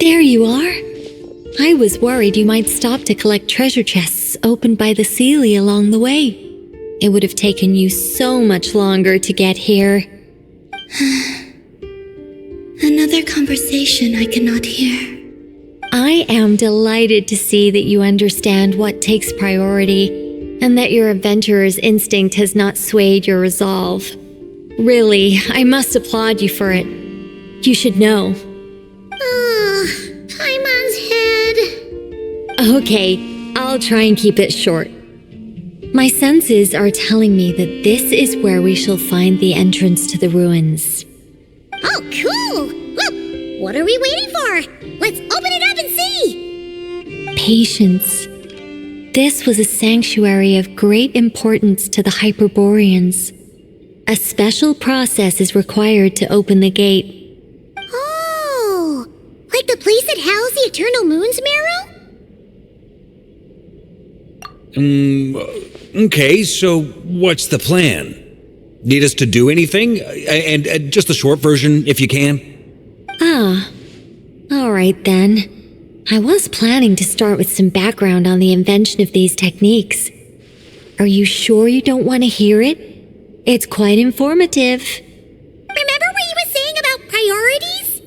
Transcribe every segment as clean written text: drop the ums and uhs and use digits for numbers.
There you are. I was worried you might stop to collect treasure chests opened by the Seelie along the way. It would have taken you so much longer to get here. Another conversation I cannot hear. I am delighted to see that you understand what takes priority and that your adventurer's instinct has not swayed your resolve. Really, I must applaud you for it. You should know. Paimon's head. Okay, I'll try and keep it short. My senses are telling me that this is where we shall find the entrance to the ruins. Oh, cool! Well, what are we waiting for? Let's open it up and see! Patience. This was a sanctuary of great importance to the Hyperboreans. A special process is required to open the gate. Oh! Like the place that housed the Eternal Moon's marrow? Okay, so what's the plan? Need us to do anything? And just the short version, if you can. All right then. I was planning to start with some background on the invention of these techniques. Are you sure you don't want to hear it? It's quite informative. Remember what you were saying about priorities?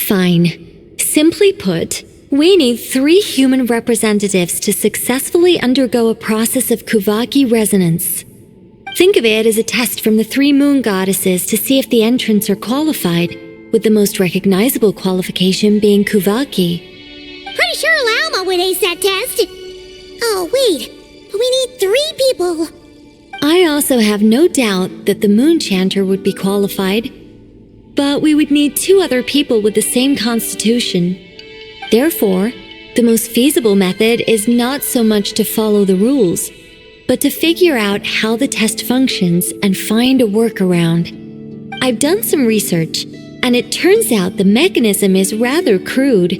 Fine. Simply put, we need 3 human representatives to successfully undergo a process of Kuvaki resonance. Think of it as a test from the 3 moon goddesses to see if the entrants are qualified, with the most recognizable qualification being Kuvaki. Pretty sure Lauma would ace that test. Oh, wait. But we need 3 people. I also have no doubt that the moon chanter would be qualified, but we would need 2 other people with the same constitution. Therefore, the most feasible method is not so much to follow the rules, but to figure out how the test functions and find a workaround. I've done some research, and it turns out the mechanism is rather crude.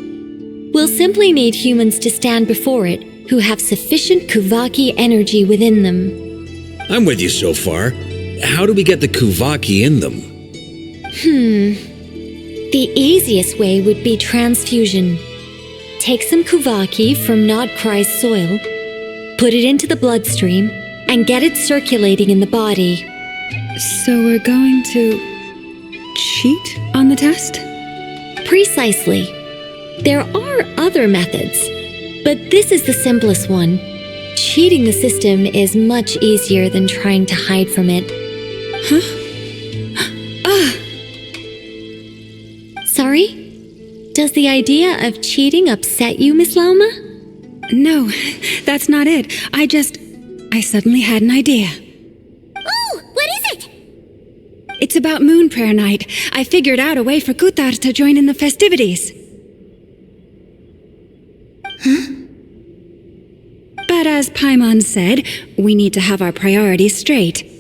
We'll simply need humans to stand before it who have sufficient Kuvaki energy within them. I'm with you so far. How do we get the Kuvaki in them? The easiest way would be transfusion. Take some Kuvaki from Nodkrai's soil, put it into the bloodstream, and get it circulating in the body. So we're going to cheat on the test? Precisely. There are other methods, but this is the simplest one. Cheating the system is much easier than trying to hide from it. Sorry? Does the idea of cheating upset you, Miss Lauma? No, that's not it. I suddenly had an idea. Oh, what is it? It's about Moon Prayer Night. I figured out a way for Kutar to join in the festivities. But as Paimon said, we need to have our priorities straight.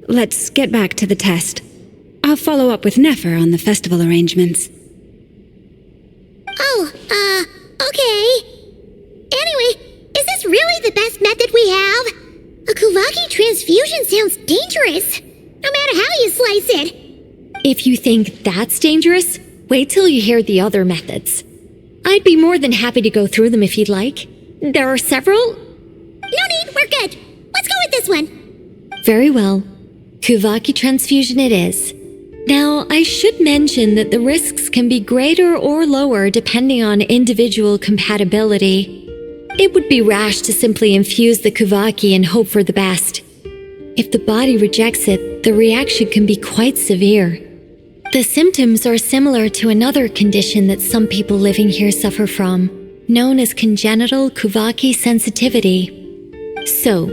Let's get back to the test. I'll follow up with Nefer on the festival arrangements. Okay. Anyway, is this really the best method we have? A Kuvaki transfusion sounds dangerous, no matter how you slice it. If you think that's dangerous, wait till you hear the other methods. I'd be more than happy to go through them if you'd like. There are several. No need, we're good. Let's go with this one. Very well. Kuvaki transfusion it is. Now, I should mention that the risks can be greater or lower depending on individual compatibility. It would be rash to simply infuse the Kuvaki and hope for the best. If the body rejects it, the reaction can be quite severe. The symptoms are similar to another condition that some people living here suffer from, known as congenital Kuvaki sensitivity. So,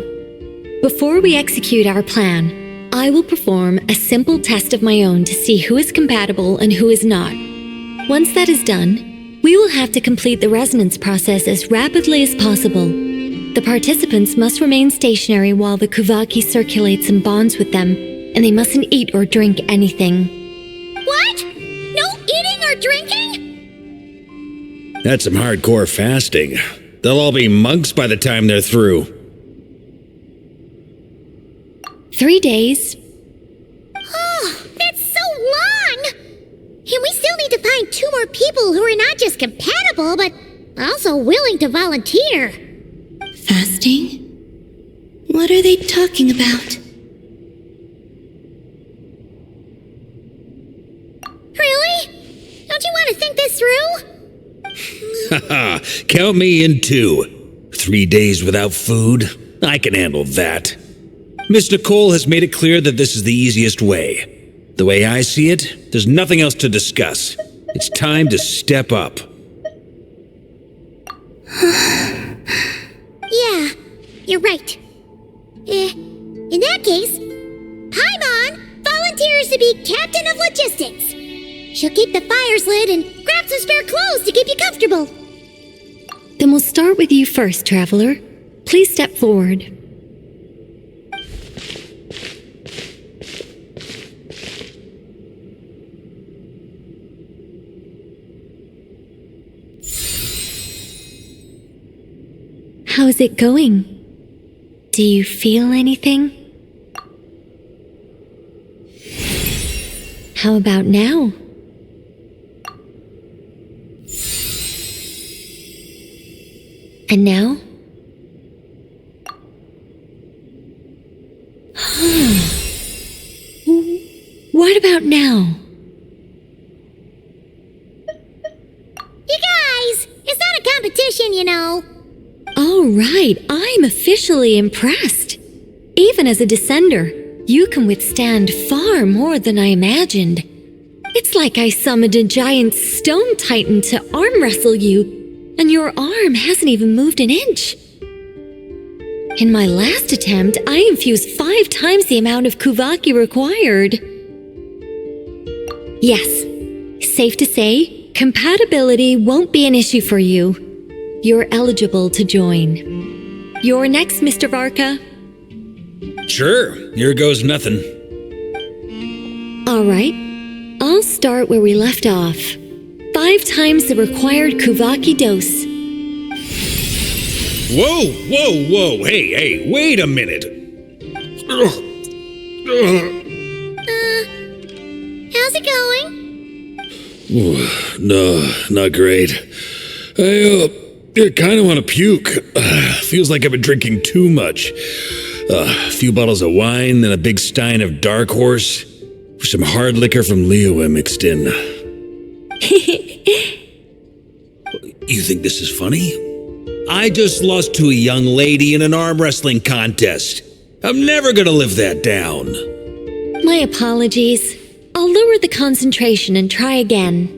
before we execute our plan, I will perform a simple test of my own to see who is compatible and who is not. Once that is done, we will have to complete the resonance process as rapidly as possible. The participants must remain stationary while the Kuvaki circulates and bonds with them, and they mustn't eat or drink anything. What? No eating or drinking? That's some hardcore fasting. They'll all be monks by the time they're through. 3 days. Oh, that's so long! And we still need to find 2 more people who are not just compatible, but also willing to volunteer. Fasting? What are they talking about? Really? Don't you want to think this through? Haha, count me in too. 3 days without food? I can handle that. Miss Nicole has made it clear that this is the easiest way. The way I see it, there's nothing else to discuss. It's time to step up. Yeah, you're right. In that case, Paimon volunteers to be captain of logistics. She'll keep the fires lit and grab some spare clothes to keep you comfortable. Then we'll start with you first, Traveler. Please step forward. How's it going? Do you feel anything? How about now? And now? What about now? You guys, it's not a competition, you know. All right, I'm officially impressed. Even as a descender, you can withstand far more than I imagined. It's like I summoned a giant stone titan to arm wrestle you, and your arm hasn't even moved an inch. In my last attempt, I infused 5 times the amount of Kuvaki required. Yes, safe to say, compatibility won't be an issue for you. You're eligible to join. You're next, Mr. Varka. Sure, here goes nothing. All right, I'll start where we left off. 5 times the required Kuvaki dose. Whoa, whoa, whoa, hey, wait a minute. How's it going? No, not great. I kind of want to puke. Feels like I've been drinking too much. A few bottles of wine, then a big stein of Dark Horse, with some hard liquor from Liyue mixed in. You think this is funny? I just lost to a young lady in an arm wrestling contest. I'm never gonna live that down. My apologies. I'll lower the concentration and try again.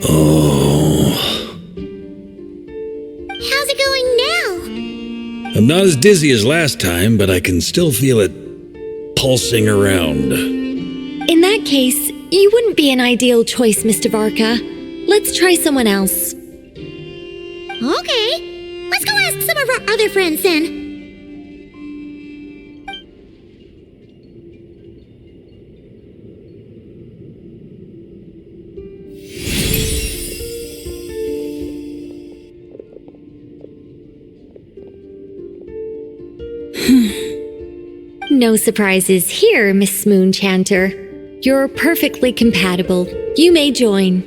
Oh. How's it going now? I'm not as dizzy as last time, but I can still feel it pulsing around. In that case, you wouldn't be an ideal choice, Mr. Varka. Let's try someone else. Okay, let's go ask some of our other friends then. No surprises here, Miss Moonchanter. You're perfectly compatible. You may join.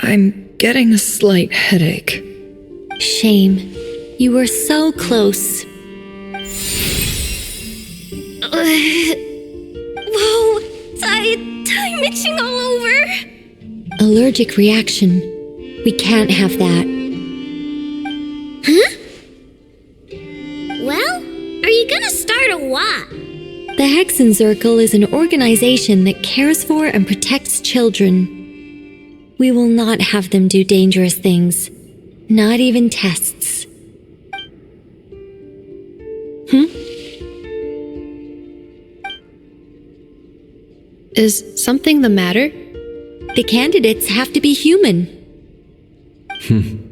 I'm getting a slight headache. Shame. You were so close. Whoa, I'm itching all over. Allergic reaction. We can't have that. Huh? Well, are you gonna start a what? The Hexen Circle is an organization that cares for and protects children. We will not have them do dangerous things. Not even tests. Is something the matter? The candidates have to be human.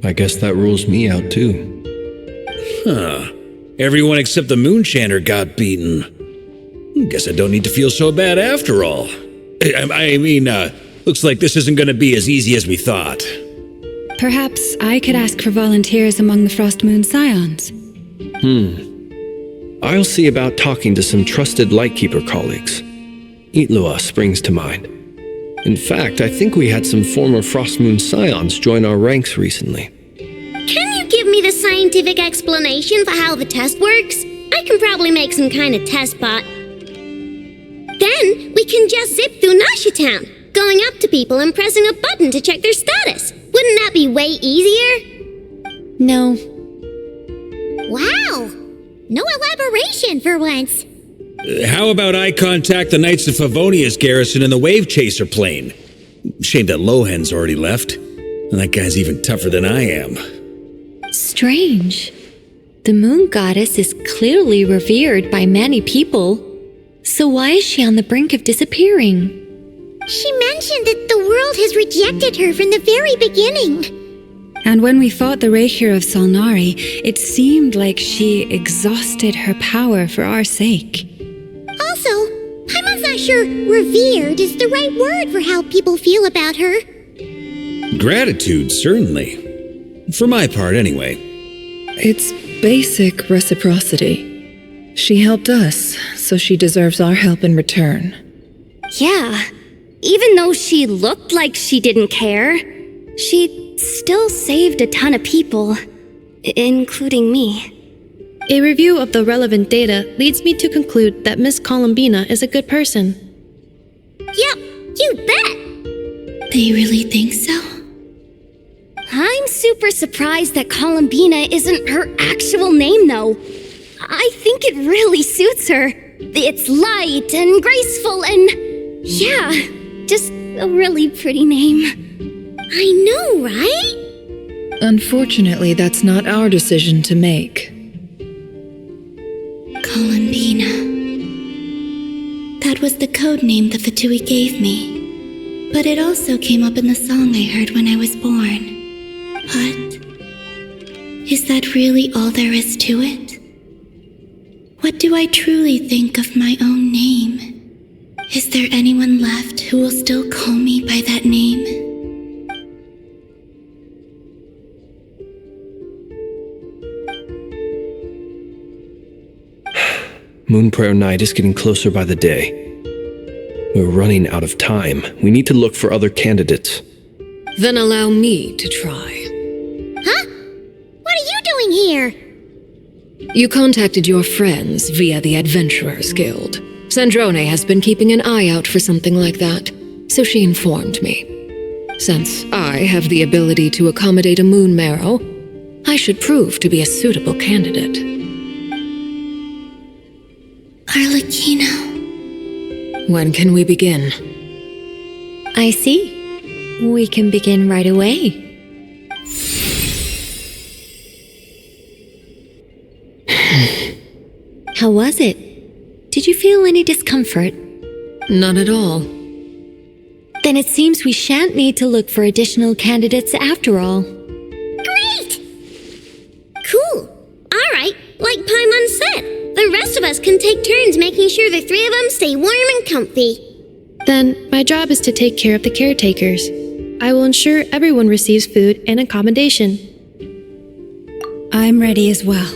I guess that rules me out too. Huh. Everyone except the Moonchanter got beaten. Guess I don't need to feel so bad after all. I mean, looks like this isn't going to be as easy as we thought. Perhaps I could ask for volunteers among the Frost Moon Scions. I'll see about talking to some trusted Lightkeeper colleagues. Itlua springs to mind. In fact, I think we had some former Frostmoon Scions join our ranks recently. Can you give me the scientific explanation for how the test works? I can probably make some kind of test bot. Then we can just zip through Nasha Town, going up to people and pressing a button to check their status. Wouldn't that be way easier? No. Wow! No elaboration for once. How about I contact the Knights of Favonia's garrison in the Wave Chaser plane? Shame that Lohan's already left. And that guy's even tougher than I am. Strange. The moon goddess is clearly revered by many people. So why is she on the brink of disappearing? She mentioned that the world has rejected her from the very beginning. And when we fought the Reikir of Salnari, it seemed like she exhausted her power for our sake. Also, I'm not sure revered is the right word for how people feel about her. Gratitude, certainly. For my part, anyway. It's basic reciprocity. She helped us, so she deserves our help in return. Yeah, even though she looked like she didn't care, she still saved a ton of people, including me. A review of the relevant data leads me to conclude that Miss Columbina is a good person. Yep, you bet! They really think so? I'm super surprised that Columbina isn't her actual name, though. I think it really suits her. It's light and graceful and, yeah, just a really pretty name. I know, right? Unfortunately, that's not our decision to make. Columbina. That was the code name the Fatui gave me. But it also came up in the song I heard when I was born. But is that really all there is to it? What do I truly think of my own name? Is there anyone left who will still call me by that name? Moon Prayer Night is getting closer by the day. We're running out of time. We need to look for other candidates. Then allow me to try. Huh? What are you doing here? You contacted your friends via the Adventurers Guild. Sandrone has been keeping an eye out for something like that, so she informed me. Since I have the ability to accommodate a moon marrow, I should prove to be a suitable candidate. Arlecchino. When can we begin? I see. We can begin right away. How was it? Did you feel any discomfort? Not at all. Then it seems we shan't need to look for additional candidates after all. Great! Cool. All right, like Paimon said, the rest of us can take turns making sure the three of them stay warm and comfy. Then, my job is to take care of the caretakers. I will ensure everyone receives food and accommodation. I'm ready as well.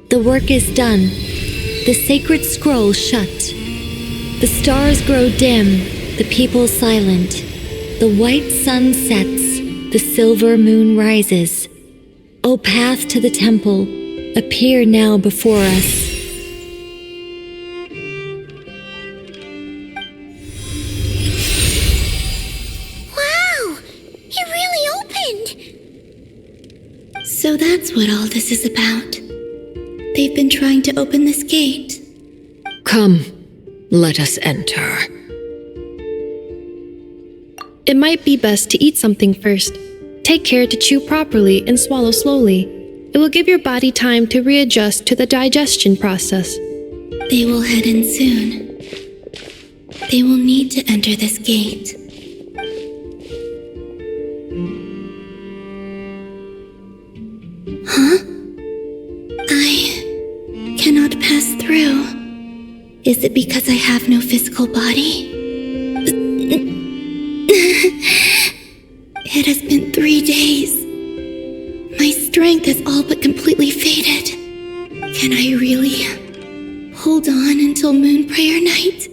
The work is done. The sacred scroll shut. The stars grow dim, the people silent. The white sun sets, the silver moon rises. O path to the temple, appear now before us. So that's what all this is about. They've been trying to open this gate. Come, let us enter. It might be best to eat something first. Take care to chew properly and swallow slowly. It will give your body time to readjust to the digestion process. They will head in soon. They will need to enter this gate. Huh? I cannot pass through. Is it because I have no physical body? It has been 3 days. My strength has all but completely faded. Can I really hold on until moon prayer night?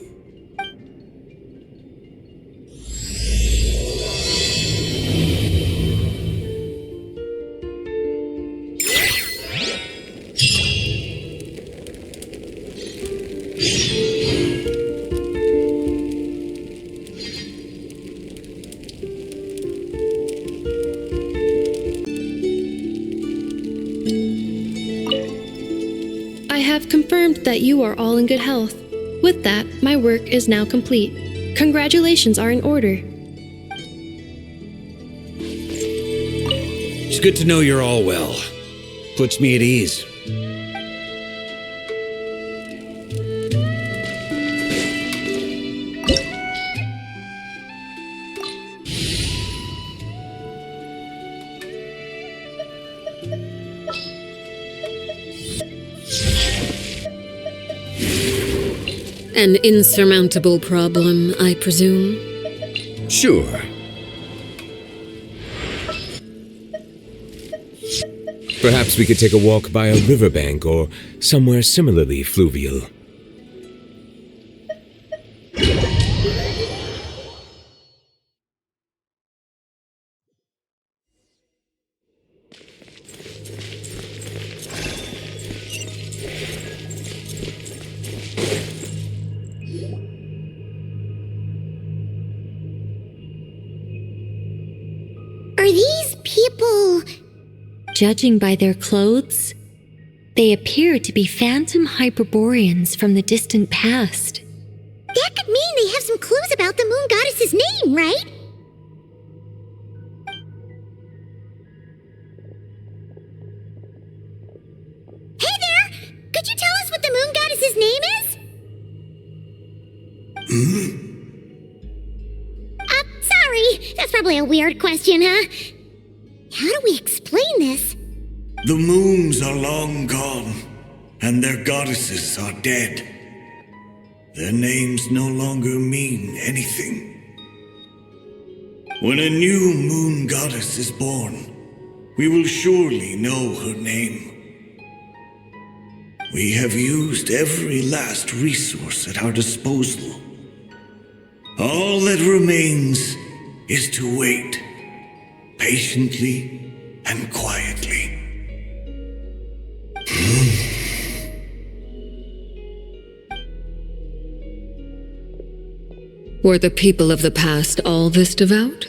I have confirmed that you are all in good health. With that, my work is now complete. Congratulations are in order. It's good to know you're all well. Puts me at ease. An insurmountable problem, I presume? Sure. Perhaps we could take a walk by a riverbank or somewhere similarly fluvial. Are these people... Judging by their clothes, they appear to be phantom Hyperboreans from the distant past. That could mean they have some clues about the moon goddess's name, right? Hey there! Could you tell us what the moon goddess's name is? Sorry. That's probably a weird question, huh? How do we explain this? The moons are long gone, and their goddesses are dead. Their names no longer mean anything. When a new moon goddess is born, we will surely know her name. We have used every last resource at our disposal. All that remains is to wait, patiently and quietly. Were the people of the past all this devout?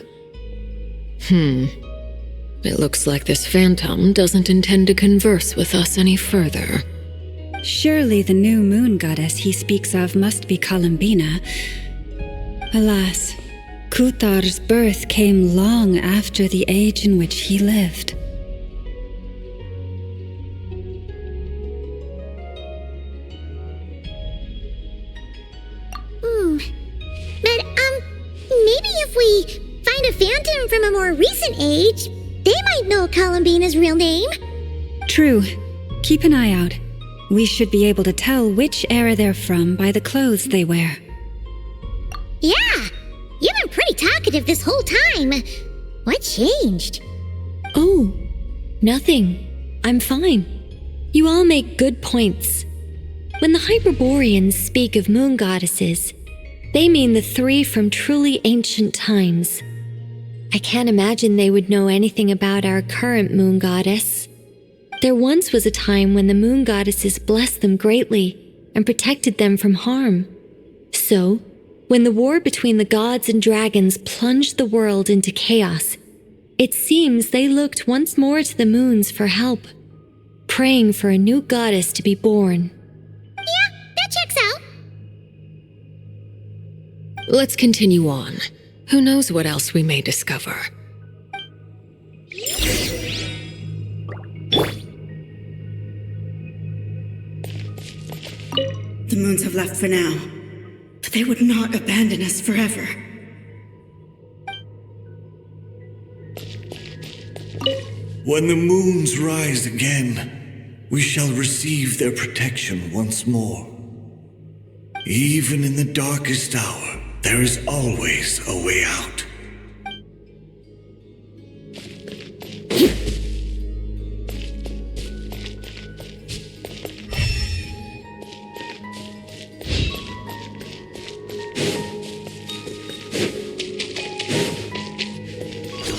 It looks like this phantom doesn't intend to converse with us any further. Surely the new moon goddess he speaks of must be Columbina. Alas, Kutar's birth came long after the age in which he lived. But, maybe if we find a phantom from a more recent age, they might know Columbina's real name. True. Keep an eye out. We should be able to tell which era they're from by the clothes they wear. Yeah, you've been pretty talkative this whole time. What changed? Oh, nothing. I'm fine. You all make good points. When the Hyperboreans speak of moon goddesses, they mean the three from truly ancient times. I can't imagine they would know anything about our current moon goddess. There once was a time when the moon goddesses blessed them greatly and protected them from harm. So, when the war between the gods and dragons plunged the world into chaos, it seems they looked once more to the moons for help, praying for a new goddess to be born. Yeah, that checks out. Let's continue on. Who knows what else we may discover? The moons have left for now, but they would not abandon us forever. When the moons rise again, we shall receive their protection once more. Even in the darkest hour, there is always a way out.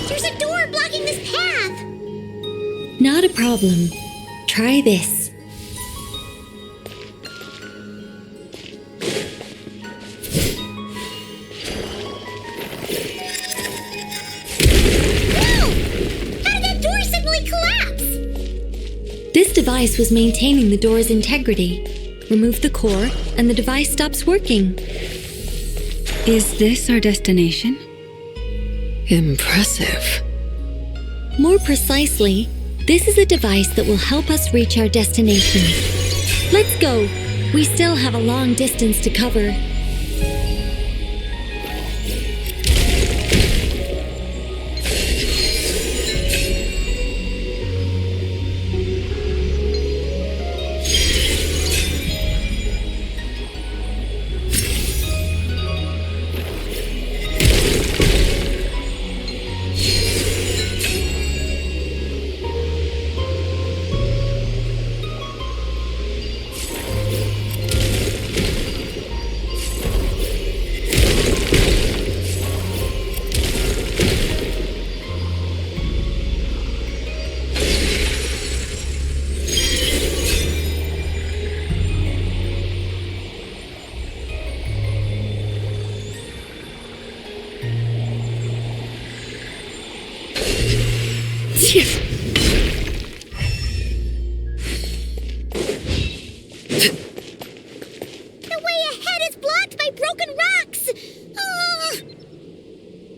There's a door blocking this path. Not a problem. Try this. This device was maintaining the door's integrity. Remove the core, and the device stops working. Is this our destination? Impressive. More precisely, this is a device that will help us reach our destination. Let's go. We still have a long distance to cover.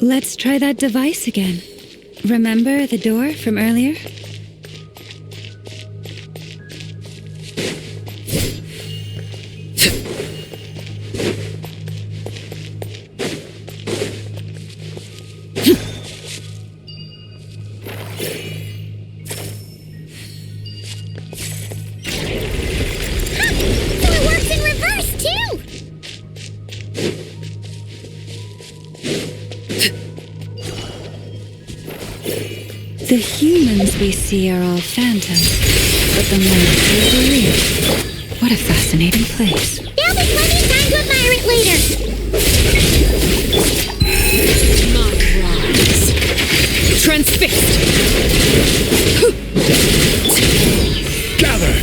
Let's try that device again. Remember the door from earlier? The humans we see are all phantoms, but the monsters are real. What a fascinating place. There'll be plenty of time to admire it later. My rise. Transfixed! Gather!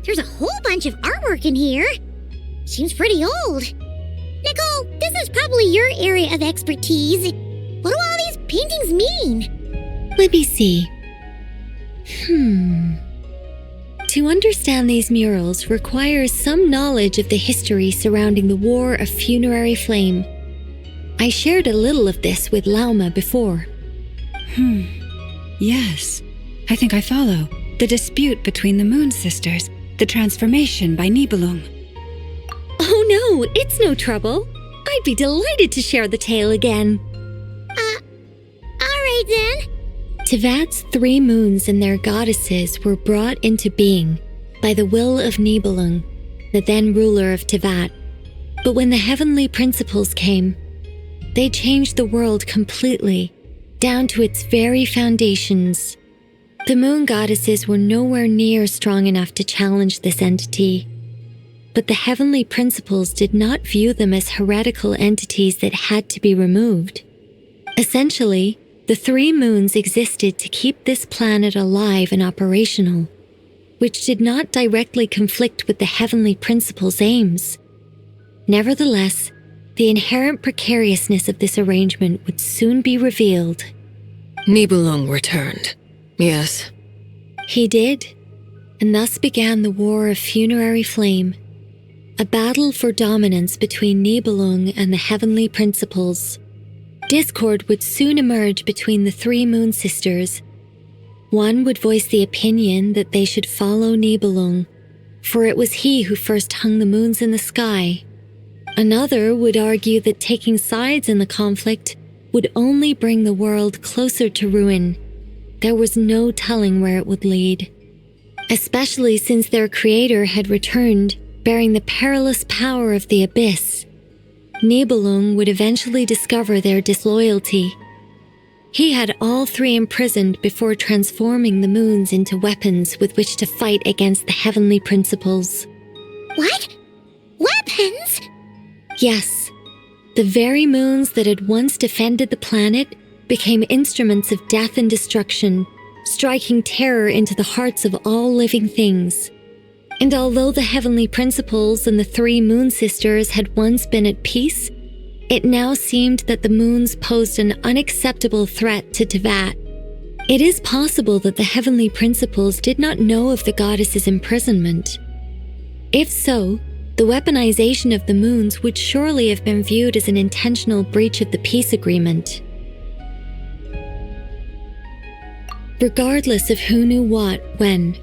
There's a whole bunch of artwork in here. Seems pretty old. Nicole, this is probably your area of expertise. What do all these paintings mean? Let me see. To understand these murals requires some knowledge of the history surrounding the War of Funerary Flame. I shared a little of this with Lauma before. Yes, I think I follow. The dispute between the Moon Sisters, the transformation by Nibelung. Oh no, it's no trouble. I'd be delighted to share the tale again. Alright then. Tevat's 3 moons and their goddesses were brought into being by the will of Nibelung, the then ruler of Tevat. But when the heavenly principles came, they changed the world completely, down to its very foundations. The moon goddesses were nowhere near strong enough to challenge this entity. But the heavenly principles did not view them as heretical entities that had to be removed. Essentially, the 3 moons existed to keep this planet alive and operational, which did not directly conflict with the heavenly principles' aims. Nevertheless, the inherent precariousness of this arrangement would soon be revealed. Nibelung returned. Yes. He did, and thus began the War of Funerary Flame, a battle for dominance between Nibelung and the heavenly principles. Discord would soon emerge between the 3 moon sisters. One would voice the opinion that they should follow Nibelung, for it was he who first hung the moons in the sky. Another would argue that taking sides in the conflict would only bring the world closer to ruin. There was no telling where it would lead, especially since their creator had returned, bearing the perilous power of the abyss. Nibelung would eventually discover their disloyalty. He had all 3 imprisoned before transforming the moons into weapons with which to fight against the heavenly principles. What? Weapons? Yes, the very moons that had once defended the planet became instruments of death and destruction, striking terror into the hearts of all living things. And although the heavenly principles and the 3 moon sisters had once been at peace, it now seemed that the moons posed an unacceptable threat to Tevat. It is possible that the heavenly principles did not know of the goddess's imprisonment. If so, the weaponization of the moons would surely have been viewed as an intentional breach of the peace agreement. Regardless of who knew what, when,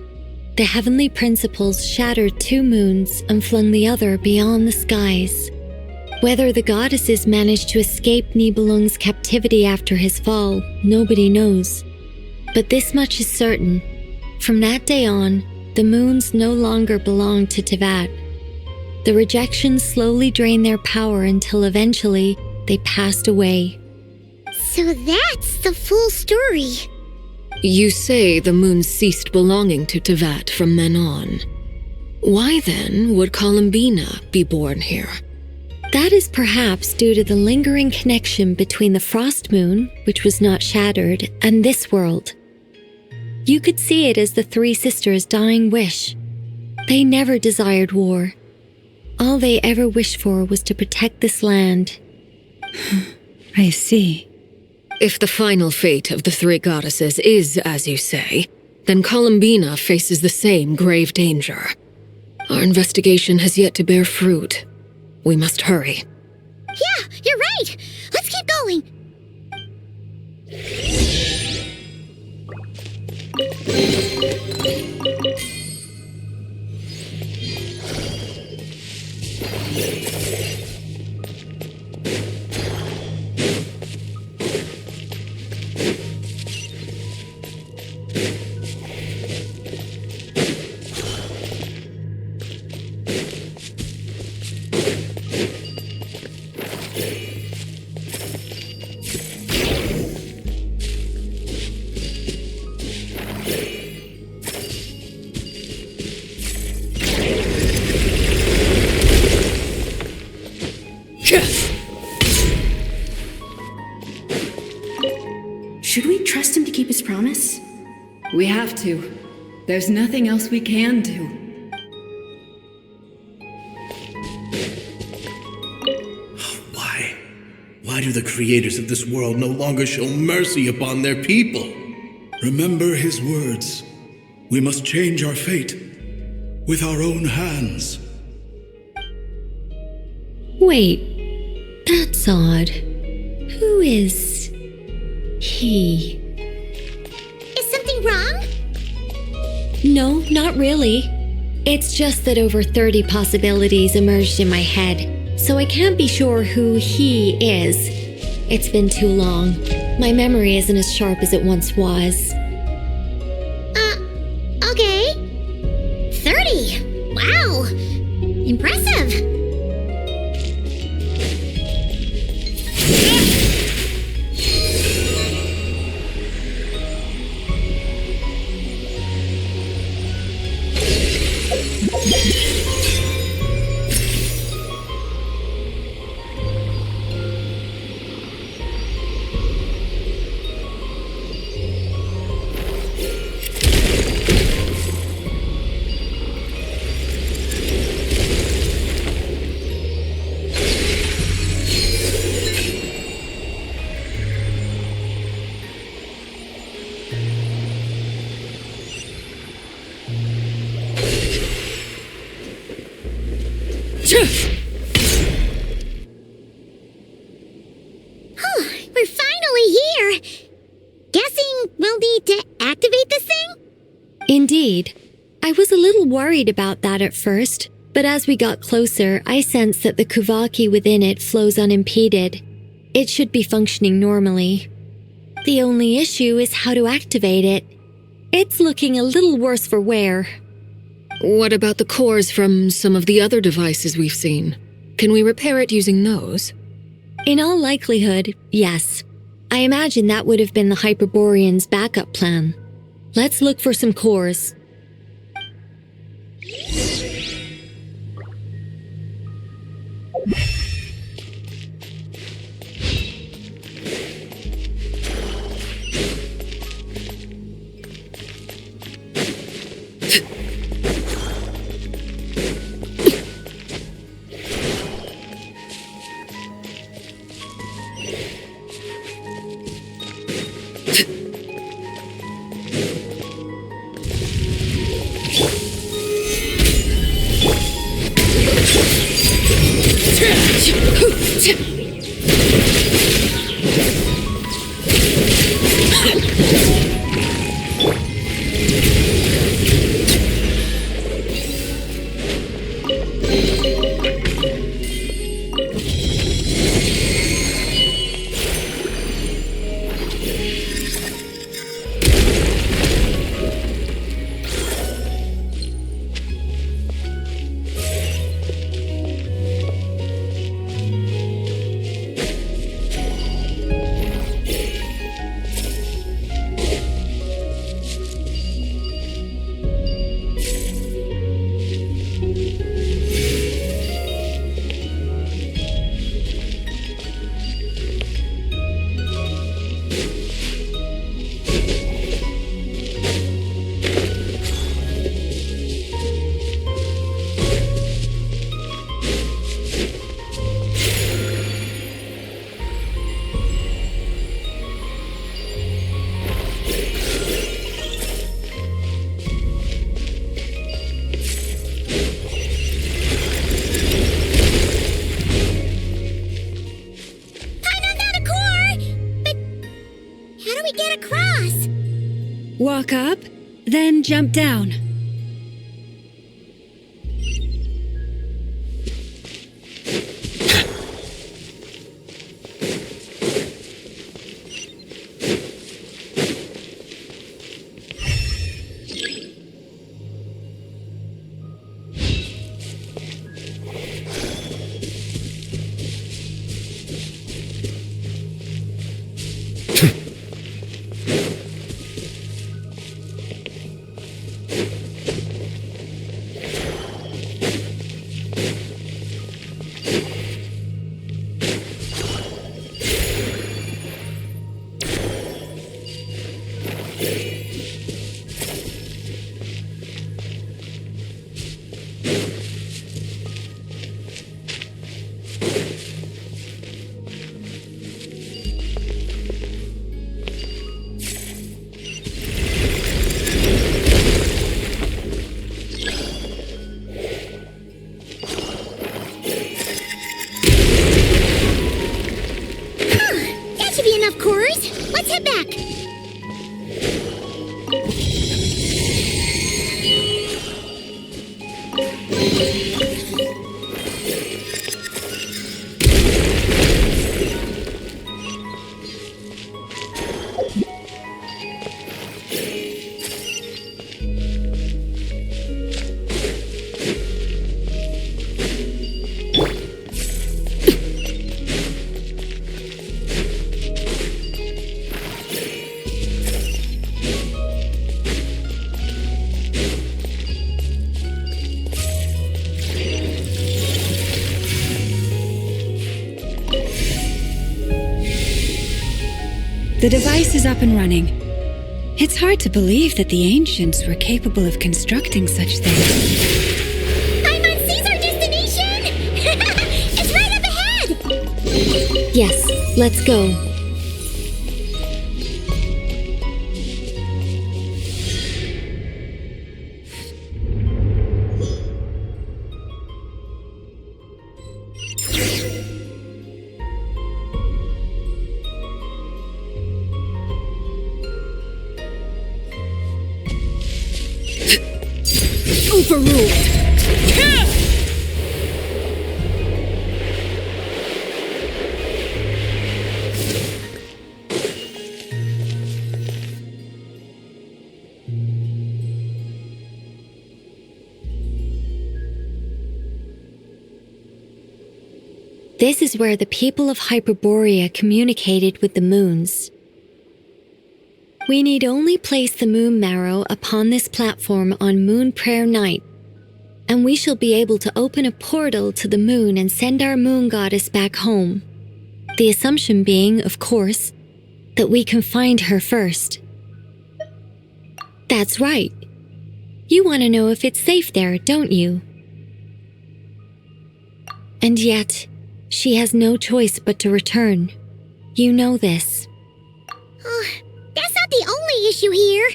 the heavenly principles shattered 2 moons and flung the other beyond the skies. Whether the goddesses managed to escape Nibelung's captivity after his fall, nobody knows. But this much is certain. From that day on, the moons no longer belonged to Tevat. The rejection slowly drained their power until eventually they passed away. So that's the full story. You say the moons ceased belonging to Tevat from then on. Why then would Columbina be born here? That is perhaps due to the lingering connection between the frost moon, which was not shattered, and this world. You could see it as the 3 sisters' dying wish. They never desired war. All they ever wished for was to protect this land. I see. If the final fate of the 3 goddesses is as you say, then Columbina faces the same grave danger. Our investigation has yet to bear fruit. We must hurry. Yeah, you're right. Let's keep going. Should we trust him to keep his promise? We have to. There's nothing else we can do. Why? Why do the creators of this world no longer show mercy upon their people? Remember his words. We must change our fate with our own hands. Wait, that's odd. Who is he? Is something wrong? No, not really. It's just that over 30 possibilities emerged in my head, so I can't be sure who he is. It's been too long. My memory isn't as sharp as it once was. Okay. 30! Wow! Impressive! We're finally here! Guessing we'll need to activate this thing? Indeed. I was a little worried about that at first, but as we got closer, I sensed that the Kuvaki within it flows unimpeded. It should be functioning normally. The only issue is how to activate it. It's looking a little worse for wear. What about the cores from some of the other devices we've seen? Can we repair it using those? In all likelihood, yes. I imagine that would have been the Hyperborean's backup plan. Let's look for some cores. Walk up, then jump down. The device is up and running. It's hard to believe that the ancients were capable of constructing such things. Paimon sees our destination! It's right up ahead! Yes, let's go. Overruled. This is where the people of Hyperborea communicated with the moons. We need only place the moon marrow upon this platform on Moon Prayer Night, and we shall be able to open a portal to the moon and send our moon goddess back home. The assumption being, of course, that we can find her first. That's right. You want to know if it's safe there, don't you? And yet, she has no choice but to return. You know this. Oh, that's not the only issue here.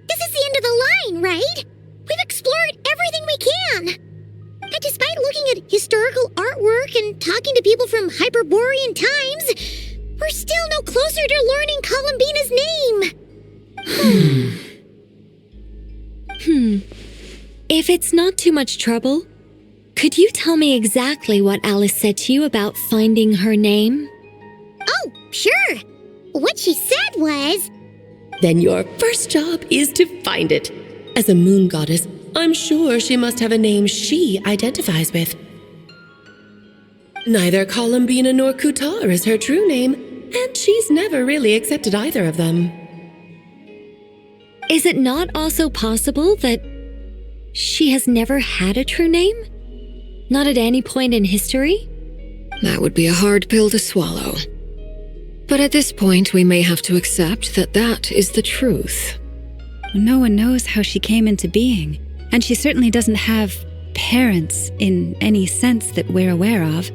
This is the end of the line, right? We've explored everything we can. And despite looking at historical artwork and talking to people from Hyperborean times, we're still no closer to learning Columbina's name. If it's not too much trouble, could you tell me exactly what Alice said to you about finding her name? Oh, sure. What she said was... Then your first job is to find it. As a moon goddess, I'm sure she must have a name she identifies with. Neither Columbina nor Kutar is her true name, and she's never really accepted either of them. Is it not also possible that she has never had a true name? Not at any point in history? That would be a hard pill to swallow. But at this point, we may have to accept that that is the truth. No one knows how she came into being, and she certainly doesn't have parents in any sense that we're aware of.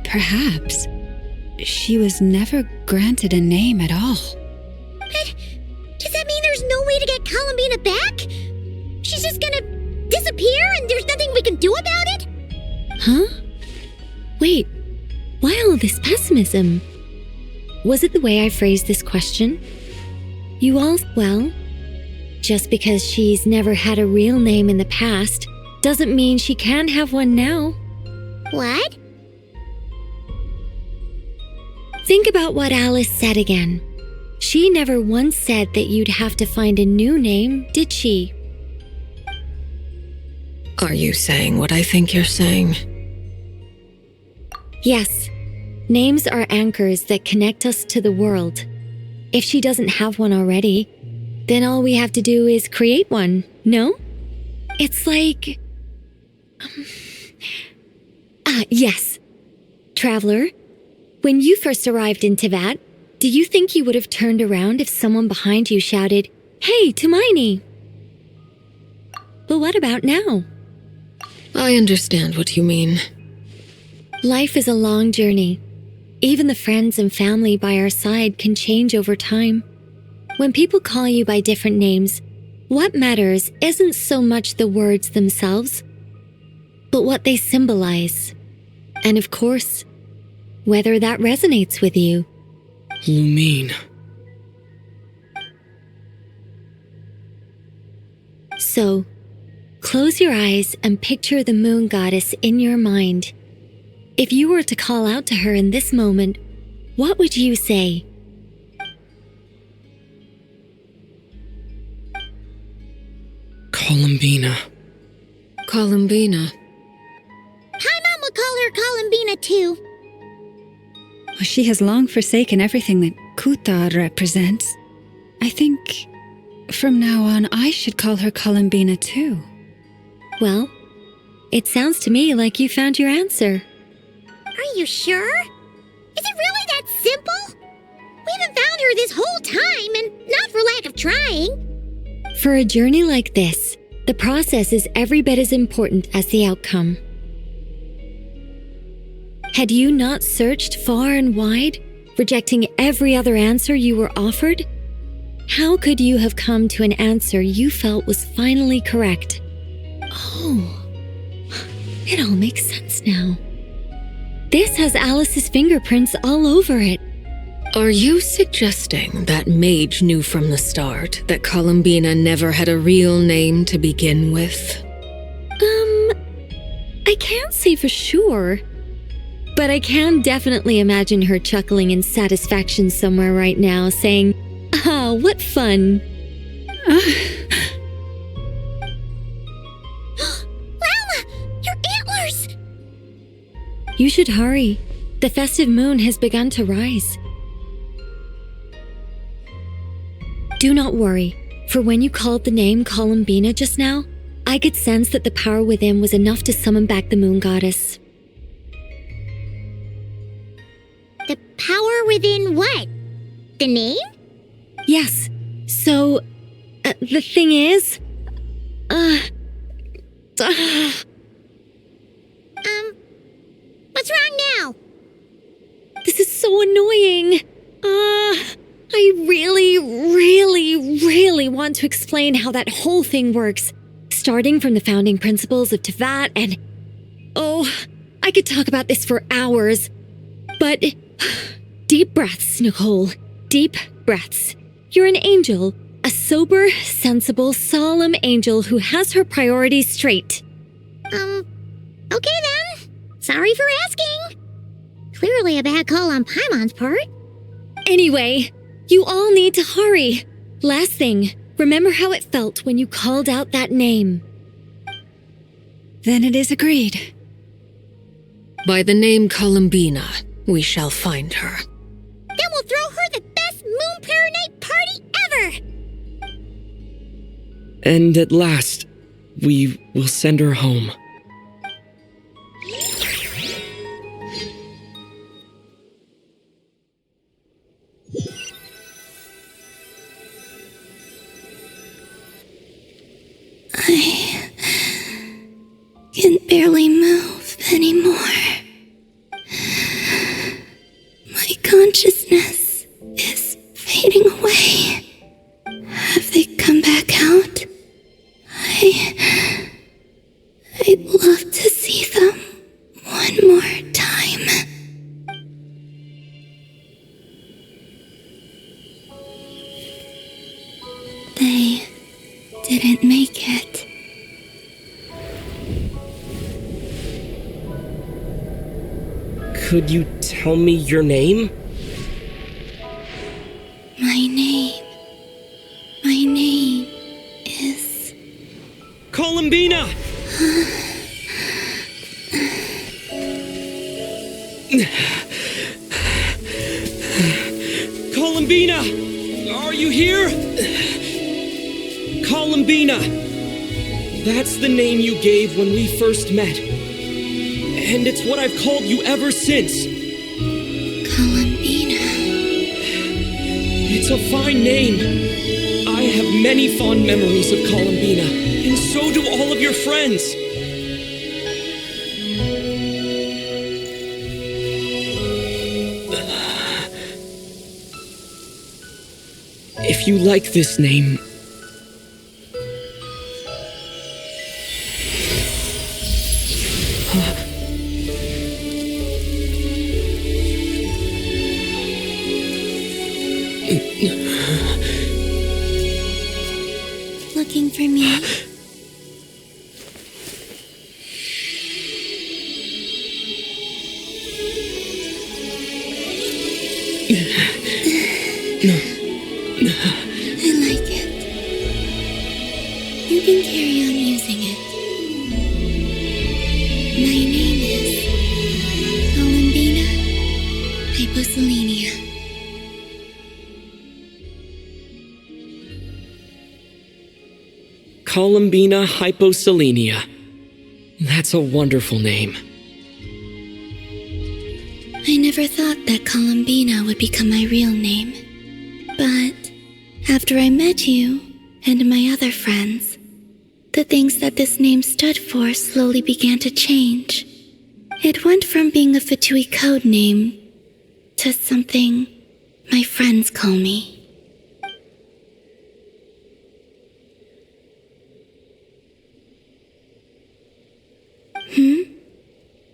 Perhaps she was never granted a name at all. But does that mean there's no way to get Columbina back? She's just gonna disappear and there's nothing we can do about it? Huh? Wait, why all this pessimism? Was it the way I phrased this question? You all, well, just because she's never had a real name in the past doesn't mean she can't have one now. What? Think about what Alice said again. She never once said that you'd have to find a new name, did she? Are you saying what I think you're saying? Yes. Names are anchors that connect us to the world. If she doesn't have one already, then all we have to do is create one, no? It's like... yes. Traveler, when you first arrived in Teyvat, do you think you would have turned around if someone behind you shouted, "Hey, Tumaini"? But what about now? I understand what you mean. Life is a long journey. Even the friends and family by our side can change over time. When people call you by different names, what matters isn't so much the words themselves, but what they symbolize. And of course, whether that resonates with you. Lumine. So, Close your eyes and picture the moon goddess in your mind. If you were to call out to her in this moment, what would you say? Columbina. Columbina. Paimon would call her Columbina too. She has long forsaken everything that Kutar represents. I think from now on I should call her Columbina too. Well, it sounds to me like you found your answer. Are you sure? Is it really that simple? We haven't found her this whole time, and not for lack of trying. For a journey like this, the process is every bit as important as the outcome. Had you not searched far and wide, rejecting every other answer you were offered? How could you have come to an answer you felt was finally correct? Oh, it all makes sense now. This has Alice's fingerprints all over it. Are you suggesting that mage knew from the start that Columbina never had a real name to begin with? I can't say for sure, but I can definitely imagine her chuckling in satisfaction somewhere right now, saying, "Ah, what fun." Llama, your antlers! You should hurry. The festive moon has begun to rise. Do not worry, for when you called the name Columbina just now, I could sense that the power within was enough to summon back the moon goddess. The power within what? The name? Yes, so, the thing is... What's wrong now? This is so annoying. I really want to explain how that whole thing works, starting from the founding principles of Tevat and... Oh, I could talk about this for hours. But deep breaths, Nicole. Deep breaths. You're an angel, a sober, sensible, solemn angel who has her priorities straight. Okay then. Sorry for asking. Clearly a bad call on Paimon's part. Anyway, you all need to hurry. Last thing, remember how it felt when you called out that name. Then it is agreed. By the name Columbina, we shall find her. Then we'll throw her the best Moon Prayer Night party ever! And at last, we will send her home. I can barely move anymore. My consciousness is fading away. Have they come back out? I'd love to see them one more time. They didn't make it. Could you tell me your name? My name is... Columbina! Columbina! Are you here? Columbina! That's the name you gave when we first met. And it's what I've called you ever since. Columbina. It's a fine name. I have many fond memories of Columbina, and so do all of your friends. If you like this name... Looking for me? Hyposelenia. Columbina Hyposelenia. That's a wonderful name. I never thought that Columbina would become my real name. But after I met you and my other friends, the things that this name stood for slowly began to change. It went from being a Fatui code name to something my friends call me.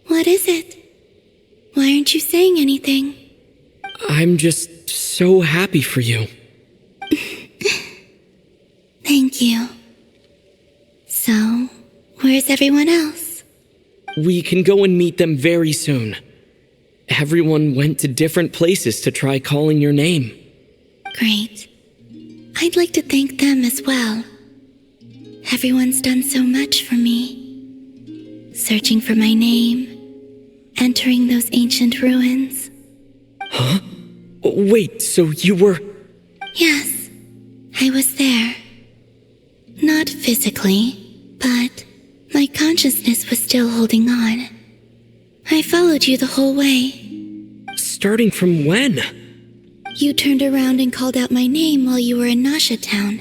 What is it? Why aren't you saying anything? I'm just so happy for you. Thank you. So, where's everyone else? We can go and meet them very soon. Everyone went to different places to try calling your name. Great. I'd like to thank them as well. Everyone's done so much for me. Searching for my name, entering those ancient ruins. Huh? Wait, so you were... Yes, I was there. Not physically, but my consciousness was still holding on. I followed you the whole way. Starting from when? You turned around and called out my name while you were in Nasha Town.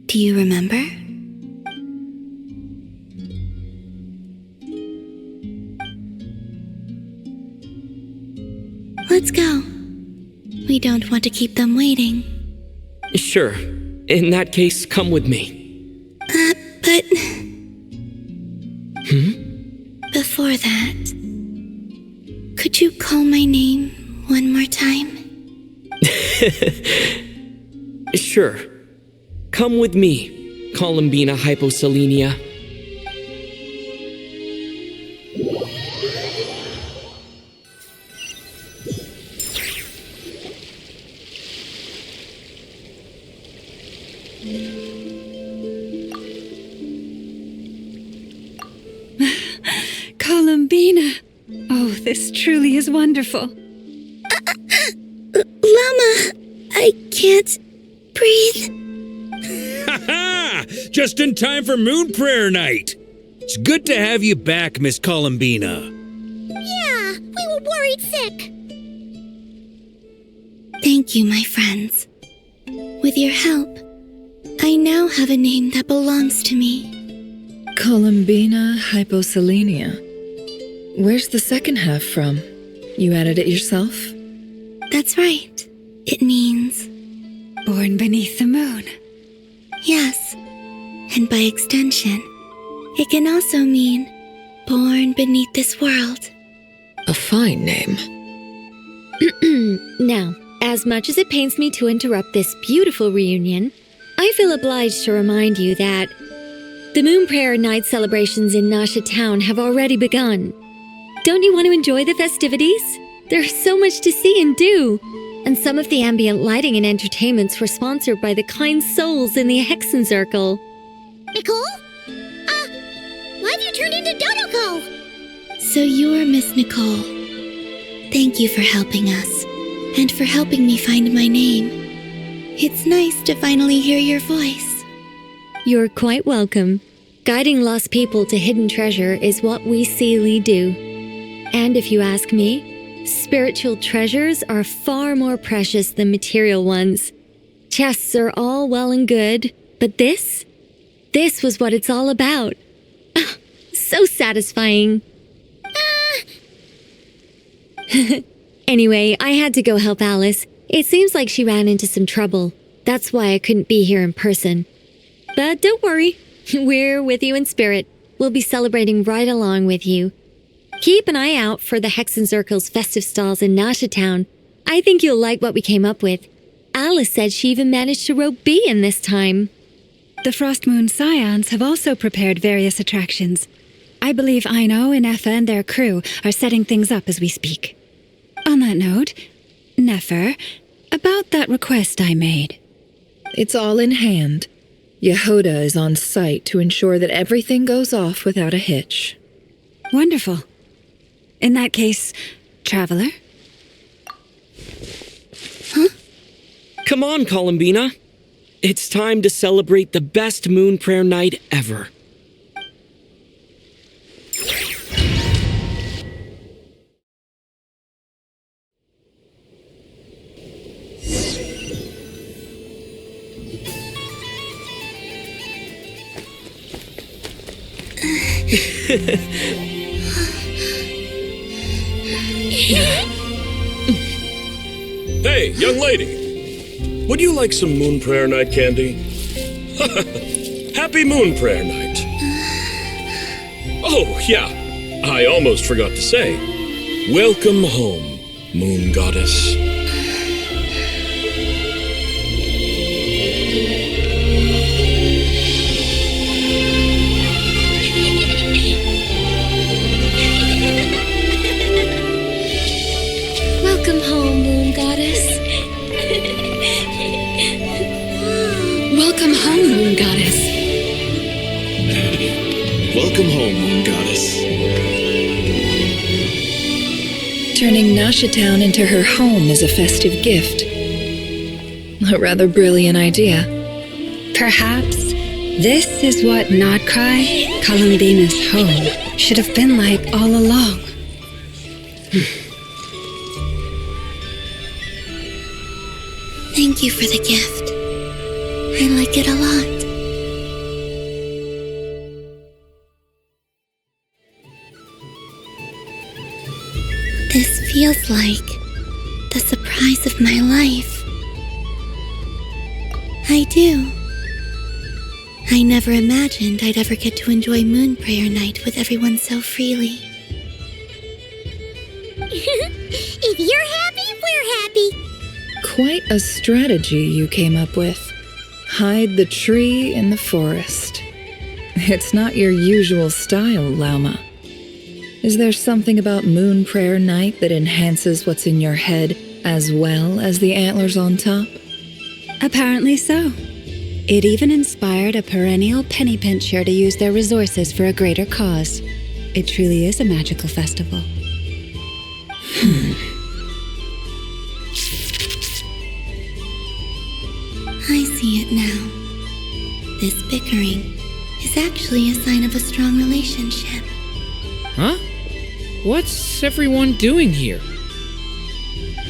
Do you remember? Let's go. We don't want to keep them waiting. Sure. In that case, come with me. But... Before that, could you call my name one more time? Sure. Come with me, Columbina Hyposelenia. Columbina! Oh, this truly is wonderful. Llama, I can't breathe. Ha-ha! Just in time for Moon Prayer Night. It's good to have you back, Miss Columbina. Yeah, we were worried sick. Thank you, my friends. With your help, I now have a name that belongs to me. Columbina Hyposelenia. Where's the second half from? You added it yourself? That's right. It means... Born beneath the moon. Yes. And by extension, it can also mean born beneath this world. A fine name. Now, as much as it pains me to interrupt this beautiful reunion, I feel obliged to remind you that the Moon Prayer Night celebrations in Nasha Town have already begun. Don't you want to enjoy the festivities? There's so much to see and do. And some of the ambient lighting and entertainments were sponsored by the kind souls in the Hexen Circle. Nicole? Why have you turned into Dodoko? So you're Miss Nicole. Thank you for helping us, and for helping me find my name. It's nice to finally hear your voice. You're quite welcome. Guiding lost people to hidden treasure is what we Seelie do. And if you ask me, spiritual treasures are far more precious than material ones. Chests are all well and good, but this was what it's all about. So satisfying. Anyway, I had to go help Alice. It seems like she ran into some trouble. That's why I couldn't be here in person. But don't worry, we're with you in spirit. We'll be celebrating right along with you. Keep an eye out for the Hexen Circle's festive stalls in Nasha Town. I think you'll like what we came up with. Alice said she even managed to rope B in this time. The Frost Moon Scions have also prepared various attractions. I believe Aino, Ineffa, and their crew are setting things up as we speak. On that note, Nefer, about that request I made. It's all in hand. Yehoda is on site to ensure that everything goes off without a hitch. Wonderful. In that case, Traveler? Come on, Columbina. It's time to celebrate the best moon prayer night ever. Hey, young lady. Would you like some moon prayer night candy? Happy moon prayer night. Oh, yeah. I almost forgot to say. Welcome home, moon goddess. Welcome home, moon goddess. Welcome home, moon goddess. Welcome home, moon goddess. Turning Nashatown into her home is a festive gift. A rather brilliant idea. Perhaps this is what Nodcry, Columbina's home, should have been like all along. Thank you for the gift. I like it a lot. This feels like the surprise of my life. I do. I never imagined I'd ever get to enjoy Moon Prayer Night with everyone so freely. If you're happy, we're happy. Quite a strategy you came up with. Hide the tree in the forest. It's not your usual style, Lauma. Is there something about Moon Prayer Night that enhances what's in your head as well as the antlers on top? Apparently so. It even inspired a perennial penny pincher to use their resources for a greater cause. It truly is a magical festival. I see it now. This bickering is actually a sign of a strong relationship. Huh? What's everyone doing here?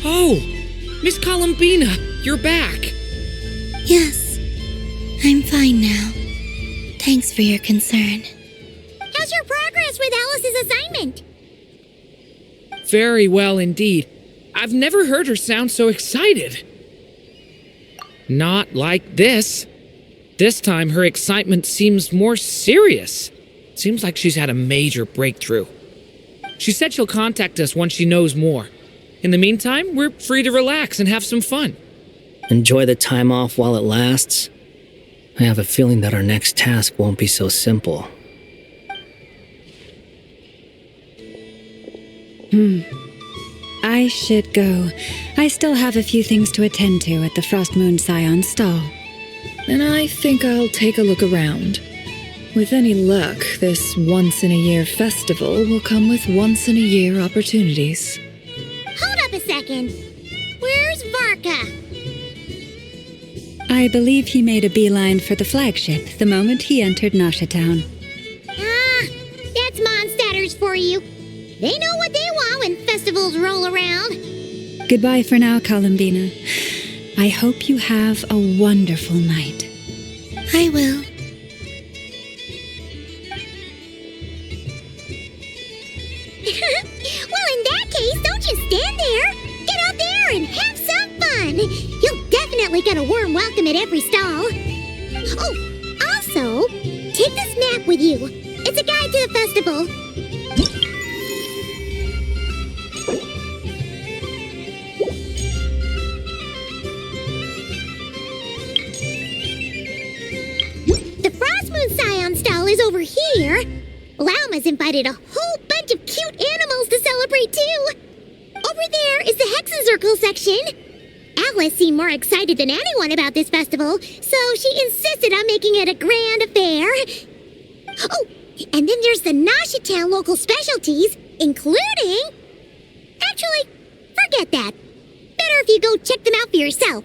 Oh, Miss Columbina, you're back. Yes, I'm fine now. Thanks for your concern. How's your progress with Alice's assignment? Very well indeed. I've never heard her sound so excited. Not like this. This time her excitement seems more serious. Seems like she's had a major breakthrough. She said she'll contact us once she knows more. In the meantime, we're free to relax and have some fun. Enjoy the time off while it lasts. I have a feeling that our next task won't be so simple. I should go. I still have a few things to attend to at the Frost Moon Scion stall. And I think I'll take a look around. With any luck, this once-in-a-year festival will come with once-in-a-year opportunities. Hold up a second. Where's Varka? I believe he made a beeline for the flagship the moment he entered Nashatown. That's Mondstadters for you. They know what they want when festivals roll around. Goodbye for now, Columbina. I hope you have a wonderful night. I will. Well, in that case, don't just stand there. Get out there and have some fun. You'll definitely get a warm welcome at every stall. Oh, also, take this map with you. It's a guide to the festival. The Frost Moon Scion stall is over here. Lauma's invited a whole bunch of cute animals to celebrate too. Over there is the Hexencircle section. Alice seemed more excited than anyone about this festival, so she insisted on making it a grand affair. Oh, and then there's the Nashatown local specialties, including... Actually, forget that. better if you go check them out for yourself.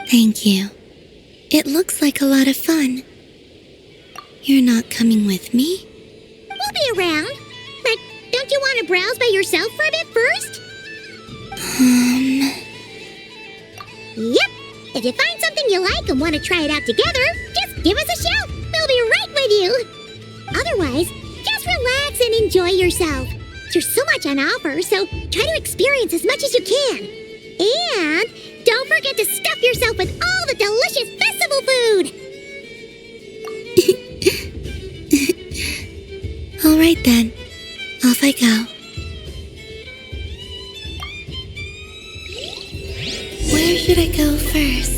Thank you. It looks like a lot of fun. You're not coming with me? We'll be around. But don't you want to browse by yourself for a bit first? Yep. If you find something you like and want to try it out together, just give us a shout. We'll be right with you. Otherwise, just relax and enjoy yourself. There's so much on offer, so try to experience as much as you can. And don't forget to stuff yourself with all the delicious festival food. All right then. Off I go. Where should I go first?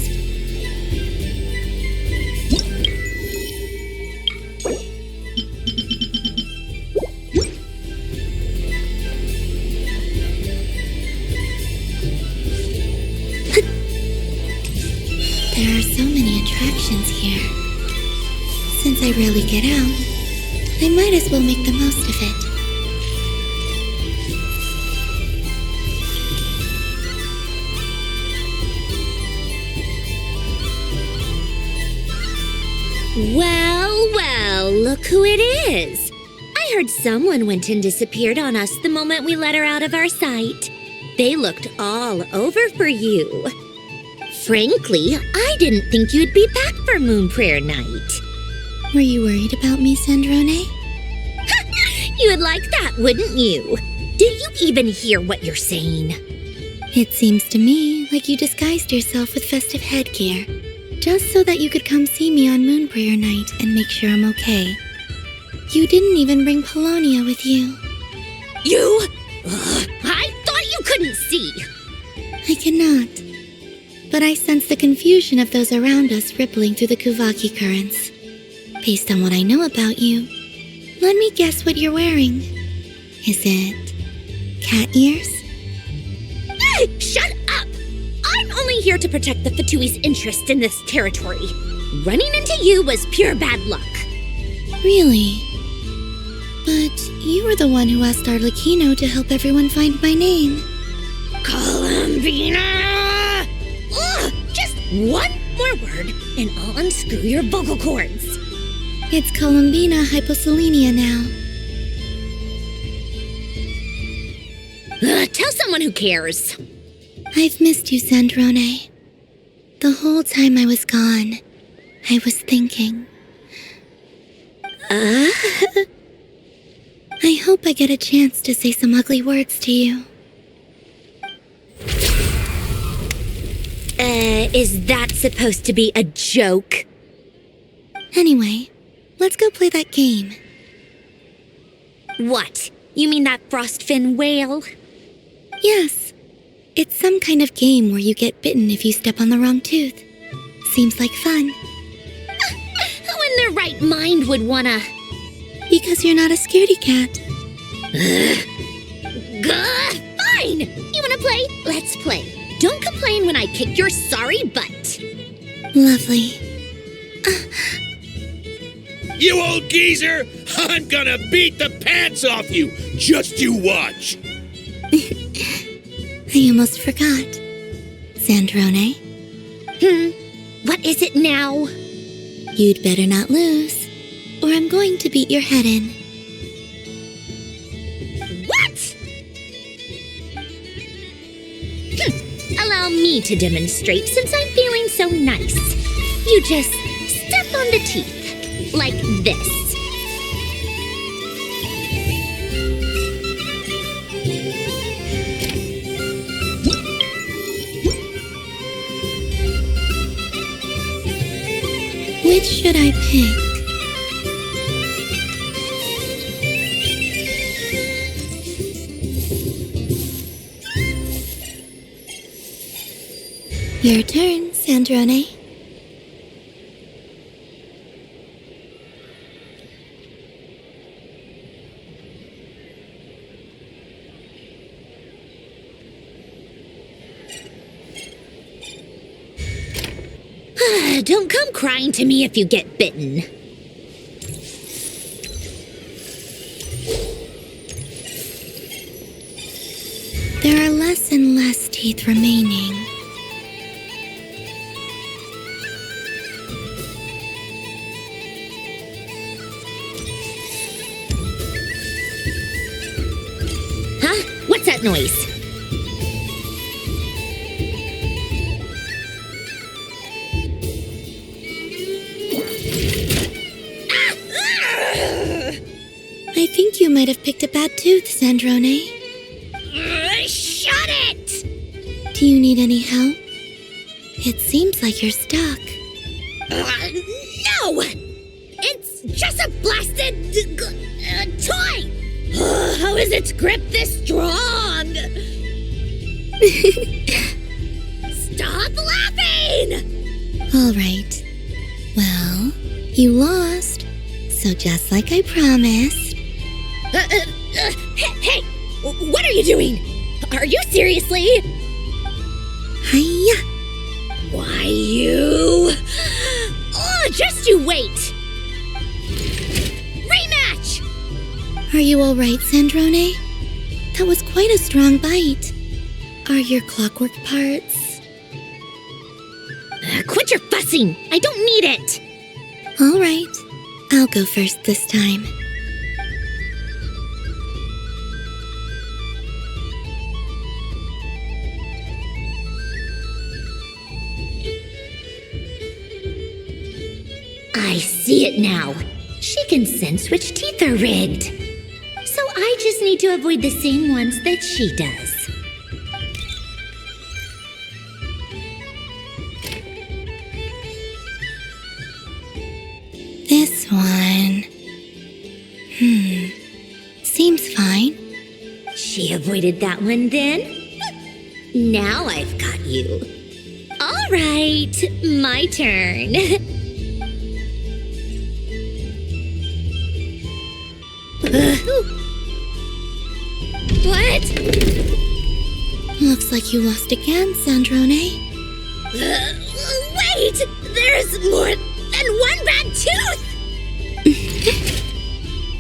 There are so many attractions here. Since I rarely get out, I might as well make the most of it. Well, look who it is. I heard someone went and disappeared on us the moment we let her out of our sight. They looked all over for you. Frankly, I didn't think you'd be back for Moon Prayer Night. Were you worried about me, Sandrone? You would like that, wouldn't you? Do you even hear what you're saying? It seems to me like you disguised yourself with festive headgear, just so that you could come see me on Moon Prayer Night and make sure I'm okay. You didn't even bring Polonia with you. You? I thought you couldn't see. I cannot. But I sense the confusion of those around us rippling through the Kuvaki currents. Based on what I know about you, let me guess what you're wearing. Is it cat ears? Shut up! I'm only here to protect the Fatui's interest in this territory. Running into you was pure bad luck. Really? But you were the one who asked Arlecchino to help everyone find my name. Columbina! Ugh, just one more word and I'll unscrew your vocal cords. It's Columbina hyposelenia now. Tell someone who cares. I've missed you, Sandrone. The whole time I was gone, I was thinking. I hope I get a chance to say some ugly words to you. Is that supposed to be a joke? Anyway, let's go play that game. What? You mean that frostfin whale? Yes. It's some kind of game where you get bitten if you step on the wrong tooth. Seems like fun. Who in their right mind would wanna... Because you're not a scaredy cat. Fine! You wanna play? Let's play. Don't complain when I kick your sorry butt. Lovely. You old geezer! I'm gonna beat the pants off you! Just you watch! I almost forgot. Sandrone? What is it now? You'd better not lose, or I'm going to beat your head in. What? Allow me to demonstrate since I'm feeling so nice. You just step on the teeth, like this. Which should I pick? Your turn, Sandrone. Don't come crying to me if you get bitten. There are less and less teeth remaining. Huh? What's that noise? I think you might have picked a bad tooth, Sandrone. Shut it! Do you need any help? It seems like you're stuck. No! It's just a blasted toy! How is its grip this strong? Stop laughing! All right. Well, you lost. So just like I promised. Hey! What are you doing? Are you seriously? Hiya! Why, you... Oh, just you wait! Rematch! Are you all right, Sandrone? That was quite a strong bite. Are your clockwork parts? Quit your fussing! I don't need it! All right. I'll go first this time. I see it now. She can sense which teeth are rigged. So I just need to avoid the same ones that she does. This one... Seems fine. She avoided that one then? Now I've got you. All right, my turn. What? Looks like you lost again, Sandrone. Wait! There's more than one bad tooth!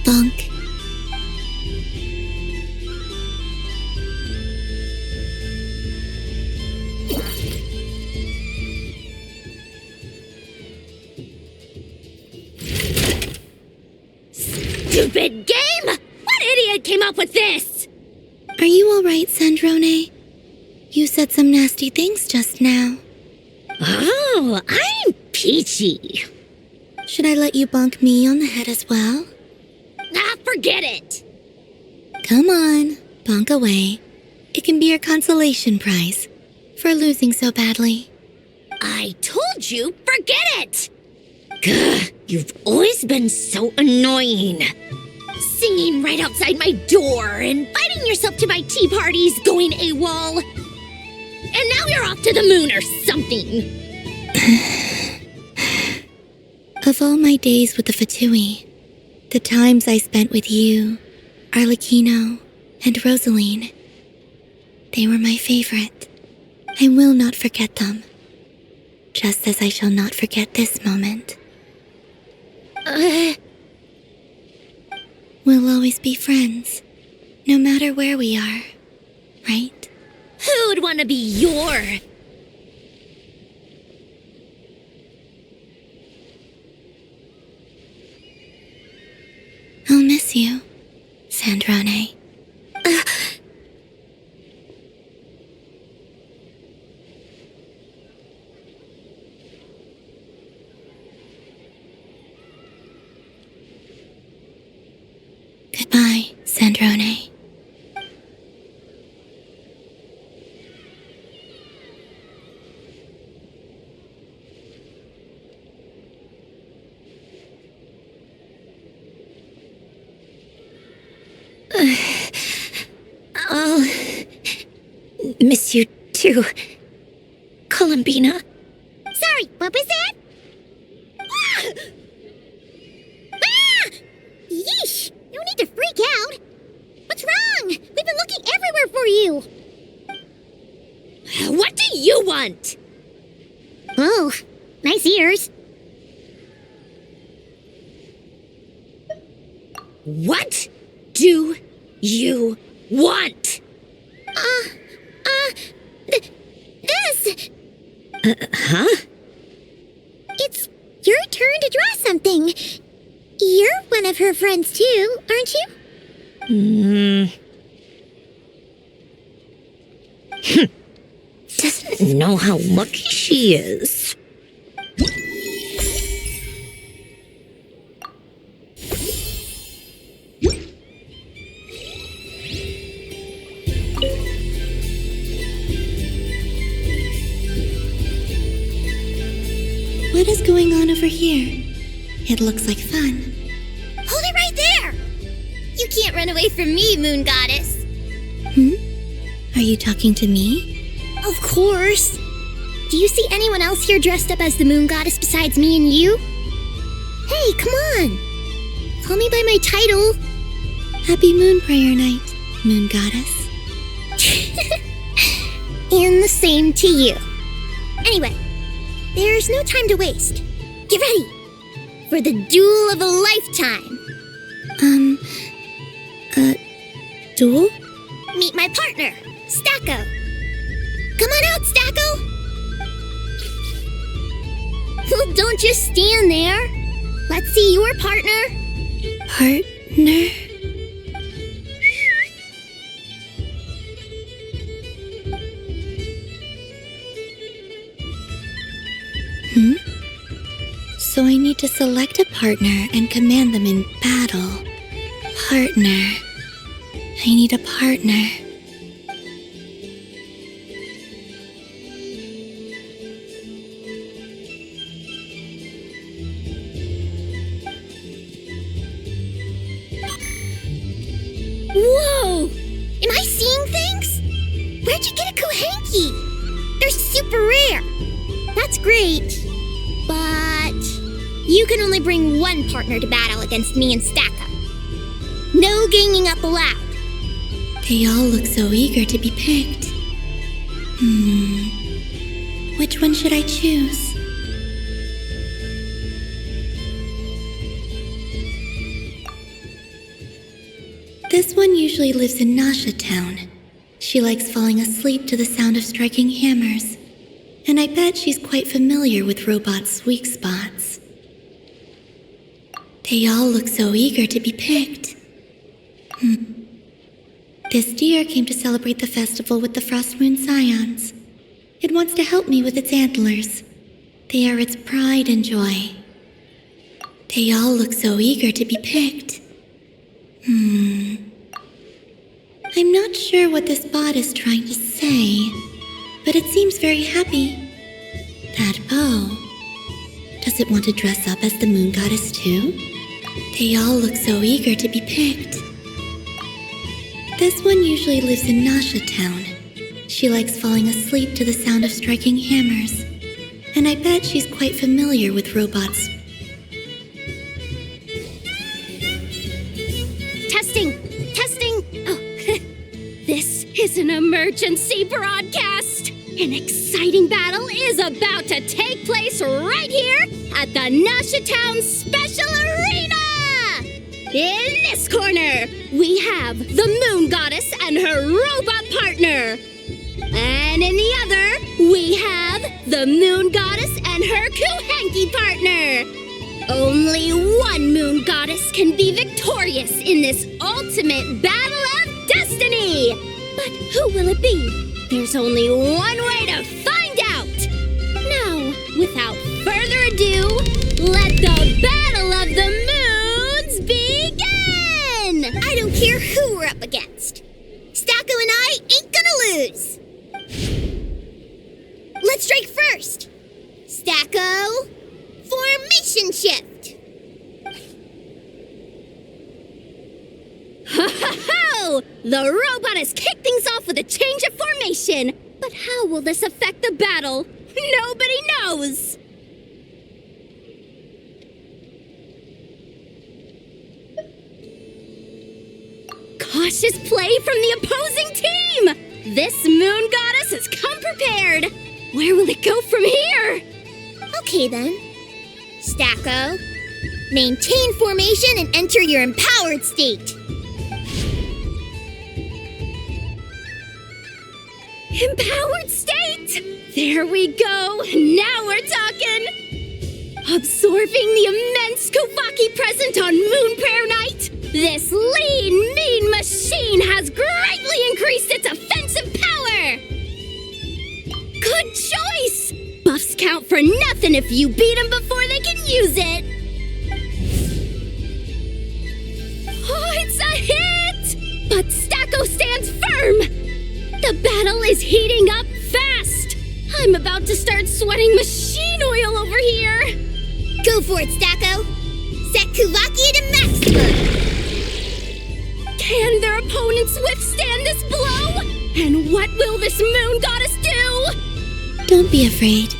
Bonk. Stupid game! What idiot came up with this? Are you all right, Sandrone? You said some nasty things just now. Oh, I'm peachy. Should I let you bonk me on the head as well? Forget it. Come on, bonk away. It can be your consolation prize for losing so badly. I told you, forget it! Gah, you've always been so annoying. Singing right outside my door, inviting yourself to my tea parties, going AWOL. And now you're off to the moon or something. Of all my days with the Fatui, the times I spent with you, Arlecchino, and Rosaline, they were my favorite. I will not forget them. Just as I shall not forget this moment. We'll always be friends, no matter where we are, right? Who'd want to be your... I'll miss you, Sandrone. Goodbye, Sandrone. I'll miss you too, Columbina. Sorry, what was that? Yeesh! No need to freak out. What's wrong? We've been looking everywhere for you. What do you want? Oh, nice ears. What do you want? Huh? It's your turn to draw something. You're one of her friends too, aren't you? Doesn't know how lucky she is. What is going on over here? It looks like fun. Hold it right there! You can't run away from me, Moon Goddess. Are you talking to me? Of course. Do you see anyone else here dressed up as the Moon Goddess besides me and you? Hey, come on. Call me by my title. Happy Moon Prayer Night, Moon Goddess. And the same to you. Anyway, there's no time to waste. Get ready for the duel of a lifetime. Duel? Meet my partner, Stacko. Come on out, Stacko. Well, don't just stand there. Let's see your partner. Partner? So I need to select a partner and command them in battle. Partner. I need a partner. Whoa! Am I seeing things? Where'd you get a Kuhenki? They're super rare. That's great. But you can only bring one partner to battle against me and Stacko. No ganging up allowed. They all look so eager to be picked. Which one should I choose? This one usually lives in Nasha Town. She likes falling asleep to the sound of striking hammers. And I bet she's quite familiar with robots' weak spots. They all look so eager to be picked. This deer came to celebrate the festival with the Frost Moon Scions. It wants to help me with its antlers. They are its pride and joy. They all look so eager to be picked. I'm not sure what this bot is trying to say, but it seems very happy. That bow. Does it want to dress up as the Moon Goddess too? They all look so eager to be picked. This one usually lives in Nasha Town. She likes falling asleep to the sound of striking hammers. And I bet she's quite familiar with robots. Testing! Oh, this is an emergency broadcast! An exciting battle is about to take place right here at the Nasha Town Special Arena! In this corner, we have the Moon Goddess and her robot partner. And in the other, we have the Moon Goddess and her Kuhenki partner. Only one Moon Goddess can be victorious in this ultimate battle of destiny. But who will it be? There's only one way to find out. Now, without further ado, let the Battle of the Moons begin! I don't care who we're up against. Stacko and I ain't gonna lose. Let's strike first. Stacko, formation shift. Ho-ho-ho! The robot has kicked things off with a change of formation. But how will this affect the battle? Nobody knows. Cautious play from the opposing team! This Moon Goddess has come prepared! Where will it go from here? Okay then. Stacko, maintain formation and enter your empowered state. Empowered state! There we go! Now we're talking! Absorbing the immense Kuvaki present on Moon Prayer Night, this lean, mean machine has greatly increased its offensive power! Good choice! Buffs count for nothing if you beat them before they can use it! Oh, it's a hit! But Stacko stands firm! The battle is heating up fast! I'm about to start sweating machine oil over here! Go for it, Stacko! Set Kuvaki to maximum! Can their opponents withstand this blow? And what will this moon goddess do? Don't be afraid.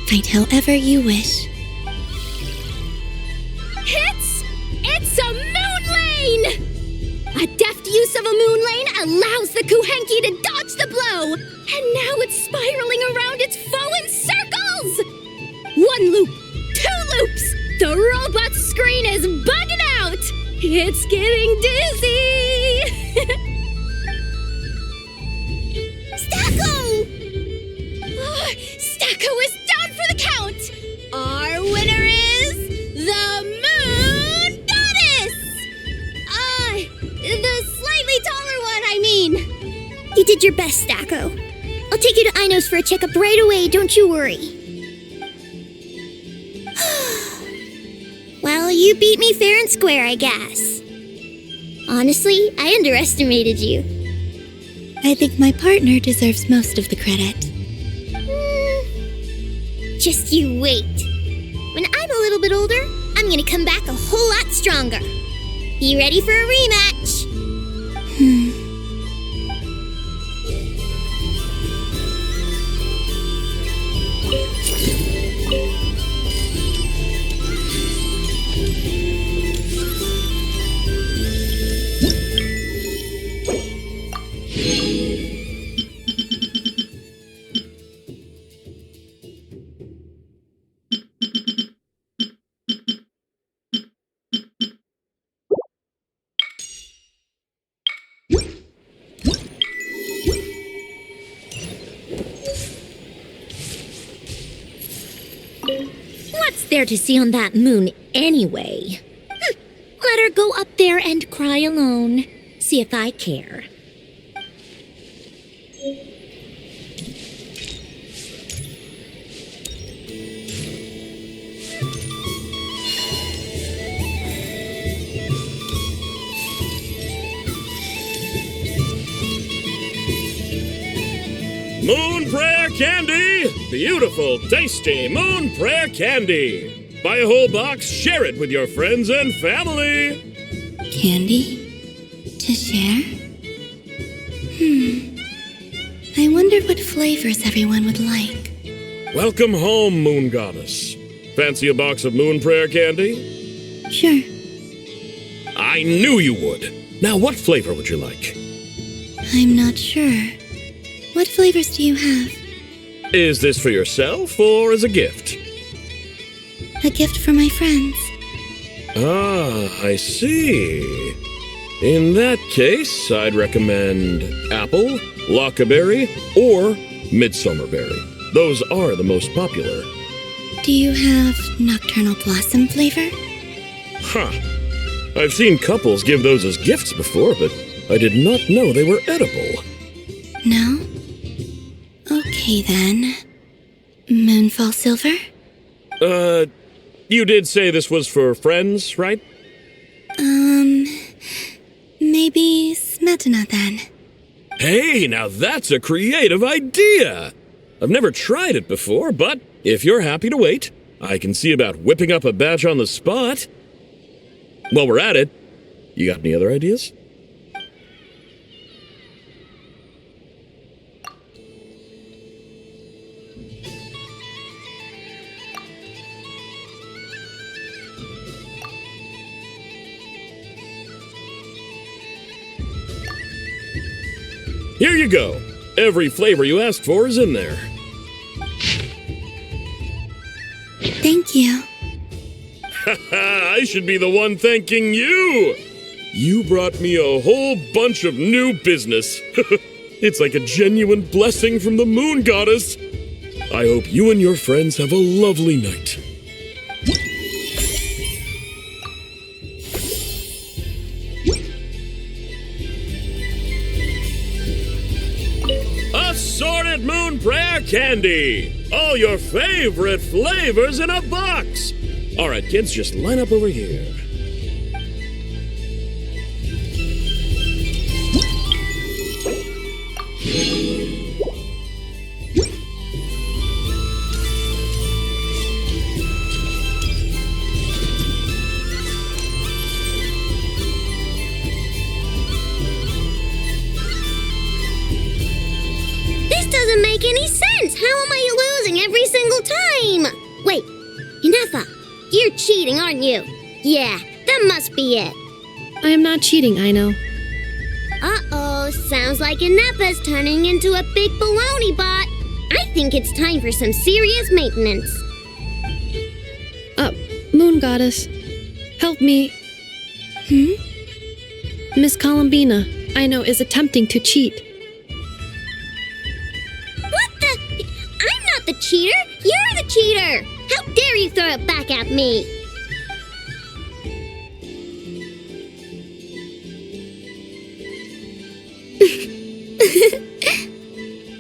Fight however you wish. It's a moon lane! A deft use of a moon lane allows the Kuhenki to dodge the blow, and now it's spiraling around its foe in circles! 1 loop, 2 loops, the robot screen is bugging out! It's getting dizzy! Stacko! Stacko is down for the count! Our winner is the Moon Goddess! The slightly taller one, I mean. You did your best, Stacko. I'll take you to Ainos for a checkup right away, don't you worry. Well, you beat me fair and square, I guess. Honestly, I underestimated you. I think my partner deserves most of the credit. Just you wait. When I'm a little bit older, I'm gonna come back a whole lot stronger. Be ready for a rematch. What's there to see on that moon anyway? Let her go up there and cry alone. See if I care. Moon Prayer Candy! Beautiful, tasty Moon Prayer Candy! Buy a whole box, share it with your friends and family! Candy? To share? I wonder what flavors everyone would like. Welcome home, Moon Goddess. Fancy a box of Moon Prayer Candy? Sure. I knew you would! Now, what flavor would you like? I'm not sure. What flavors do you have? Is this for yourself or as a gift? A gift for my friends. Ah, I see. In that case, I'd recommend apple, lockaberry, or midsummerberry. Those are the most popular. Do you have nocturnal blossom flavor? Huh. I've seen couples give those as gifts before, but I did not know they were edible. No? Okay then. Moonfall silver? You did say this was for friends, right? Maybe smetana then. Hey, now that's a creative idea! I've never tried it before, but if you're happy to wait, I can see about whipping up a batch on the spot. While we're at it, you got any other ideas? Here you go. Every flavor you asked for is in there. Thank you. I should be the one thanking you! You brought me a whole bunch of new business. It's like a genuine blessing from the moon goddess. I hope you and your friends have a lovely night. Assorted moon prayer candy! All your favorite flavors in a box! Alright, kids, just line up over here. Doesn't make any sense. How am I losing every single time? Wait, Inefa, you're cheating, aren't you? Yeah, that must be it. I am not cheating, Aino. Uh-oh, sounds like Inefa's turning into a big baloney bot. I think it's time for some serious maintenance. Moon Goddess, help me. Miss Columbina, Aino is attempting to cheat. I'm not the cheater! You're the cheater! How dare you throw it back at me?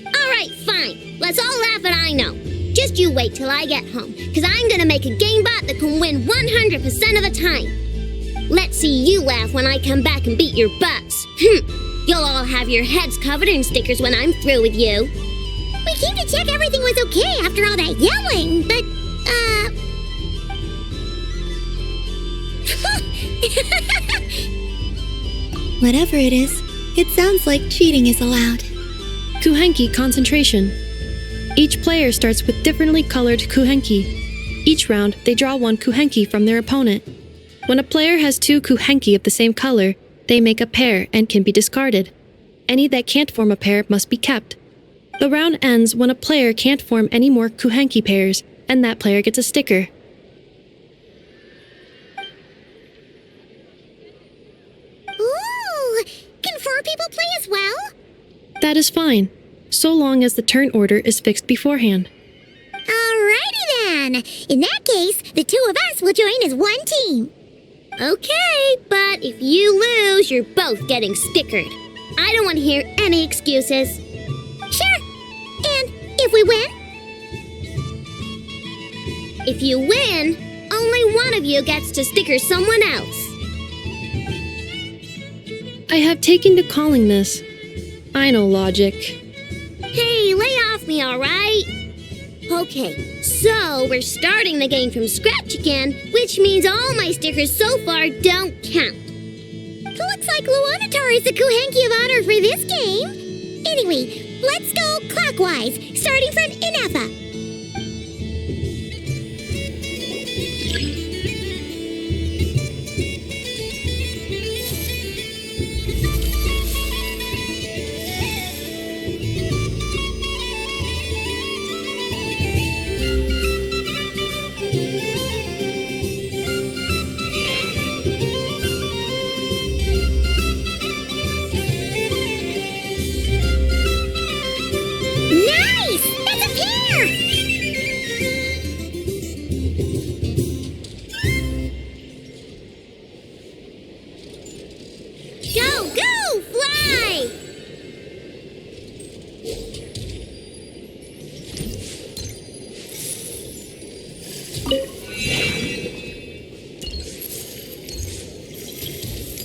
Alright, fine. Let's all laugh at Aino. Just you wait till I get home, because I'm gonna make a game bot that can win 100% of the time. Let's see you laugh when I come back and beat your butts. You'll all have your heads covered in stickers when I'm through with you. We came to check everything was okay after all that yelling, but, Whatever it is, it sounds like cheating is allowed. Kuhenki concentration. Each player starts with differently colored kuhenki. Each round, they draw one kuhenki from their opponent. When a player has two kuhenki of the same color, they make a pair and can be discarded. Any that can't form a pair must be kept. The round ends when a player can't form any more kuhenki pairs, and that player gets a sticker. Ooh! Can 4 people play as well? That is fine, so long as the turn order is fixed beforehand. Alrighty then! In that case, the 2 of us will join as one team. Okay, but if you lose, you're both getting stickered. I don't want to hear any excuses. Sure. And if we win? If you win, only one of you gets to sticker someone else. I have taken to calling this. I know logic. Hey, lay off me, alright? Okay, so we're starting the game from scratch again, which means all my stickers so far don't count. Looks like Luanatar is the Kuhenki of honor for this game. Anyway, let's go clockwise, starting from Inefa.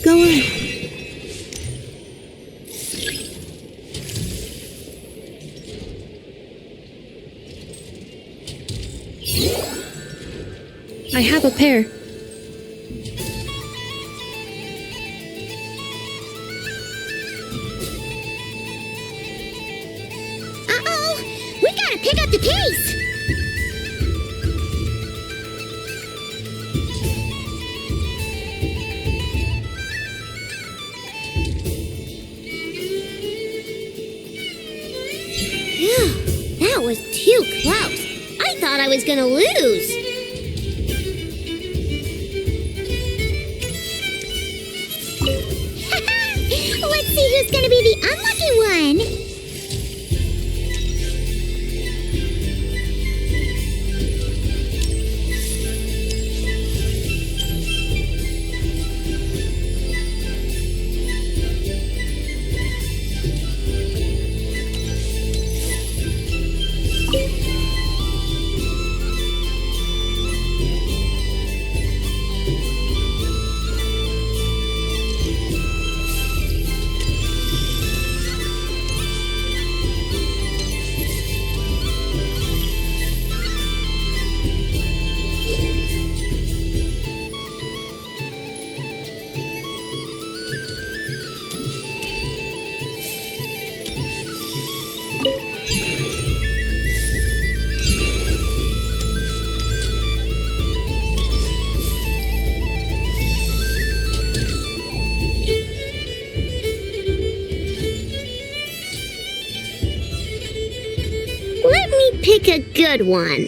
Go on. I have a pair. Uh-oh! We gotta pick up the pace! That was too close. I thought I was gonna lose. Let's see who's gonna be the unlucky one. pick a good one.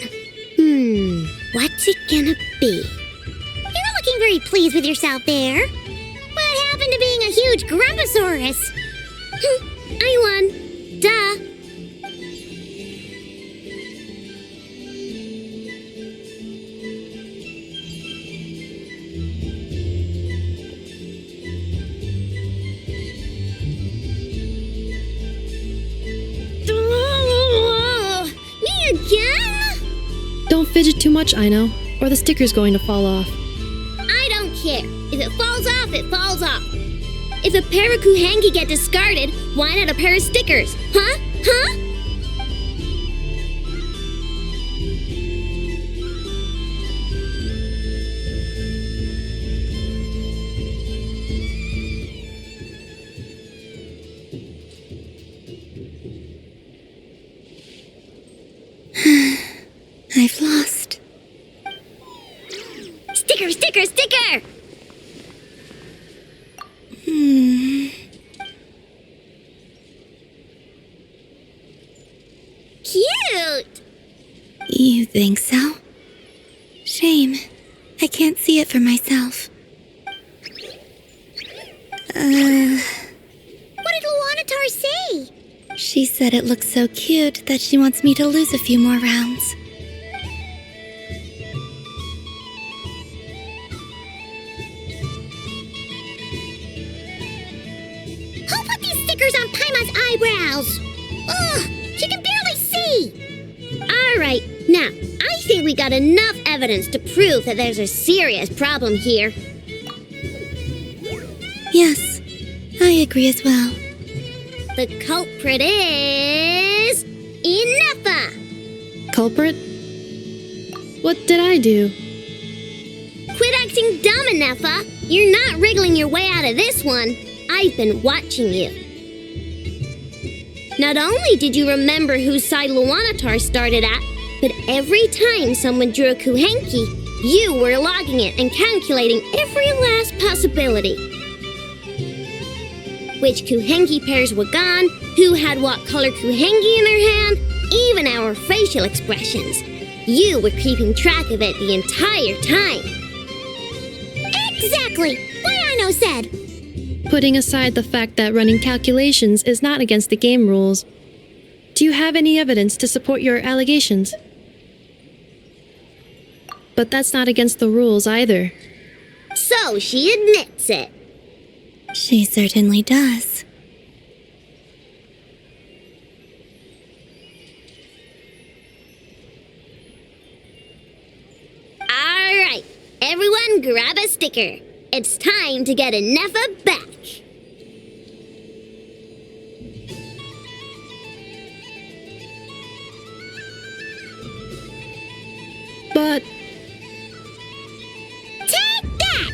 What's it gonna be? You're not looking very pleased with yourself there. What happened to being a huge Grumposaurus? I won. Duh. Me again? Don't fidget too much, Ino, or the sticker's going to fall off. I don't care. If it falls off, it falls off. If a pair of Kuhenki get discarded, why not a pair of stickers? Huh? Huh? I've lost. Sticker, sticker, sticker! Cute! You think so? Shame. I can't see it for myself. What did Luanatar say? She said it looks so cute that she wants me to lose a few more rounds. Who put these stickers on Paimon's eyebrows? Ugh, she can barely see. Alright, now, I think we got enough evidence to prove that there's a serious problem here. Yes, I agree as well. The culprit is... Ineffa! Culprit? What did I do? Quit acting dumb, Ineffa! You're not wriggling your way out of this one. I've been watching you. Not only did you remember whose side Luanatar started at, but every time someone drew a Kuhenki, you were logging it and calculating every last possibility. Which Kuhenki pairs were gone, who had what color Kuhenki in their hand, even our facial expressions. You were keeping track of it the entire time. Exactly! What Ino said! Putting aside the fact that running calculations is not against the game rules, do you have any evidence to support your allegations? But that's not against the rules either. So she admits it. She certainly does. Alright, everyone grab a sticker. It's time to get Ineffa back. But... Take that!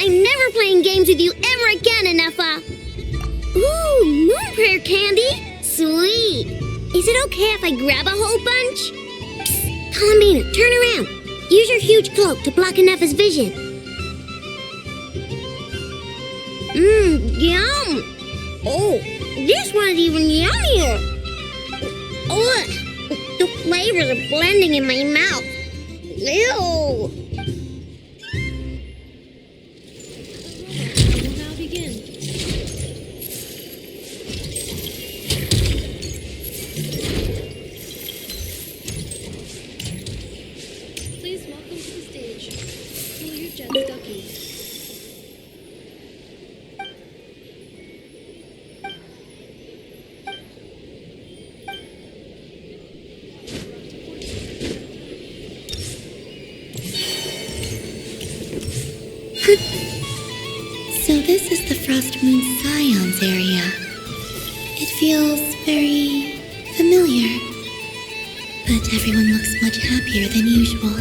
I'm never playing games with you ever again, Ineffa. Ooh, moon prayer candy? Sweet. Is it okay if I grab a whole bunch? Psst, Columbina, turn around. Use your huge cloak to block Ineffa's vision. Yum. Oh, this one's even yummier. Oh, the flavors are blending in my mouth. Ew. Please welcome to the stage, Hilliard Jet Ducky. So this This is the Frost Moon Scions area. It feels very familiar. But everyone looks much happier than usual.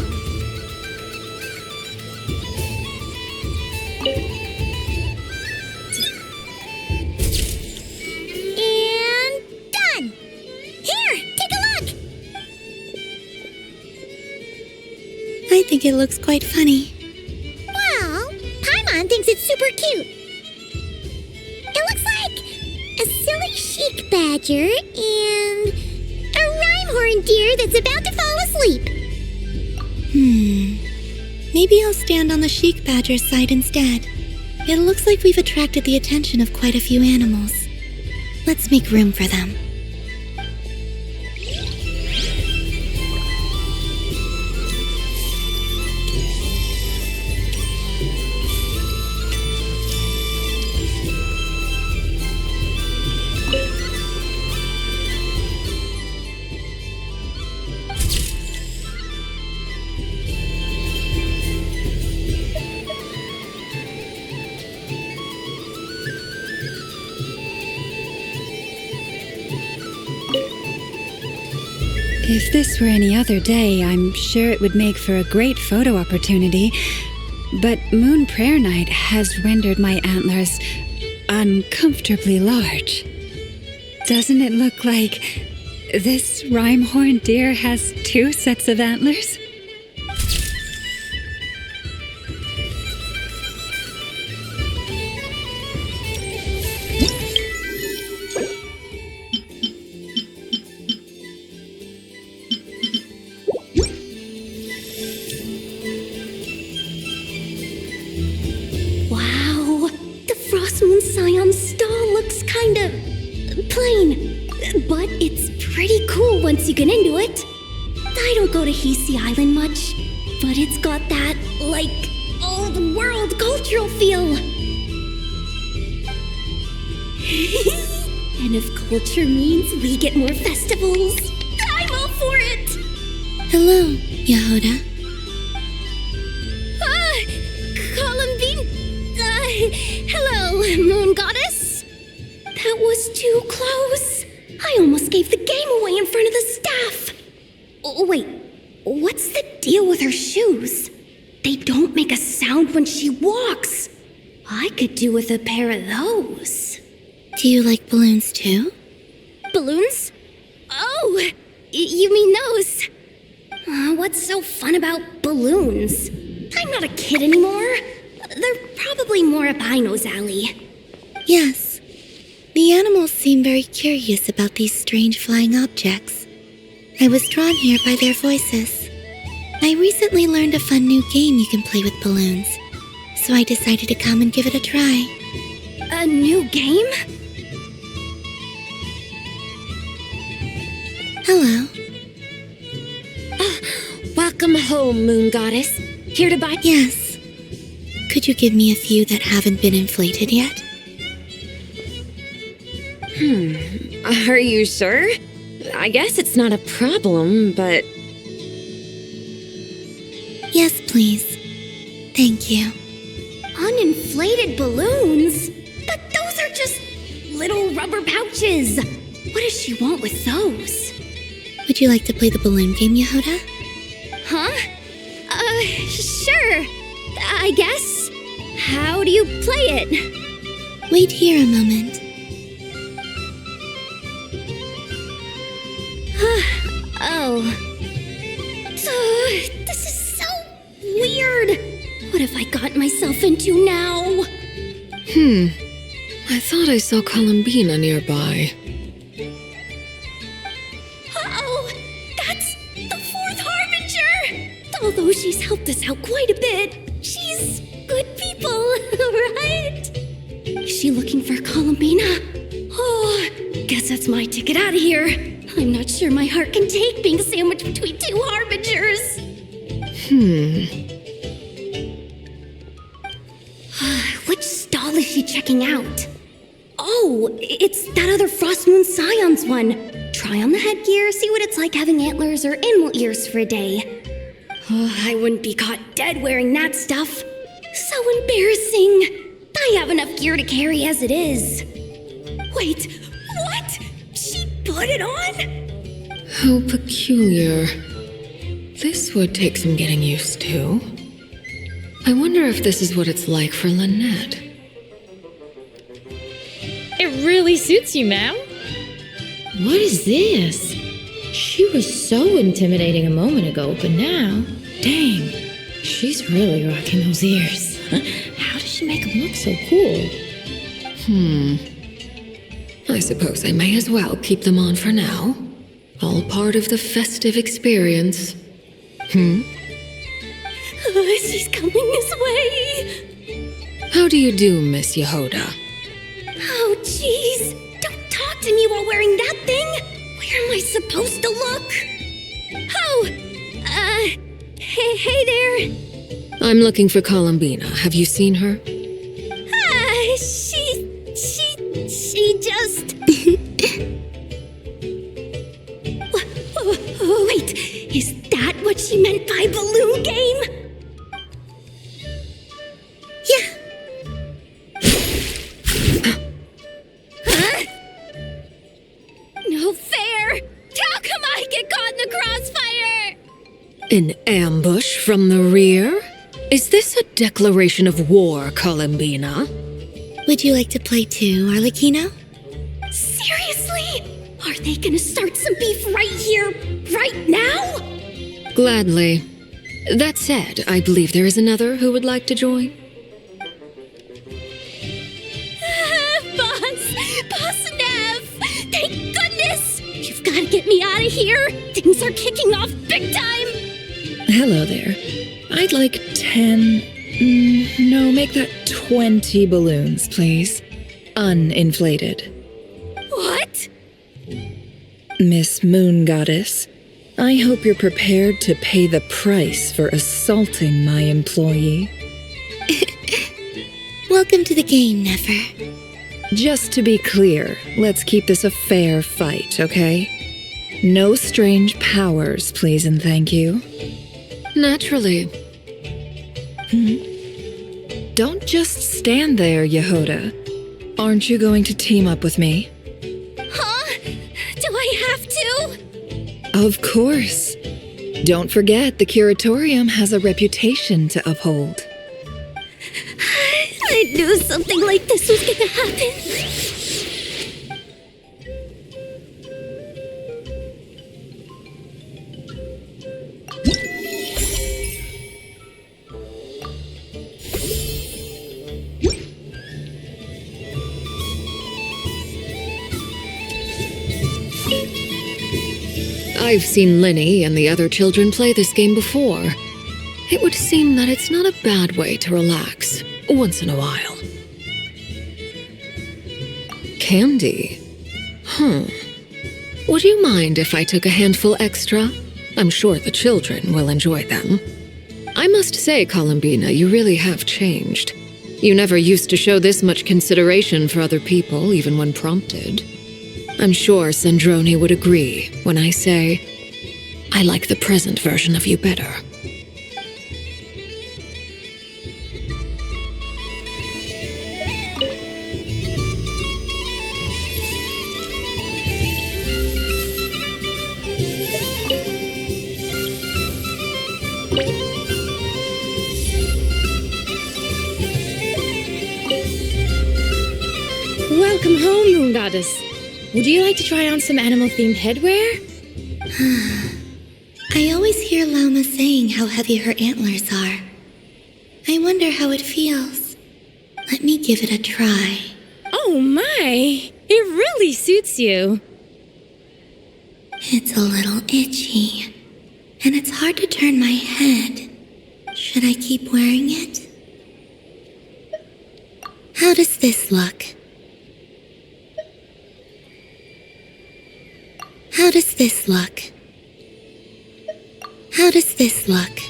And done! Here, take a look! I think it looks quite funny. Well, Paimon thinks it's super cute. It looks like a silly chic badger and a rhyme-horned deer that's about to fall asleep. Maybe I'll stand on the chic badger's side instead. It looks like we've attracted the attention of quite a few animals. Let's make room for them. If this were any other day, I'm sure it would make for a great photo opportunity. But Moon Prayer Night has rendered my antlers uncomfortably large. Doesn't it look like this rhyme-horned deer has 2 sets of antlers? Wow, the Frost Moon Scion stall looks kinda plain, but it's pretty cool once you get into it. I don't go to Hisi Island much, but it's got that, like, old world cultural feel. And if culture means we get more festivals, I'm all for it! Hello, Yehoda. Hello, Moon Goddess. That was too close. I almost gave the game away in front of the staff. Oh, wait, what's the deal with her shoes? They don't make a sound when she walks. I could do with a pair of those. Do you like balloons too? Balloons? Oh, you mean those? What's so fun about balloons? I'm not a kid anymore. They're probably more up Aino's alley. Yes. The animals seem very curious about these strange flying objects. I was drawn here by their voices. I recently learned a fun new game you can play with balloons, so I decided to come and give it a try. A new game? Hello. Welcome home, Moon Goddess. Here to buy— Yes. Could you give me a few that haven't been inflated yet? Are you sure? I guess it's not a problem, but— Yes, please. Thank you. Uninflated balloons? But those are just little rubber pouches. What does she want with those? Would you like to play the balloon game, Yehoda? Huh? Sure. I guess. How do you play it? Wait here a moment. Oh. This is so weird. What have I got myself into now? I thought I saw Columbina nearby. Uh-oh! That's the 4th Harbinger! Although she's helped us out quite a bit, she's good people, right? Is she looking for Columbina? Oh, guess that's my ticket out of here. I'm not sure my heart can take being sandwiched between 2 Harbingers. Which stall is she checking out? Oh, it's that other Frost Moon Scions one. Try on the headgear, see what it's like having antlers or animal ears for a day. Oh, I wouldn't be caught dead wearing that stuff. So embarrassing. I I have enough gear to carry as it is. Wait, what? She put it on? How peculiar. This would take some getting used to. I wonder if this is what it's like for Lynette. It really suits you, ma'am. What is this? She was so intimidating a moment ago, but now, dang, she's really rocking those ears. How does she make them look so cool? I suppose I may as well keep them on for now. All part of the festive experience. She's coming this way. How do you do, Miss Yehoda? Oh, jeez. Don't talk to me while wearing that thing. Where am I supposed to look? Oh, hey there. I'm looking for Columbina. Have you seen her? She just... Wait, is that what she meant by balloon game? Yeah. Huh? No fair! How come I get caught in the crossfire? An ambush from the rear? Is this a declaration of war, Columbina? Would you like to play too, Arlecchino? Seriously? Are they gonna start some beef right here, right now? Gladly. That said, I believe there is another who would like to join. Boss Nev! Thank goodness! You've gotta get me out of here! Things are kicking off big time! Hello there. I'd like 10... no, make that 20 balloons, please. Uninflated. What? Miss Moon Goddess, I hope you're prepared to pay the price for assaulting my employee. Welcome to the game, Nefer. Just to be clear, let's keep this a fair fight, okay? No strange powers, please and thank you. Naturally. Don't just stand there, Yehoda. Aren't you going to team up with me? Huh? Do I have to? Of course. Don't forget, the Curatorium has a reputation to uphold. I knew something like this was gonna happen. I've seen Linny and the other children play this game before. It would seem that it's not a bad way to relax, once in a while. Candy? Would you mind if I took a handful extra? I'm sure the children will enjoy them. I must say, Columbina, you really have changed. You never used to show this much consideration for other people, even when prompted. I'm sure Sandrone would agree when I say, I like the present version of you better. Welcome home, Moon Goddess. Would you like to try on some animal-themed headwear? I always hear Lauma saying how heavy her antlers are. I wonder how it feels. Let me give it a try. Oh my! It really suits you. It's a little itchy, and it's hard to turn my head. Should I keep wearing it? How does this look? How does this look? How does this look?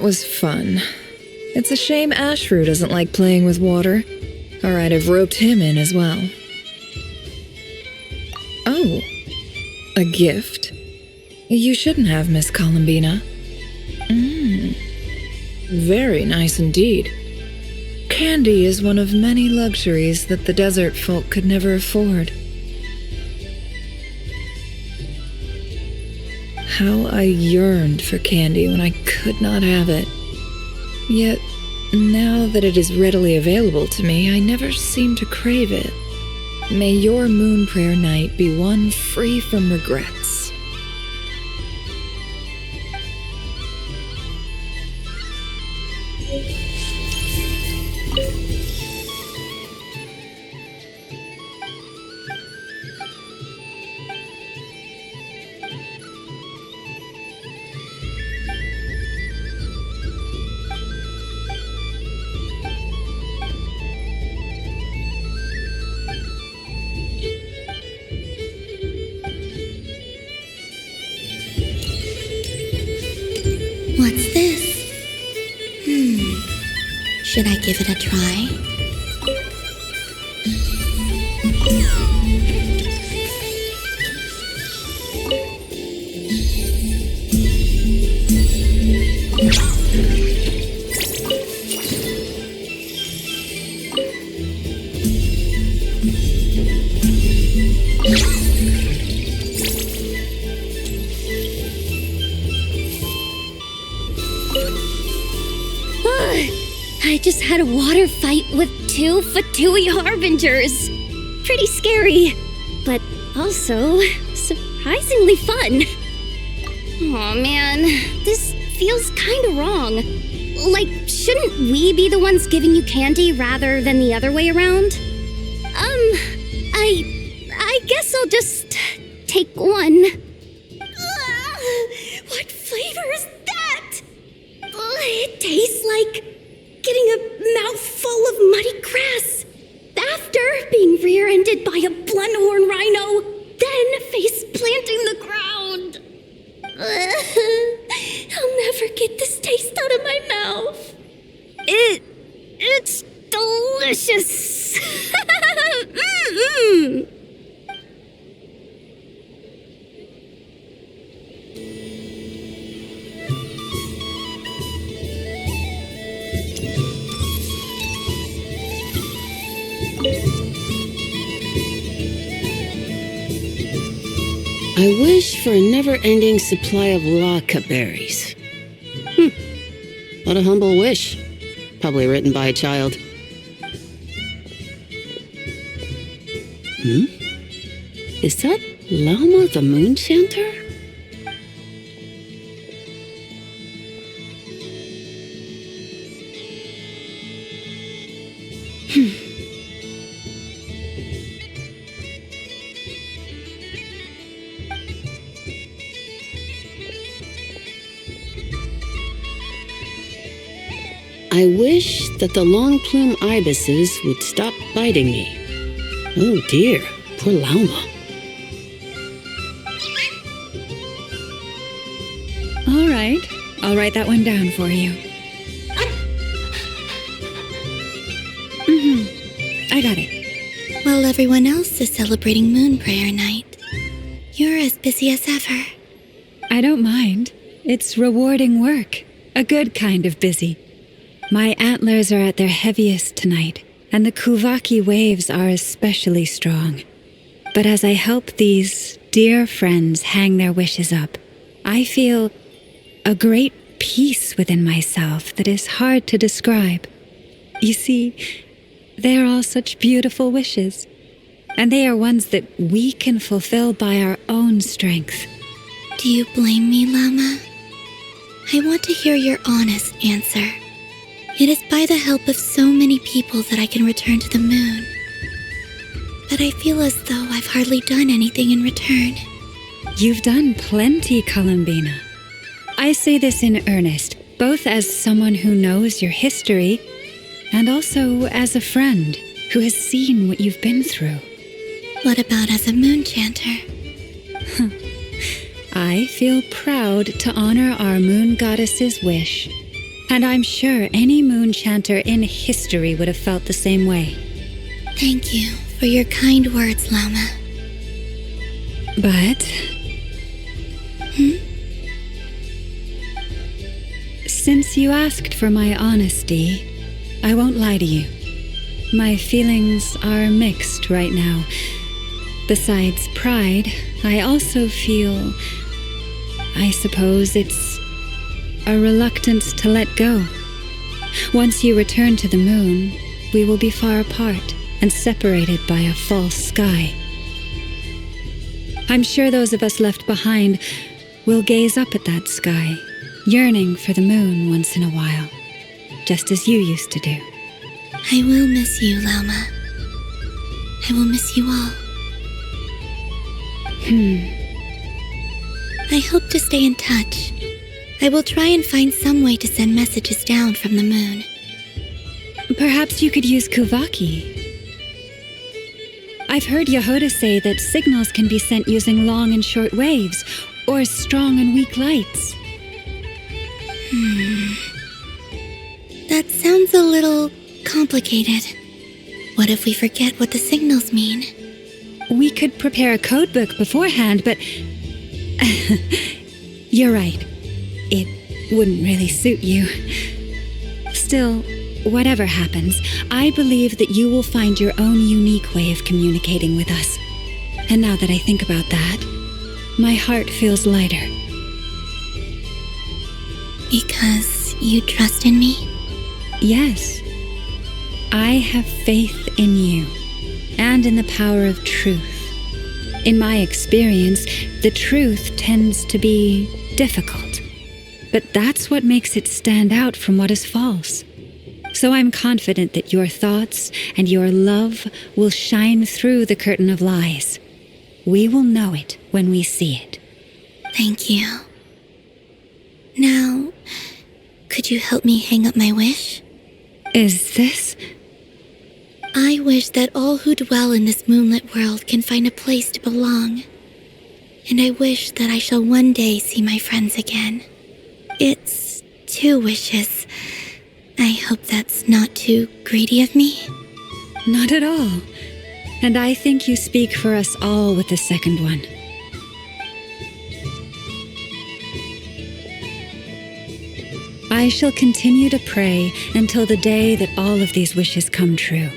was fun. It's a shame Ashru doesn't like playing with water, or I'd have roped him in as well. Oh, a gift? You shouldn't have, Miss Columbina. Very nice indeed. Candy is one of many luxuries that the desert folk could never afford. How I yearned for candy when I could not have it. Yet, now that it is readily available to me, I never seem to crave it. May your moon prayer night be one free from regrets. What's this? Should I give it a try? I just had a water fight with 2 Fatui Harbingers. Pretty scary, but also surprisingly fun. Aw, man, this feels kinda wrong. Like, shouldn't we be the ones giving you candy rather than the other way around? I guess I'll just take one. What flavor is that? It tastes like getting a mouthful of muddy grass after being rear-ended by a blunt-horn rhino, then face-planting the ground. I'll never get this taste out of my mouth. It's delicious. I wish for a never-ending supply of laka berries. What a humble wish. Probably written by a child. Is that Lama the Moon Chanter? I wish that the long plume ibises would stop biting me. Oh dear, poor Lauma. All right, I'll write that one down for you. I got it. While everyone else is celebrating Moon Prayer Night, you're as busy as ever. I don't mind. It's rewarding work. A good kind of busy. My antlers are at their heaviest tonight, and the Kuvaki waves are especially strong. But as I help these dear friends hang their wishes up, I feel a great peace within myself that is hard to describe. You see, they are all such beautiful wishes, and they are ones that we can fulfill by our own strength. Do you blame me, Lama? I want to hear your honest answer. It is by the help of so many people that I can return to the moon. But I feel as though I've hardly done anything in return. You've done plenty, Columbina. I say this in earnest, both as someone who knows your history, and also as a friend who has seen what you've been through. What about as a moon chanter? I feel proud to honor our moon goddess's wish, And I'm sure any moon chanter in history would have felt the same way. Thank you for your kind words, Lauma. But... Since you asked for my honesty, I won't lie to you. My feelings are mixed right now. Besides pride, I also feel... I suppose it's a reluctance to let go. Once you return to the moon, we will be far apart and separated by a false sky. I'm sure those of us left behind will gaze up at that sky, yearning for the moon once in a while, just as you used to do. I will miss you, Lauma. I will miss you all. I hope to stay in touch. I will try and find some way to send messages down from the moon. Perhaps you could use Kuvaki. I've heard Yehoda say that signals can be sent using long and short waves, or strong and weak lights. That sounds a little complicated. What if we forget what the signals mean? We could prepare a codebook beforehand, but... You're right. It wouldn't really suit you. Still, whatever happens, I believe that you will find your own unique way of communicating with us. And now that I think about that, my heart feels lighter. Because you trust in me? Yes. I have faith in you, and in the power of truth. In my experience, the truth tends to be difficult. But that's what makes it stand out from what is false. So I'm confident that your thoughts and your love will shine through the curtain of lies. We will know it when we see it. Thank you. Now, could you help me hang up my wish? Is this? I wish that all who dwell in this moonlit world can find a place to belong. And I wish that I shall one day see my friends again. It's 2 wishes. I hope that's not too greedy of me. Not at all. And I think you speak for us all with the second one. I shall continue to pray until the day that all of these wishes come true.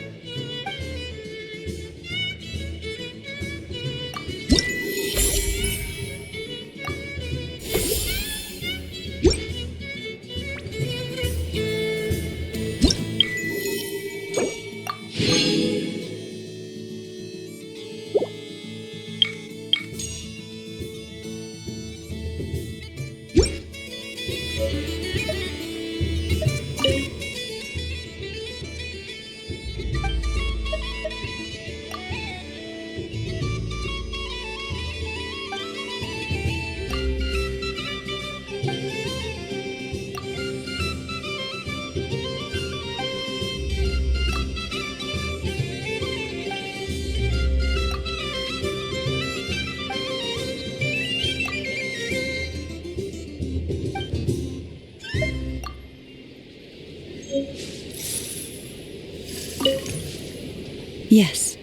Yes.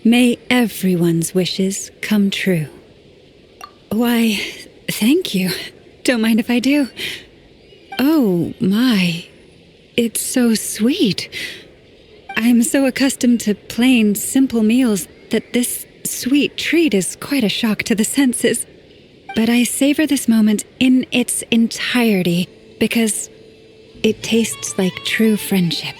May everyone's wishes come true. Why, thank you. Don't mind if I do. Oh, my. It's so sweet. I'm so accustomed to plain, simple meals that this sweet treat is quite a shock to the senses. But I savor this moment in its entirety because it tastes like true friendship.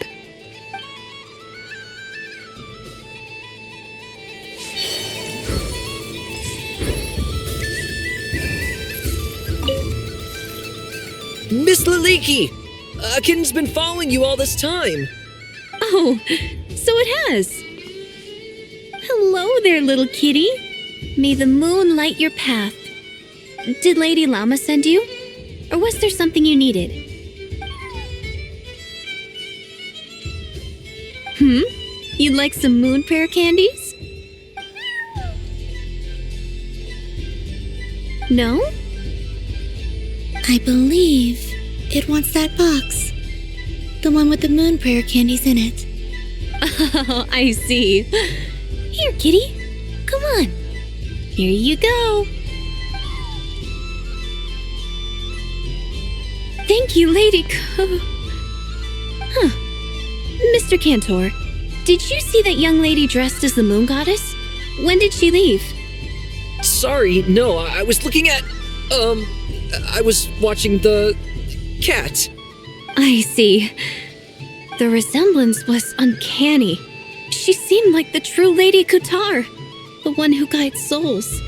Miss Laliki! Akin's been following you all this time. Oh, so it has. Hello there, little kitty. May the moon light your path. Did Lady Llama send you? Or was there something you needed? You'd like some moon prayer candies? No? I believe It wants that box. The one with the moon prayer candies in it. Oh, I see. Here, kitty. Come on. Here you go. Thank you, Lady Huh. Mr. Cantor, did you see that young lady dressed as the moon goddess? When did she leave? Sorry, no, I was looking at. I was watching the cat. I see. The resemblance was uncanny. She seemed like the true Lady Kutar, the one who guides souls.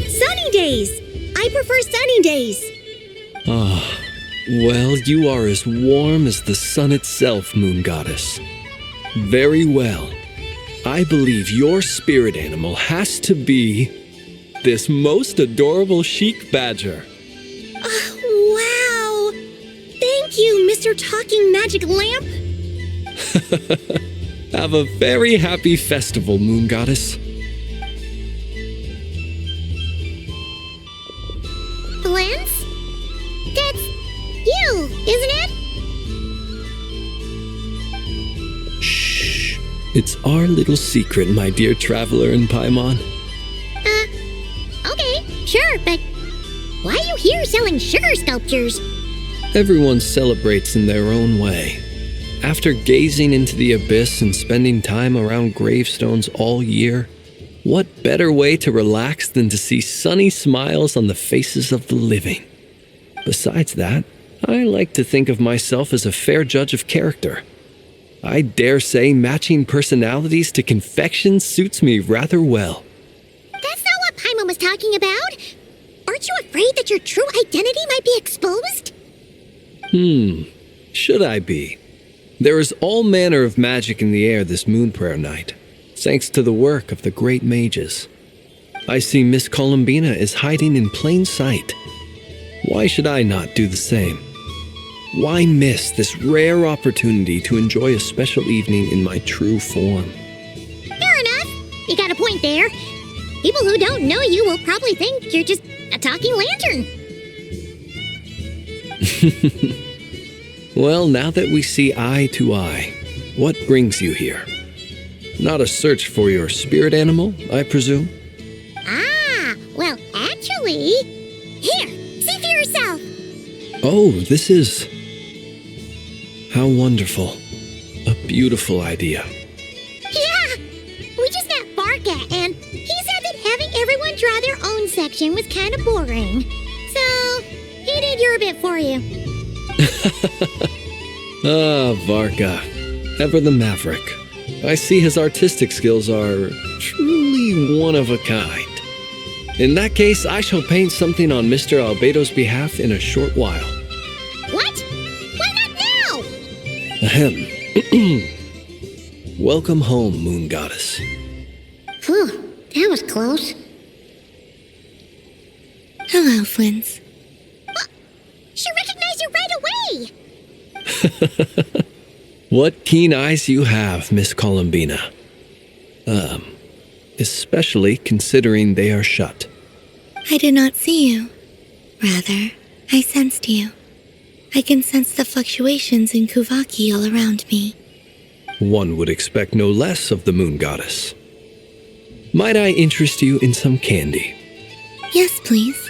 Sunny days! I prefer sunny days. Ah, well, you are as warm as the sun itself, moon goddess. Very well. I believe your spirit animal has to be this most adorable chic badger. Wow! Thank you, Mr. Talking Magic Lamp. Have a very happy festival, moon goddess. Lance? That's you, isn't it? Shh. It's our little secret, my dear traveler in Paimon. Okay, sure, but why are you here selling sugar sculptures? Everyone celebrates in their own way. After gazing into the abyss and spending time around gravestones all year, what better way to relax than to see sunny smiles on the faces of the living? Besides that, I like to think of myself as a fair judge of character. I dare say matching personalities to confection suits me rather well. That's not what Paimon was talking about. Aren't you afraid that your true identity might be exposed? Should I be? There is all manner of magic in the air this moon prayer night, thanks to the work of the great mages. I see Miss Columbina is hiding in plain sight. Why should I not do the same? Why miss this rare opportunity to enjoy a special evening in my true form? Fair enough. You got a point there. People who don't know you will probably think you're just a talking lantern. Well, now that we see eye to eye, what brings you here? Not a search for your spirit animal, I presume? Ah, well, actually... Here, see for yourself. Oh, this is... How wonderful. A beautiful idea. Yeah! We just met Barca, and he said that having everyone draw their own section was kind of boring. So, he did your bit for you. Ah, Varka. Ever the maverick. I see his artistic skills are truly one of a kind. In that case, I shall paint something on Mr. Albedo's behalf in a short while. What? Why not now? Ahem. Welcome home, moon goddess. Phew, that was close. Hello, Flins. She recognized you right away! What keen eyes you have, Miss Columbina. Especially considering they are shut. I did not see you. Rather, I sensed you. I can sense the fluctuations in Kuvaki all around me. One would expect no less of the moon goddess. Might I interest you in some candy? Yes, please.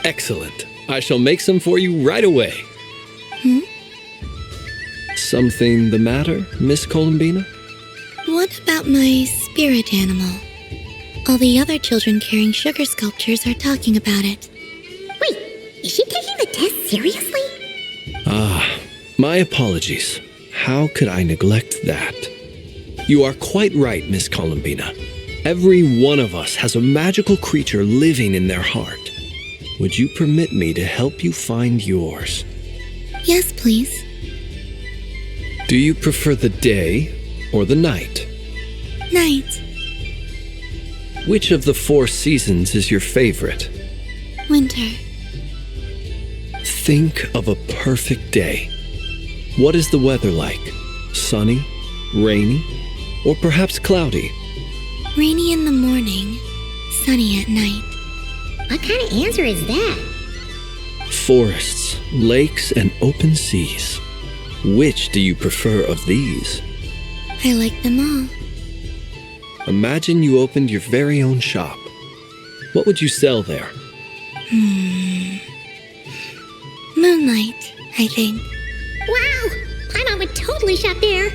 Excellent. I shall make some for you right away. Something the matter, Miss Columbina? What about my spirit animal? All the other children carrying sugar sculptures are talking about it. Wait, is she taking the test seriously? Ah, my apologies. How could I neglect that? You are quite right, Miss Columbina. Every one of us has a magical creature living in their heart. Would you permit me to help you find yours? Yes, please. Do you prefer the day or the night? Night. Which of the 4 seasons is your favorite? Winter. Think of a perfect day. What is the weather like? Sunny, rainy, or perhaps cloudy? Rainy in the morning, sunny at night. What kind of answer is that? Forests, lakes, and open seas. Which do you prefer of these? I like them all. Imagine you opened your very own shop. What would you sell there? Moonlight, I think. Wow! Paimon would totally shop there.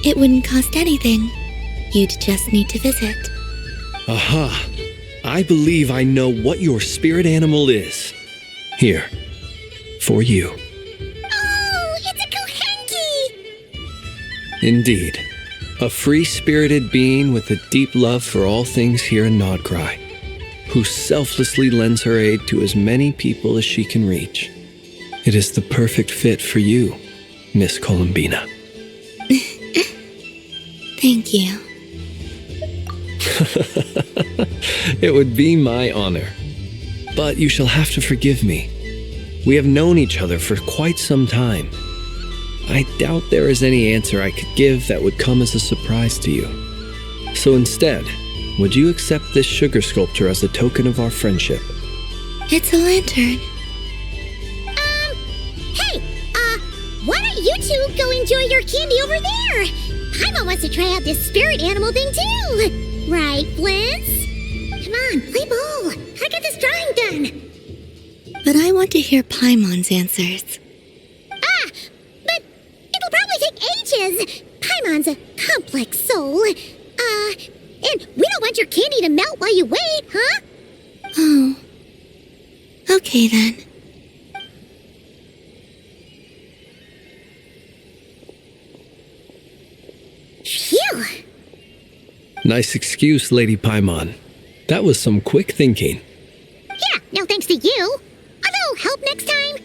It wouldn't cost anything. You'd just need to visit. Aha! I believe I know what your spirit animal is. Here, for you. Oh, it's a Kuhenki! Indeed. A free-spirited being with a deep love for all things here in Nodcry, who selflessly lends her aid to as many people as she can reach. It is the perfect fit for you, Miss Columbina. Thank you. It would be my honor. But you shall have to forgive me. We have known each other for quite some time. I doubt there is any answer I could give that would come as a surprise to you. So instead, would you accept this sugar sculpture as a token of our friendship? It's a lantern. Hey, why don't you two go enjoy your candy over there? Paimon wants to try out this spirit animal thing too. Right, Blitz? Come on, play ball. I got this drawing done. But I want to hear Paimon's answers. But it'll probably take ages. Paimon's a complex soul. And we don't want your candy to melt while you wait, huh? Oh. Okay then. Phew. Nice excuse, Lady Paimon. That was some quick thinking. Yeah, no thanks to you. A little help next time.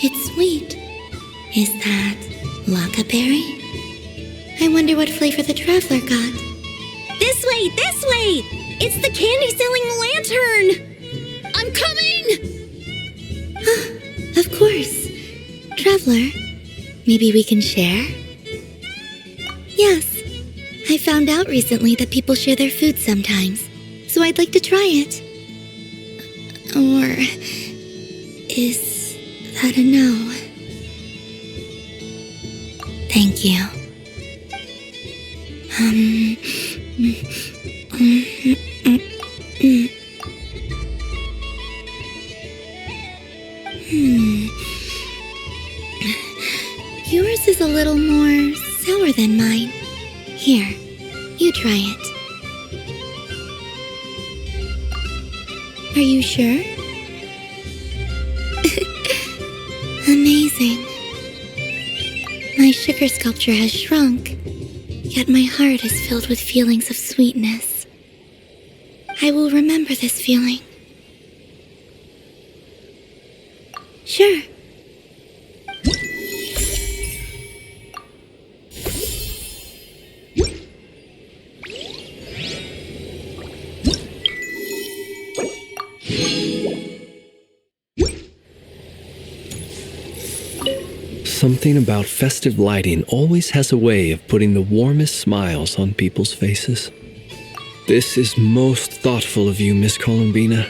It's sweet. Is that lockaberry? I wonder what flavor the traveler got. This way! This way! It's the candy-selling lantern! I'm coming! Of course. Traveler, maybe we can share? Yes. I found out recently that people share their food sometimes, so I'd like to try it. Or is that a no? Thank you. Yours is a little more sour than mine. Here, you try it. Are you sure? Amazing. My sugar sculpture has shrunk, yet my heart is filled with feelings of sweetness. I will remember this feeling. Sure. Something about festive lighting always has a way of putting the warmest smiles on people's faces. This is most thoughtful of you, Miss Columbina.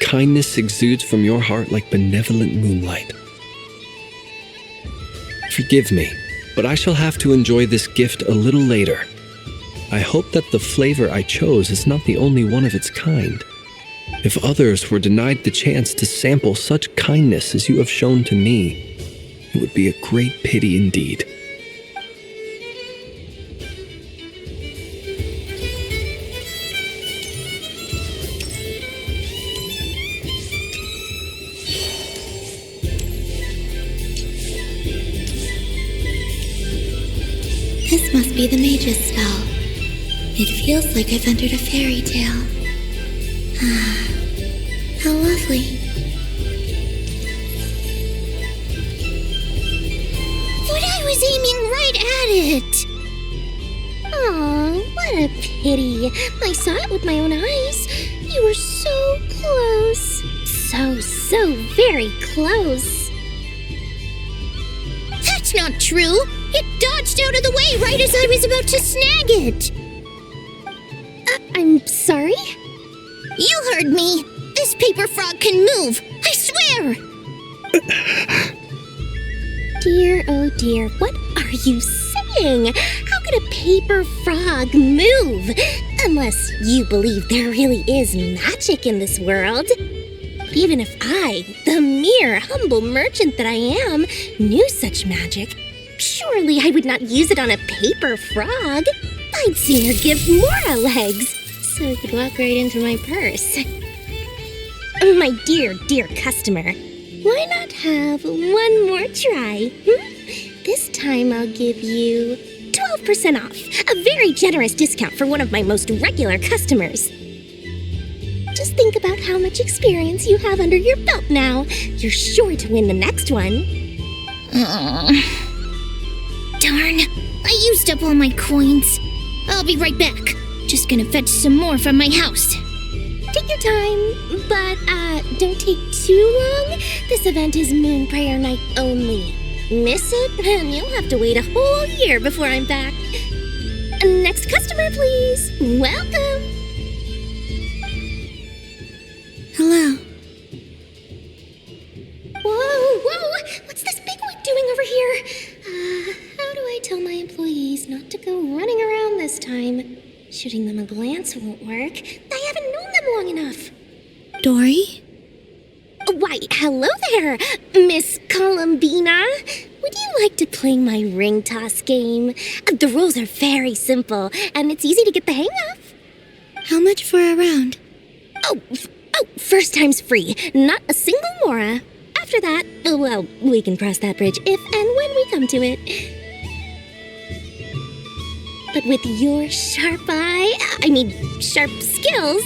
Kindness exudes from your heart like benevolent moonlight. Forgive me, but I shall have to enjoy this gift a little later. I hope that the flavor I chose is not the only one of its kind. If others were denied the chance to sample such kindness as you have shown to me, it would be a great pity indeed. This must be the mage's spell. It feels like I've entered a fairy tale. Ah, how lovely. But I was aiming right at it. Aw, what a pity. I saw it with my own eyes. You were so close. So very close. That's not true. It dodged out of the way right as I was about to snag it. I'm sorry? You heard me. This paper frog can move. I swear. Dear, oh dear, what are you saying? How could a paper frog move? Unless you believe there really is magic in this world. Even if I, the mere humble merchant that I am, knew such magic, surely I would not use it on a paper frog. I'd sooner give Mora legs, so it could walk right into my purse. My dear, dear customer, why not have one more try? This time I'll give you 12% off, a very generous discount for one of my most regular customers. Just think about how much experience you have under your belt now. You're sure to win the next one. Darn, I used up all my coins. I'll be right back. Just gonna fetch some more from my house. Take your time, but don't take too long. This event is Moon Prayer Night only. Miss it, and you'll have to wait a whole year before I'm back. Next customer, please. Welcome. Hello. Whoa! What's this bigwig doing over here? How do I tell my employees not to go running around this time? Shooting them a glance won't work. I haven't known them long enough. Dory? Why, hello there, Miss Columbina. Would you like to play my ring toss game? The rules are very simple, and it's easy to get the hang of. How much for a round? Oh, first time's free. Not a single mora. After that, well, we can cross that bridge if and when we come to it. But with your sharp skills,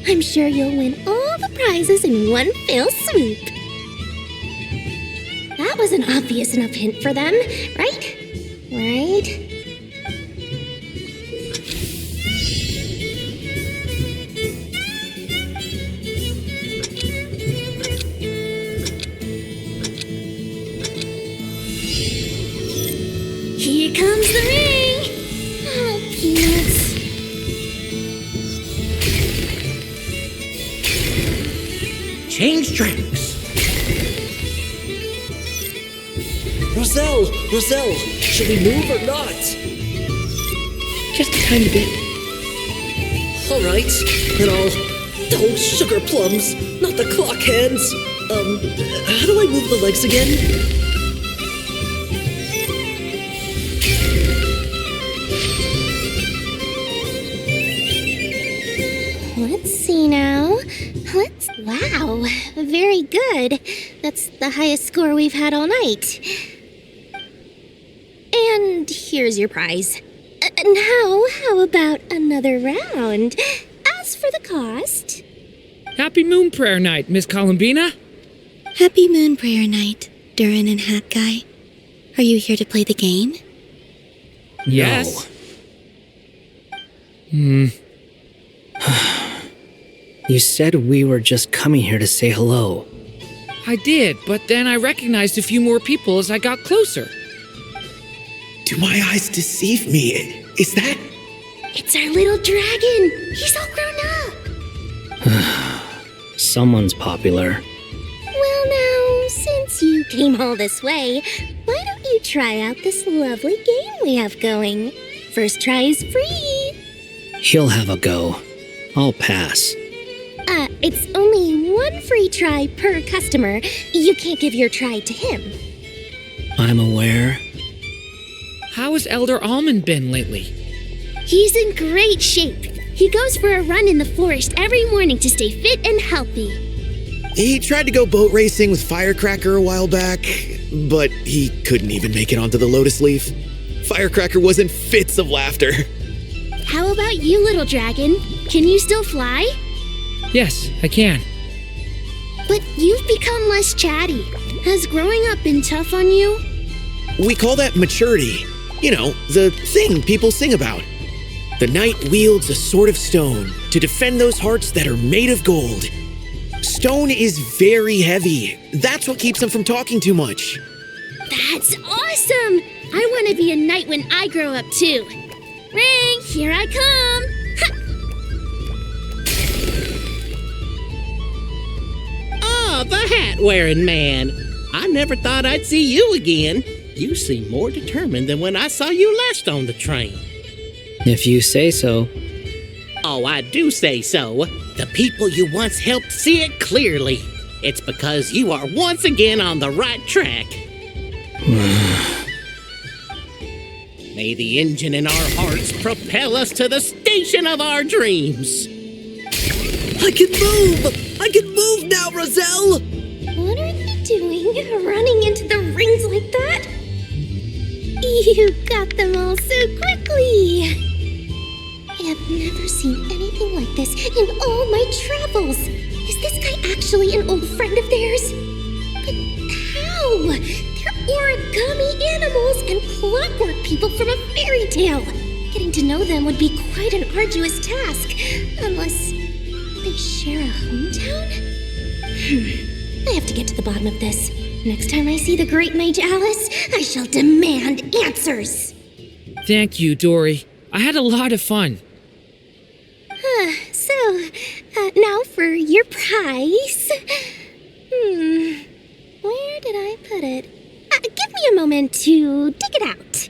I'm sure you'll win all the prizes in one fell swoop. That was an obvious enough hint for them, right? Right? Here comes the ring! Oh, peanuts. Change tracks. Roselle, should we move or not? Just a tiny bit. All right, then oh, sugar plums, not the clock hands. How do I move the legs again? Let's see now. Wow, very good. That's the highest score we've had all night. And here's your prize. Now, how about another round? As for the cost... Happy Moon Prayer Night, Miss Columbina. Happy Moon Prayer Night, Durin and Hat Guy. Are you here to play the game? Yes. You said we were just coming here to say hello. I did, but then I recognized a few more people as I got closer. Do my eyes deceive me? Is that... It's our little dragon. He's all grown up. Someone's popular. Well now, since you came all this way, why don't you try out this lovely game we have going? First try is free. He'll have a go. I'll pass. It's only one free try per customer. You can't give your try to him. I'm aware. How has Elder Almond been lately? He's in great shape. He goes for a run in the forest every morning to stay fit and healthy. He tried to go boat racing with Firecracker a while back, but he couldn't even make it onto the Lotus Leaf. Firecracker was in fits of laughter. How about you, little dragon? Can you still fly? Yes, I can. But you've become less chatty. Has growing up been tough on you? We call that maturity. You know, the thing people sing about. The knight wields a sword of stone to defend those hearts that are made of gold. Stone is very heavy. That's what keeps them from talking too much. That's awesome! I want to be a knight when I grow up, too. Ring, here I come! Oh, the hat-wearing man. I never thought I'd see you again. You seem more determined than when I saw you last on the train. If you say so. Oh, I do say so. The people you once helped see it clearly. It's because you are once again on the right track. May the engine in our hearts propel us to the station of our dreams. I can move! I can move now, Roselle! What are they doing, running into the rings like that? You got them all so quickly! I have never seen anything like this in all my travels. Is this guy actually an old friend of theirs? But how? They're origami animals and clockwork people from a fairy tale. Getting to know them would be quite an arduous task, unless they share a hometown? I have to get to the bottom of this. Next time I see the great mage Alice, I shall demand answers. Thank you, Dory. I had a lot of fun. Now for your prize. Where did I put it? Give me a moment to dig it out.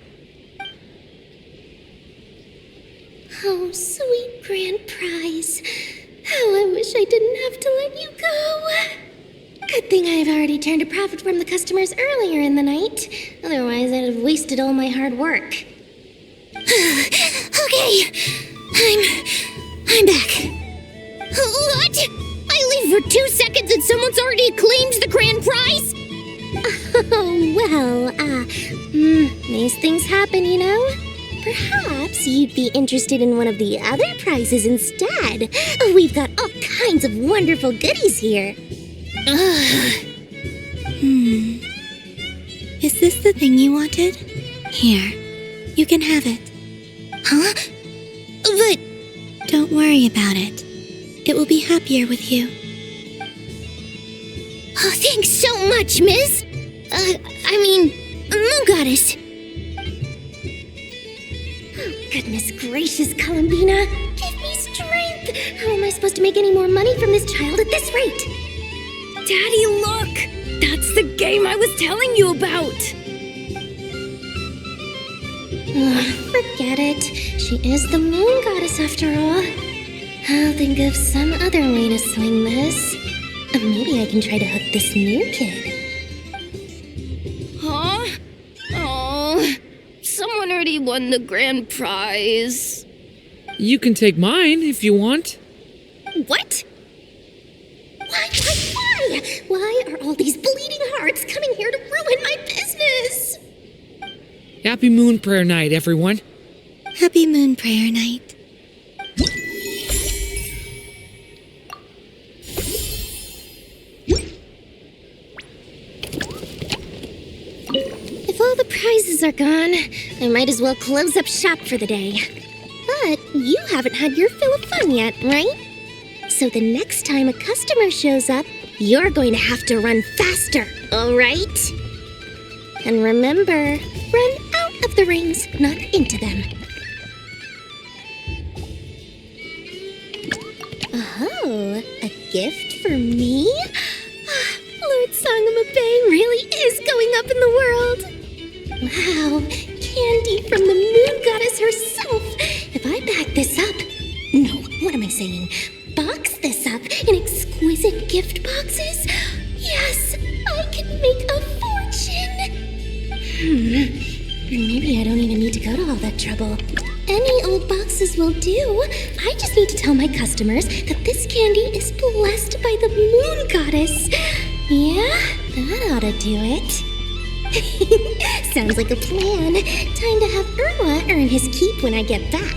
Oh, sweet grand prize. How I wish I didn't have to let you go. Good thing I've already turned a profit from the customers earlier in the night. Otherwise, I'd have wasted all my hard work. Okay, I'm back. What? I leave for 2 seconds and someone's already claimed the grand prize? Oh, well, these things happen, you know? Perhaps you'd be interested in one of the other prizes instead. We've got all kinds of wonderful goodies here. Is this the thing you wanted? Here, you can have it. Huh? But... Don't worry about it. It will be happier with you. Oh, thanks so much, miss. Moon Goddess. Oh, goodness gracious, Columbina. Give me strength. How am I supposed to make any more money from this child at this rate? Daddy, look! That's the game I was telling you about! Forget it. She is the Moon Goddess after all. I'll think of some other way to swing this. Maybe I can try to hook this new kid. Huh? Oh, someone already won the grand prize. You can take mine if you want. What? Why? Why are all these bleeding hearts coming here to ruin my business? Happy Moon Prayer Night, everyone. Happy Moon Prayer Night. If all the prizes are gone, I might as well close up shop for the day. But you haven't had your fill of fun yet, right? So the next time a customer shows up, you're going to have to run faster, all right? And remember, run out of the rings, not into them. Oh, a gift for me? Lord Sangamabe really is going up in the world. Wow, candy from the Moon Goddess herself. If I pack this up... No, what am I saying? Box this up in exquisite gift boxes? Yes, I can make a fortune. Maybe I don't even need to go to all that trouble. Any old boxes will do. I just need to tell my customers that this candy is blessed by the Moon Goddess. Yeah, that ought to do it. Sounds like a plan. Time to have Irma earn his keep when I get back.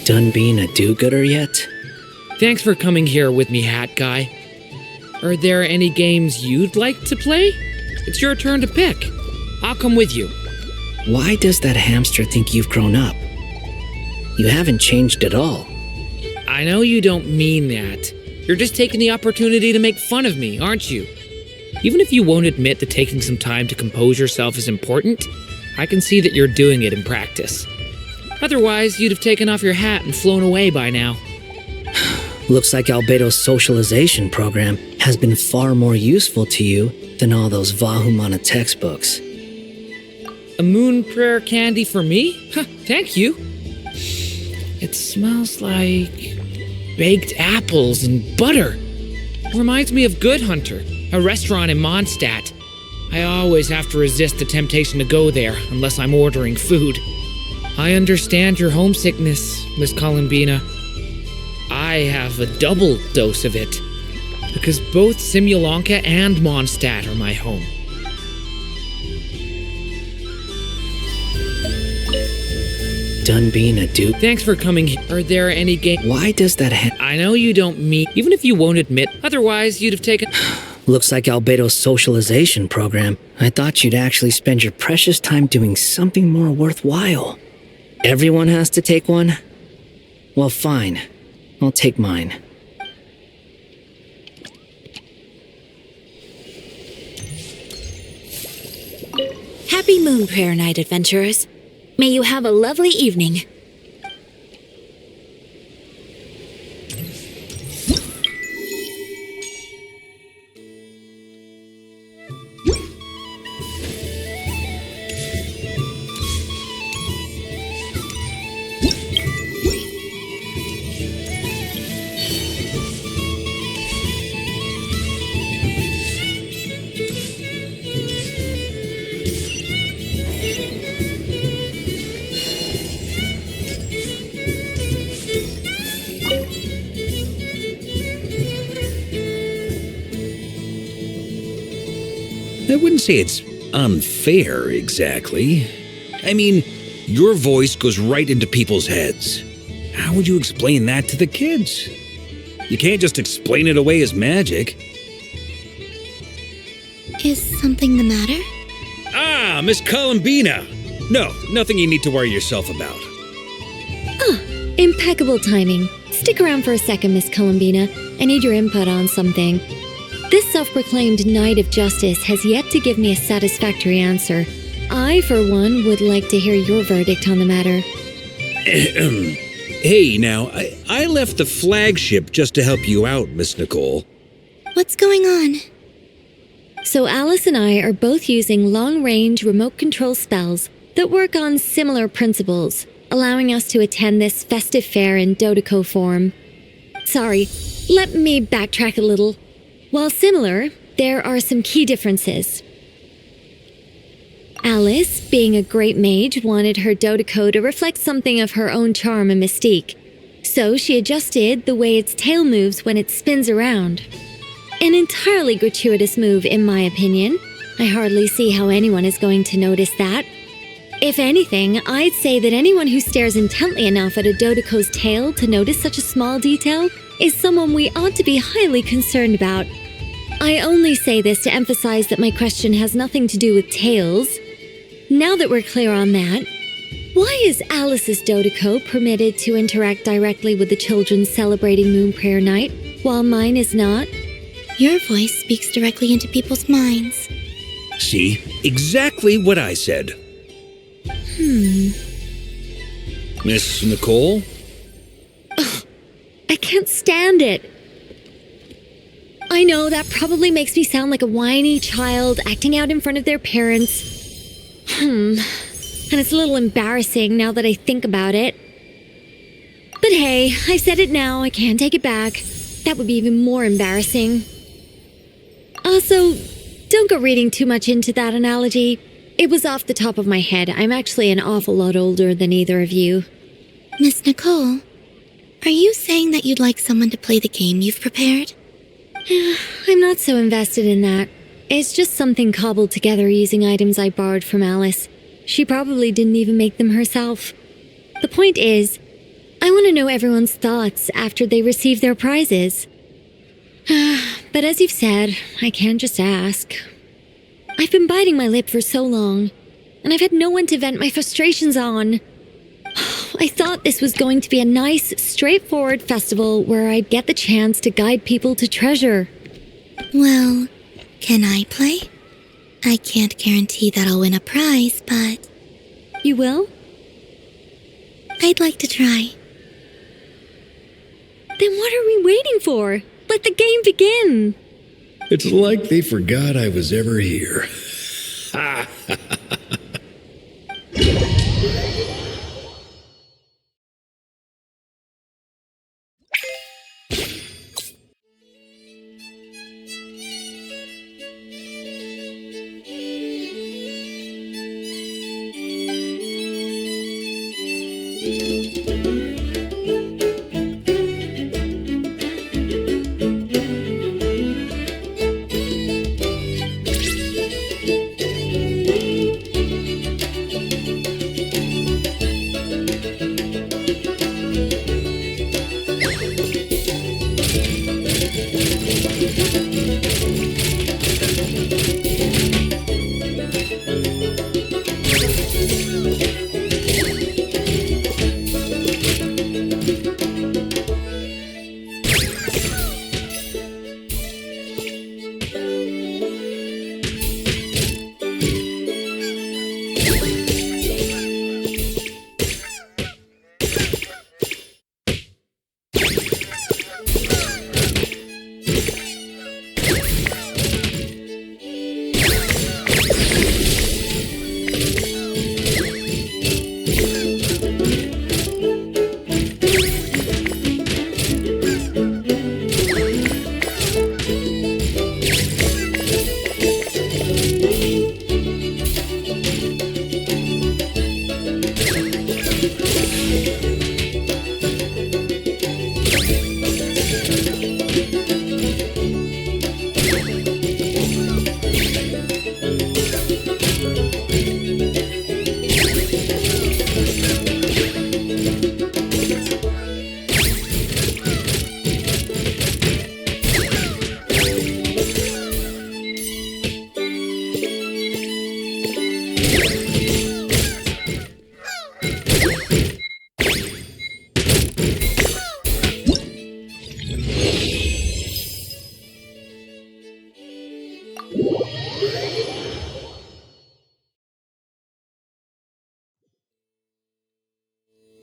Done being a do-gooder yet? Thanks for coming here with me, Hat Guy. Are there any games you'd like to play? It's your turn to pick. I'll come with you. Why does that hamster think you've grown up? You haven't changed at all. I know you don't mean that. You're just taking the opportunity to make fun of me, aren't you? Even if you won't admit that taking some time to compose yourself is important, I can see that you're doing it in practice. Otherwise, you'd have taken off your hat and flown away by now. Looks like Albedo's socialization program has been far more useful to you than all those Vahumana textbooks. A moon prayer candy for me? Huh, thank you. It smells like baked apples and butter. Reminds me of Good Hunter, a restaurant in Mondstadt. I always have to resist the temptation to go there unless I'm ordering food. I understand your homesickness, Miss Columbina. I have a double dose of it, because both Simulanka and Mondstadt are my home. Done being a dupe. Thanks for coming here. Are there any games? Why does that I know you don't mean, even if you won't admit, otherwise you'd have taken... Looks like Albedo's socialization program. I thought you'd actually spend your precious time doing something more worthwhile. Everyone has to take one? Well, fine. I'll take mine. Happy Moon Prayer Night, adventurers. May you have a lovely evening. I wouldn't say it's unfair, exactly. I mean, your voice goes right into people's heads. How would you explain that to the kids? You can't just explain it away as magic. Is something the matter? Ah, Miss Columbina! No, nothing you need to worry yourself about. Impeccable timing. Stick around for a second, Miss Columbina. I need your input on something. This self-proclaimed Knight of Justice has yet to give me a satisfactory answer. I, for one, would like to hear your verdict on the matter. Hey, now, I left the flagship just to help you out, Miss Nicole. What's going on? So Alice and I are both using long-range remote control spells that work on similar principles, allowing us to attend this festive fair in Dodeco form. Sorry, let me backtrack a little. While similar, there are some key differences. Alice, being a great mage, wanted her Dodeco to reflect something of her own charm and mystique, so she adjusted the way its tail moves when it spins around. An entirely gratuitous move, in my opinion. I hardly see how anyone is going to notice that. If anything, I'd say that anyone who stares intently enough at a Dodeco's tail to notice such a small detail is someone we ought to be highly concerned about. I only say this to emphasize that my question has nothing to do with tails. Now that we're clear on that, why is Alice's Dodeco permitted to interact directly with the children celebrating Moon Prayer Night, while mine is not? Your voice speaks directly into people's minds. See? Exactly what I said. Miss Nicole? Ugh, I can't stand it. I know that probably makes me sound like a whiny child acting out in front of their parents. And it's a little embarrassing now that I think about it. But hey, I said it now, I can't take it back. That would be even more embarrassing. Also, don't go reading too much into that analogy. It was off the top of my head. I'm actually an awful lot older than either of you. Miss Nicole, are you saying that you'd like someone to play the game you've prepared? I'm not so invested in that. It's just something cobbled together using items I borrowed from Alice. She probably didn't even make them herself. The point is, I want to know everyone's thoughts after they receive their prizes. But as you've said, I can't just ask. I've been biting my lip for so long, and I've had no one to vent my frustrations on. I thought this was going to be a nice, straightforward festival where I'd get the chance to guide people to treasure. Well, can I play? I can't guarantee that I'll win a prize, but... You will? I'd like to try. Then what are we waiting for? Let the game begin! It's like they forgot I was ever here.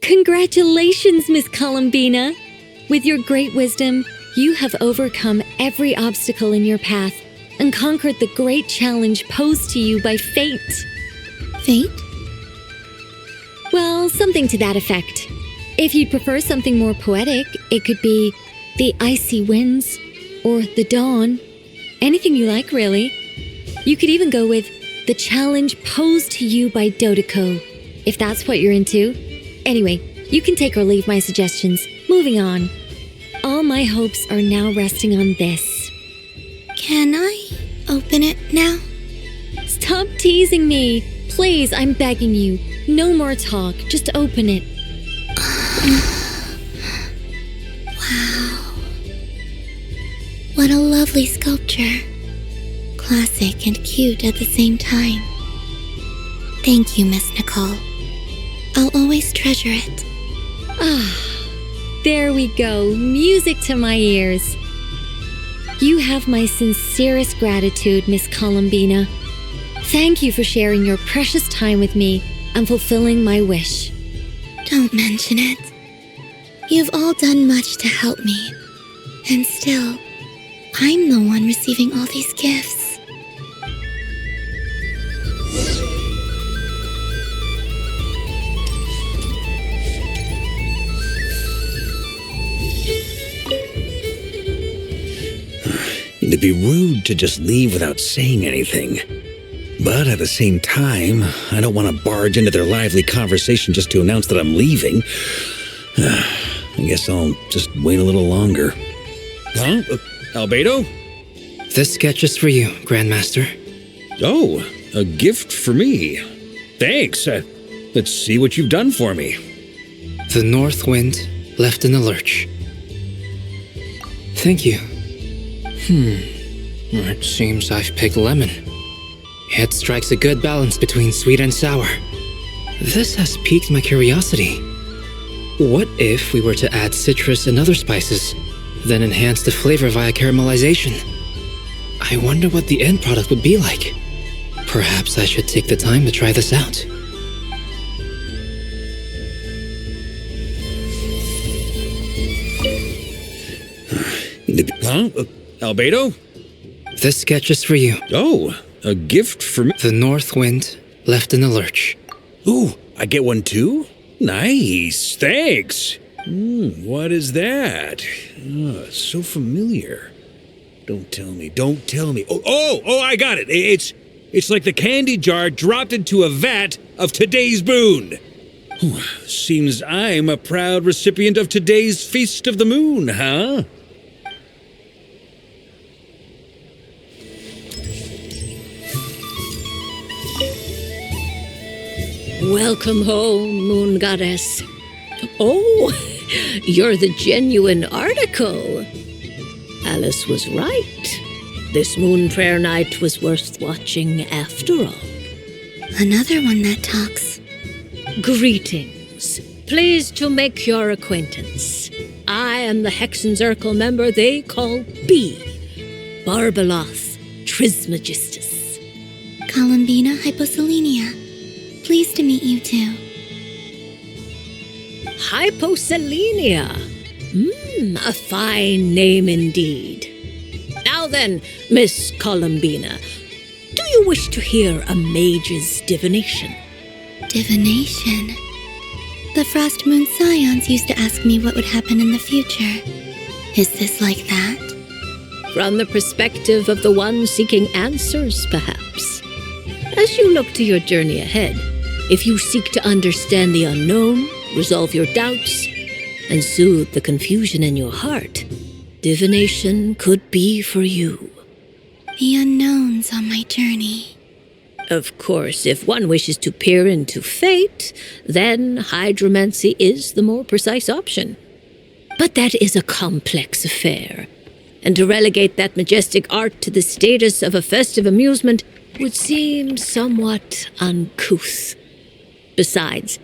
Congratulations, Miss Columbina! With your great wisdom, you have overcome every obstacle in your path and conquered the great challenge posed to you by fate. Fate? Well, something to that effect. If you'd prefer something more poetic, it could be the icy winds or the dawn. Anything you like, really. You could even go with the challenge posed to you by Dodeko, if that's what you're into. Anyway, you can take or leave my suggestions. Moving on. All my hopes are now resting on this. Can I open it now? Stop teasing me. Please, I'm begging you. No more talk. Just open it. Wow. What a lovely sculpture. Classic and cute at the same time. Thank you, Miss Nicole. I'll always treasure it. Ah, there we go. Music to my ears. You have my sincerest gratitude, Miss Columbina. Thank you for sharing your precious time with me and fulfilling my wish. Don't mention it. You've all done much to help me. And still, I'm the one receiving all these gifts. It'd be rude to just leave without saying anything. But at the same time, I don't want to barge into their lively conversation just to announce that I'm leaving. I guess I'll just wait a little longer. Huh? Albedo? This sketch is for you, Grandmaster. Oh, a gift for me. Thanks. Let's see what you've done for me. The north wind left in a lurch. Thank you. It seems I've picked lemon. It strikes a good balance between sweet and sour. This has piqued my curiosity. What if we were to add citrus and other spices, then enhance the flavor via caramelization? I wonder what the end product would be like. Perhaps I should take the time to try this out. Huh? Albedo? This sketch is for you. Oh, a gift for me. The north wind left in a lurch. Ooh, I get one too? Nice, thanks. What is that? Oh, so familiar. Don't tell me. Oh, I got it. It's like the candy jar dropped into a vat of today's boon. Seems I'm a proud recipient of today's Feast of the Moon, huh? Welcome home, Moon Goddess. Oh, you're the genuine article. Alice was right. This moon prayer night was worth watching after all. Another one that talks. Greetings. Pleased to make your acquaintance. I am the Hexenzirkel member they call B. Barbeloth Trismegistus. Columbina Hyposelenia. Pleased to meet you too. Hyposelenia. A fine name indeed. Now then, Miss Columbina, do you wish to hear a mage's divination? Divination? The Frost Moon Scions used to ask me what would happen in the future. Is this like that? From the perspective of the one seeking answers, perhaps. As you look to your journey ahead, if you seek to understand the unknown, resolve your doubts, and soothe the confusion in your heart, divination could be for you. The unknowns on my journey. Of course, if one wishes to peer into fate, then hydromancy is the more precise option. But that is a complex affair, and to relegate that majestic art to the status of a festive amusement would seem somewhat uncouth. Besides,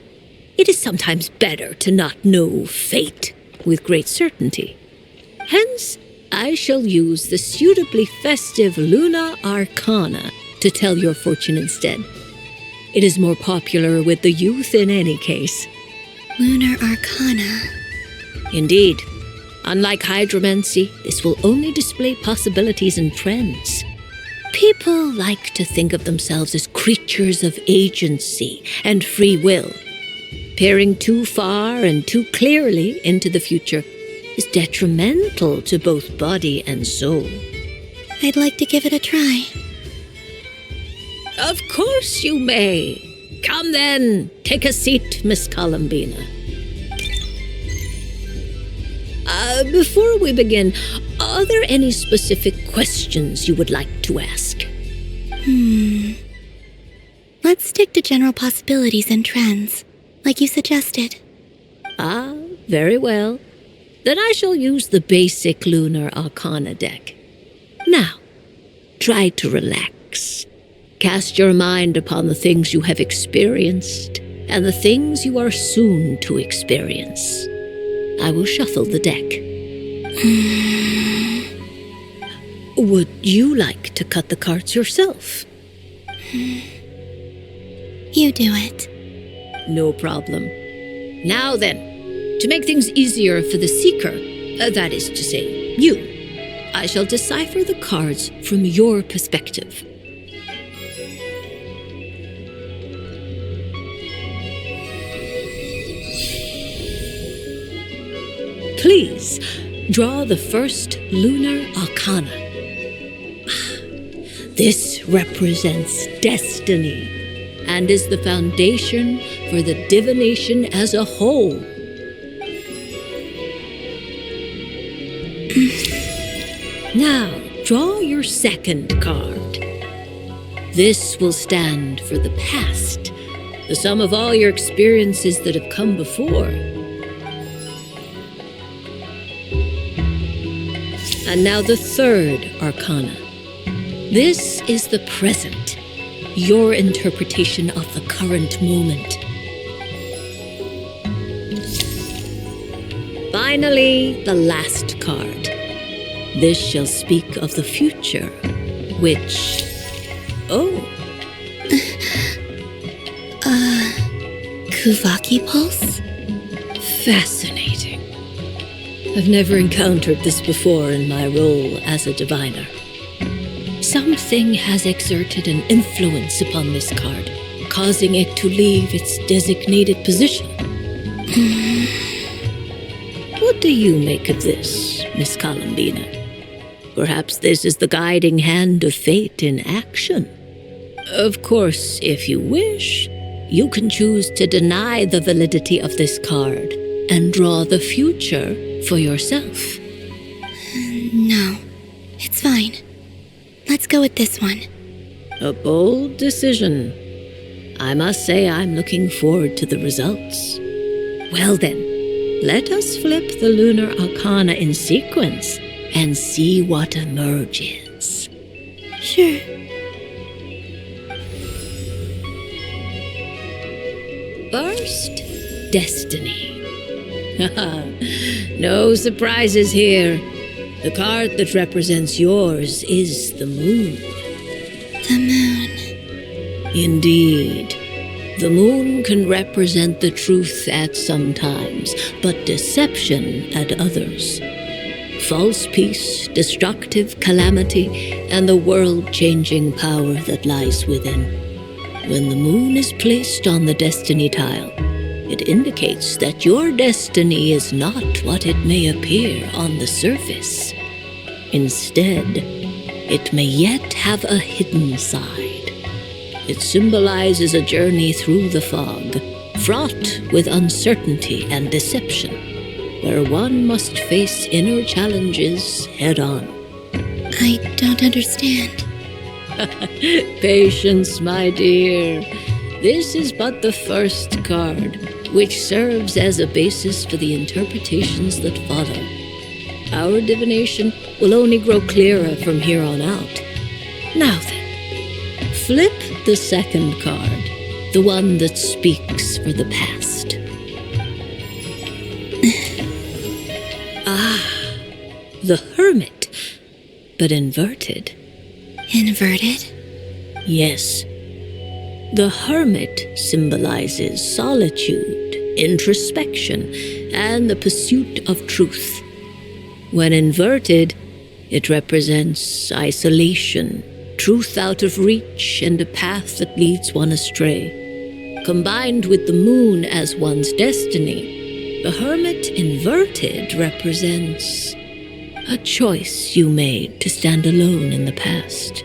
it is sometimes better to not know fate with great certainty. Hence, I shall use the suitably festive Luna Arcana to tell your fortune instead. It is more popular with the youth in any case. Lunar Arcana. Indeed. Unlike hydromancy, this will only display possibilities and trends. People like to think of themselves as creatures of agency and free will. Peering too far and too clearly into the future is detrimental to both body and soul. I'd like to give it a try. Of course you may. Come then, take a seat, Miss Columbina. Before we begin, are there any specific questions you would like to ask? Let's stick to general possibilities and trends, like you suggested. Ah, very well. Then I shall use the basic Lunar Arcana deck. Now, try to relax. Cast your mind upon the things you have experienced and the things you are soon to experience. I will shuffle the deck. Would you like to cut the cards yourself? You do it. No problem. Now then, to make things easier for the seeker, that is to say, you, I shall decipher the cards from your perspective. Please, draw the first Lunar Arcana. This represents destiny and is the foundation for the divination as a whole. Now, draw your second card. This will stand for the past, the sum of all your experiences that have come before. And now the third arcana. This is the present, your interpretation of the current moment. Finally, the last card. This shall speak of the future, which... Oh. Kuvaki Pulse? Fascinating. I've never encountered this before in my role as a diviner. Something has exerted an influence upon this card, causing it to leave its designated position. What do you make of this, Miss Columbina? Perhaps this is the guiding hand of fate in action. Of course, if you wish, you can choose to deny the validity of this card and draw the future for yourself. No, it's fine. Let's go with this one. A bold decision. I must say I'm looking forward to the results. Well then, let us flip the lunar arcana in sequence and see what emerges. Sure. First, Destiny. No surprises here. The card that represents yours is the moon. The moon. Indeed. The moon can represent the truth at some times, but deception at others. False peace, destructive calamity, and the world-changing power that lies within. When the moon is placed on the destiny tile, it indicates that your destiny is not what it may appear on the surface. Instead, it may yet have a hidden side. It symbolizes a journey through the fog, fraught with uncertainty and deception, where one must face inner challenges head-on. I don't understand. Patience, my dear. This is but the first card, which serves as a basis for the interpretations that follow. Our divination will only grow clearer from here on out. Now then, flip the second card, the one that speaks for the past. The Hermit, but inverted. Inverted? Yes. The Hermit symbolizes solitude, introspection, and the pursuit of truth. When inverted, it represents isolation, truth out of reach, and a path that leads one astray. Combined with the moon as one's destiny, the Hermit inverted represents a choice you made to stand alone in the past.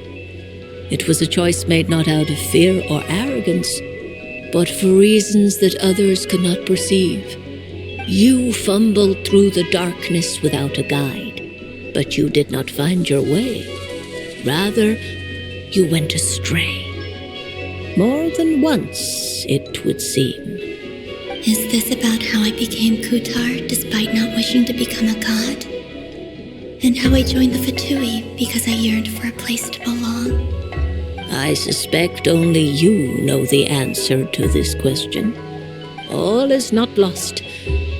It was a choice made not out of fear or arrogance, but for reasons that others could not perceive. You fumbled through the darkness without a guide, but you did not find your way. Rather, you went astray. More than once, it would seem. Is this about how I became Kutar despite not wishing to become a god? And how I joined the Fatui because I yearned for a place to belong? I suspect only you know the answer to this question. All is not lost.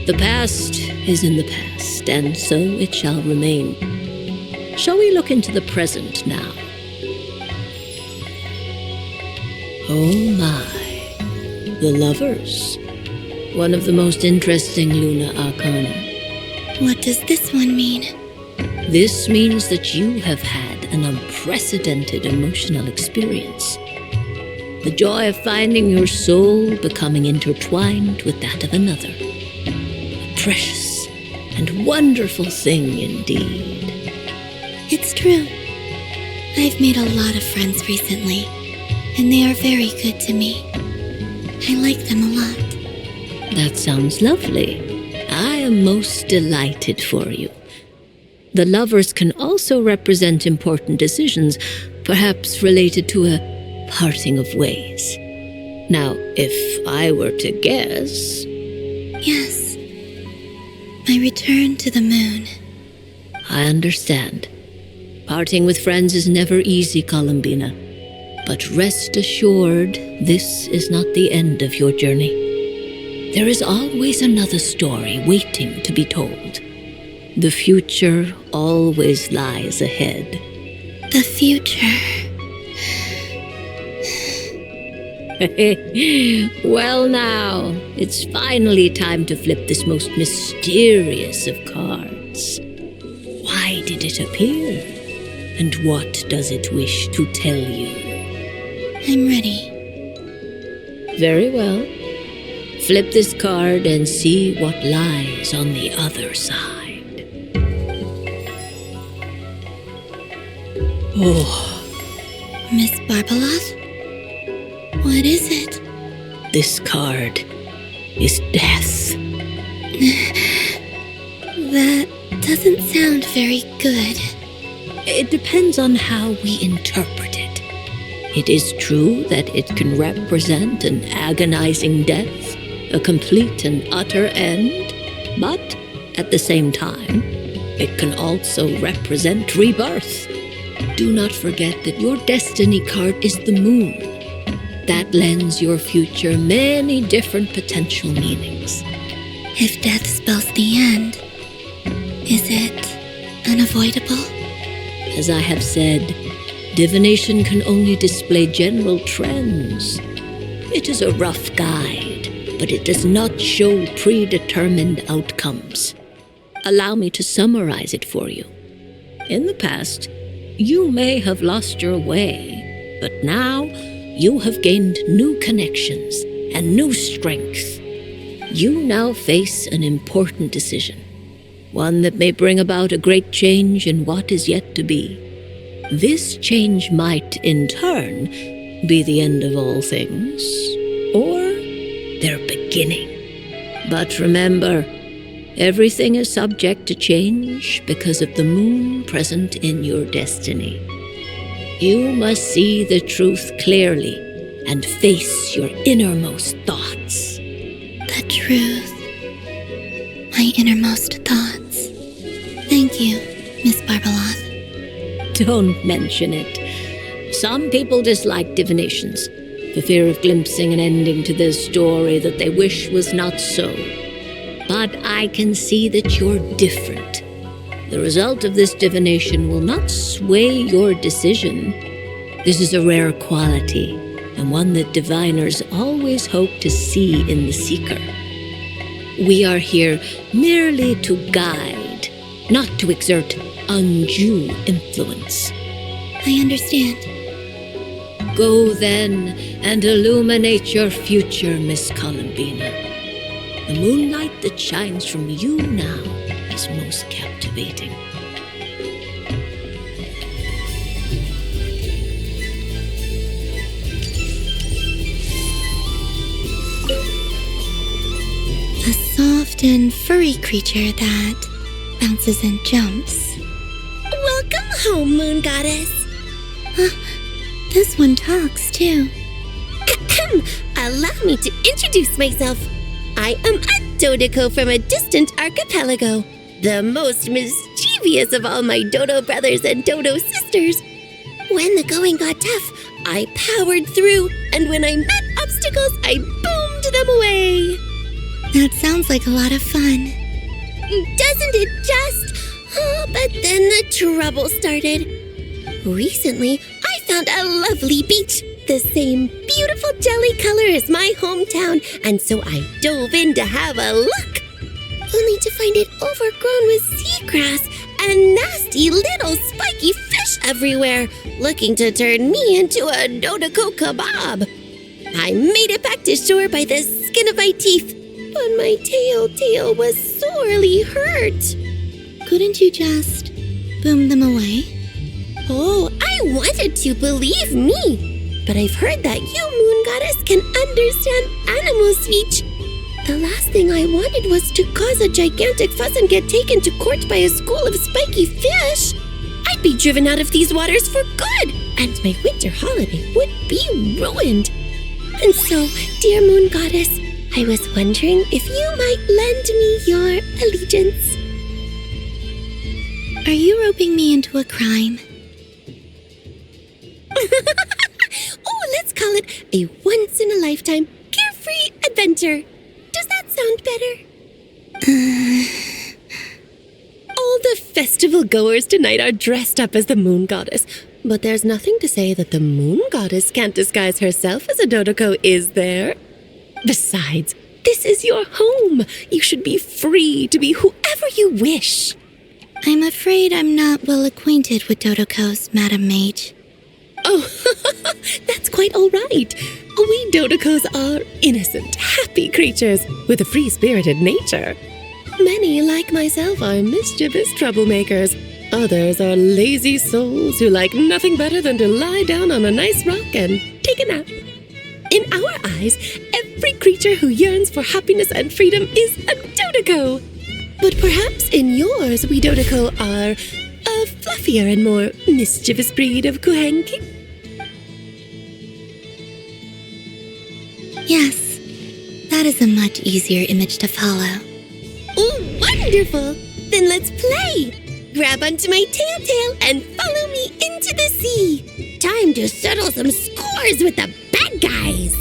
The past is in the past, and so it shall remain. Shall we look into the present now? Oh my, the Lovers. One of the most interesting Luna Arcana. What does this one mean? This means that you have had an unprecedented emotional experience. The joy of finding your soul becoming intertwined with that of another. A precious and wonderful thing indeed. It's true. I've made a lot of friends recently, and they are very good to me. I like them a lot. That sounds lovely. I am most delighted for you. The Lovers can also represent important decisions, perhaps related to a parting of ways. Now, if I were to guess... Yes. My return to the moon. I understand. Parting with friends is never easy, Columbina. But rest assured, this is not the end of your journey. There is always another story waiting to be told. The future always lies ahead. The future. Well now, it's finally time to flip this most mysterious of cards. Why did it appear? And what does it wish to tell you? I'm ready. Very well. Flip this card and see what lies on the other side. Oh. Miss Barbeloth? What is it? This card is death. That doesn't sound very good. It depends on how we interpret it. It is true that it can represent an agonizing death, a complete and utter end, but at the same time, it can also represent rebirth. Do not forget that your destiny card is the moon. That lends your future many different potential meanings. If death spells the end, is it unavoidable? As I have said, divination can only display general trends. It is a rough guide, but it does not show predetermined outcomes. Allow me to summarize it for you. In the past, you may have lost your way, but now you have gained new connections and new strength. You now face an important decision, one that may bring about a great change in what is yet to be. This change might, in turn, be the end of all things, or their beginning. But remember, everything is subject to change because of the moon present in your destiny. You must see the truth clearly and face your innermost thoughts. The truth. My innermost thoughts. Thank you, Miss Barbeloth. Don't mention it. Some people dislike divinations, for fear of glimpsing an ending to their story that they wish was not so. But I can see that you're different. The result of this divination will not sway your decision. This is a rare quality, and one that diviners always hope to see in the seeker. We are here merely to guide, not to exert undue influence. I understand. Go then and illuminate your future, Miss Columbina. The moonlight that shines from you now is most captivating. A soft and furry creature that bounces and jumps. Welcome home, Moon Goddess. This one talks, too. Allow me to introduce myself. I am a Dodico from a distant archipelago, the most mischievous of all my Dodo brothers and Dodo sisters. When the going got tough, I powered through, and when I met obstacles, I boomed them away. That sounds like a lot of fun. Doesn't it just? Oh, but then the trouble started. Recently, I found a lovely beach, the same beautiful jelly color as my hometown, and so I dove in to have a look, only to find it overgrown with seagrass and nasty little spiky fish everywhere, looking to turn me into a Dodico kebab. I made it back to shore by the skin of my teeth, but my tail was sorely hurt. Couldn't you just boom them away? Oh, I wanted to, believe me. But I've heard that you, Moon Goddess, can understand animal speech. The last thing I wanted was to cause a gigantic fuss and get taken to court by a school of spiky fish. I'd be driven out of these waters for good, and my winter holiday would be ruined. And so, dear Moon Goddess, I was wondering if you might lend me your allegiance. Are you roping me into a crime. Oh, let's call it a once-in-a-lifetime carefree adventure. Does that sound better? All the festival goers tonight are dressed up as the moon goddess. But there's nothing to say that the moon goddess can't disguise herself as a Dodoko, is there? Besides, this is your home. You should be free to be whoever you wish. I'm afraid I'm not well acquainted with Dodokos, Madam Mage. Oh, that's quite all right. We Dodokos are innocent, happy creatures with a free-spirited nature. Many, like myself, are mischievous troublemakers. Others are lazy souls who like nothing better than to lie down on a nice rock and take a nap. In our eyes, every creature who yearns for happiness and freedom is a Dodoko. But perhaps in yours, we Dodoko are a fluffier and more mischievous breed of Kuhenki. Yes, that is a much easier image to follow. Oh, wonderful! Then let's play! Grab onto my tail and follow me into the sea. Time to settle some scores with the bad guys.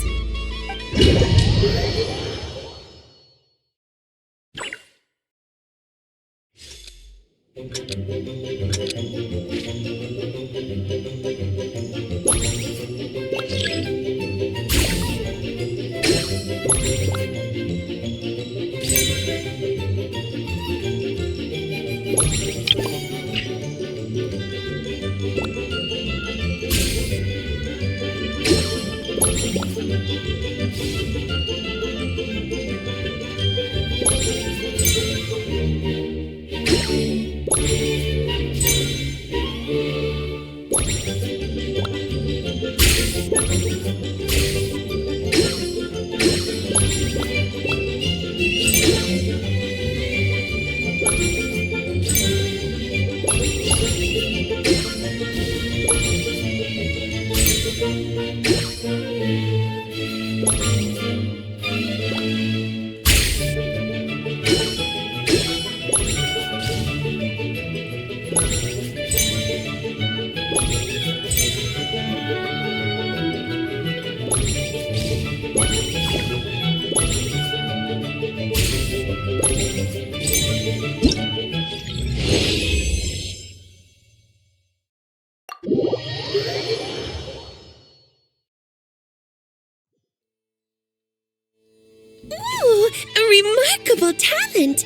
Ooh, a remarkable talent!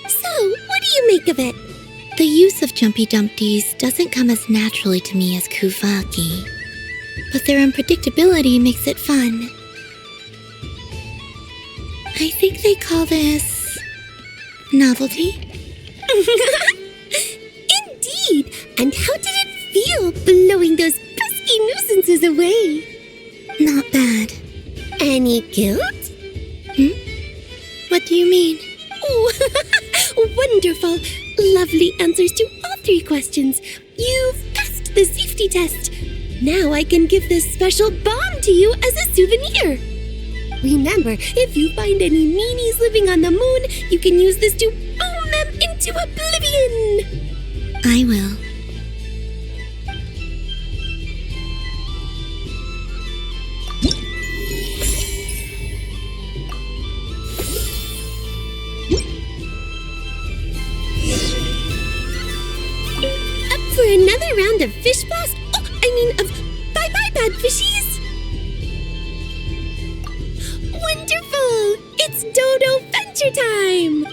So, what do you make of it? The use of Jumpy Dumpties doesn't come as naturally to me as Kuvaki, but their unpredictability makes it fun. I think they call this novelty. Indeed! And how did it feel blowing those pesky nuisances away? Not bad. Any guilt? What do you mean? Oh, wonderful! Lovely answers to all 3 questions. You've passed the safety test. Now I can give this special bomb to you as a souvenir. Remember, if you find any meanies living on the moon, you can use this to boom them into oblivion. I will. For another round of fish blast? Of bye-bye bad fishies! Wonderful! It's Dodo Venture time!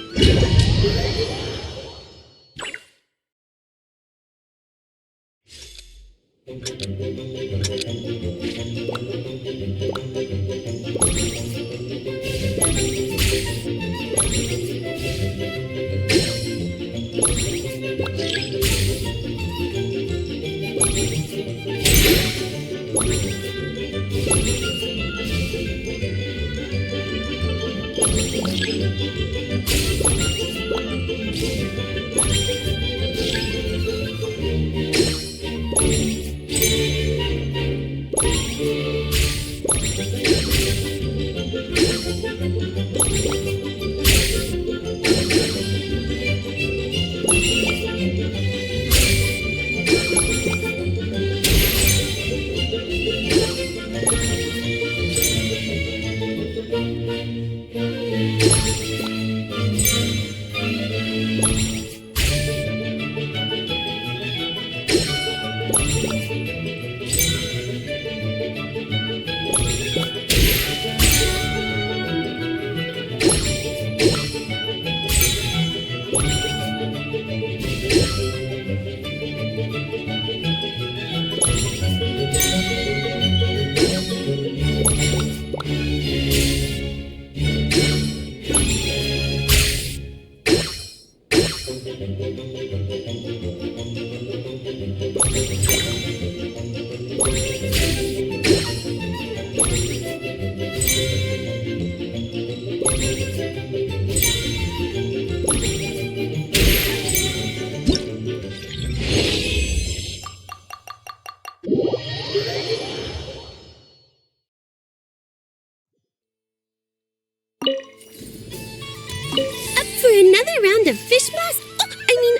Up for another round of fish blast?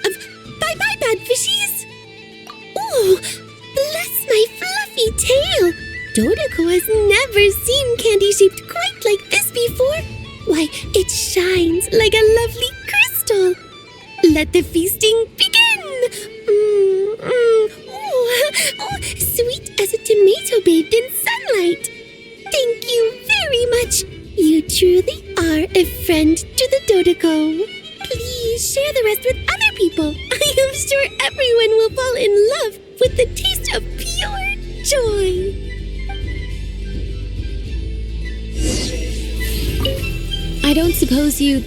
Of bye-bye bad fishies! Oh, bless my fluffy tail! Dodoko has never seen candy shaped quite like this before. Why, it shines like a lovely crystal. Let the feasting begin! Sweet as a tomato bathed in sunlight. Thank you very much. You truly are a friend to the Dodoko. Please share the rest with other people. I am sure everyone will fall in love with the taste of pure joy. I don't suppose you'd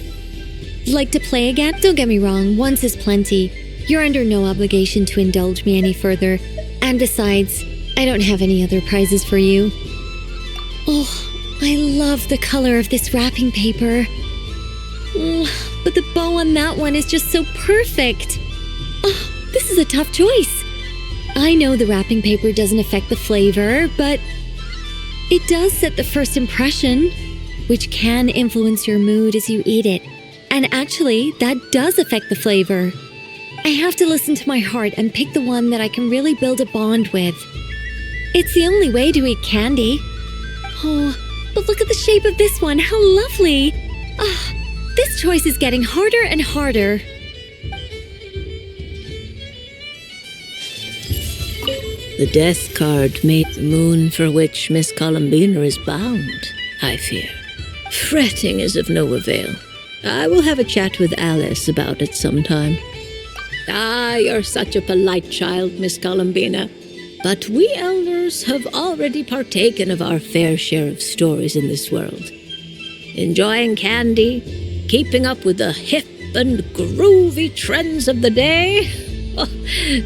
like to play again? Don't get me wrong, once is plenty. You're under no obligation to indulge me any further. And besides, I don't have any other prizes for you. Oh, I love the color of this wrapping paper. But the bow on that one is just so perfect. Oh, this is a tough choice. I know the wrapping paper doesn't affect the flavor, but it does set the first impression, which can influence your mood as you eat it. And actually, that does affect the flavor. I have to listen to my heart and pick the one that I can really build a bond with. It's the only way to eat candy. Oh, but look at the shape of this one. How lovely. This choice is getting harder and harder. The death card made the moon for which Miss Columbina is bound, I fear. Fretting is of no avail. I will have a chat with Alice about it sometime. You're such a polite child, Miss Columbina. But we elders have already partaken of our fair share of stories in this world. Enjoying candy, keeping up with the hip and groovy trends of the day.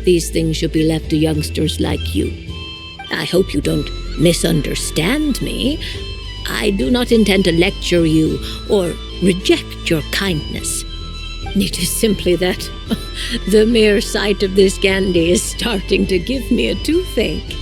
These things should be left to youngsters like you. I hope you don't misunderstand me. I do not intend to lecture you or reject your kindness. It is simply that the mere sight of this candy is starting to give me a toothache.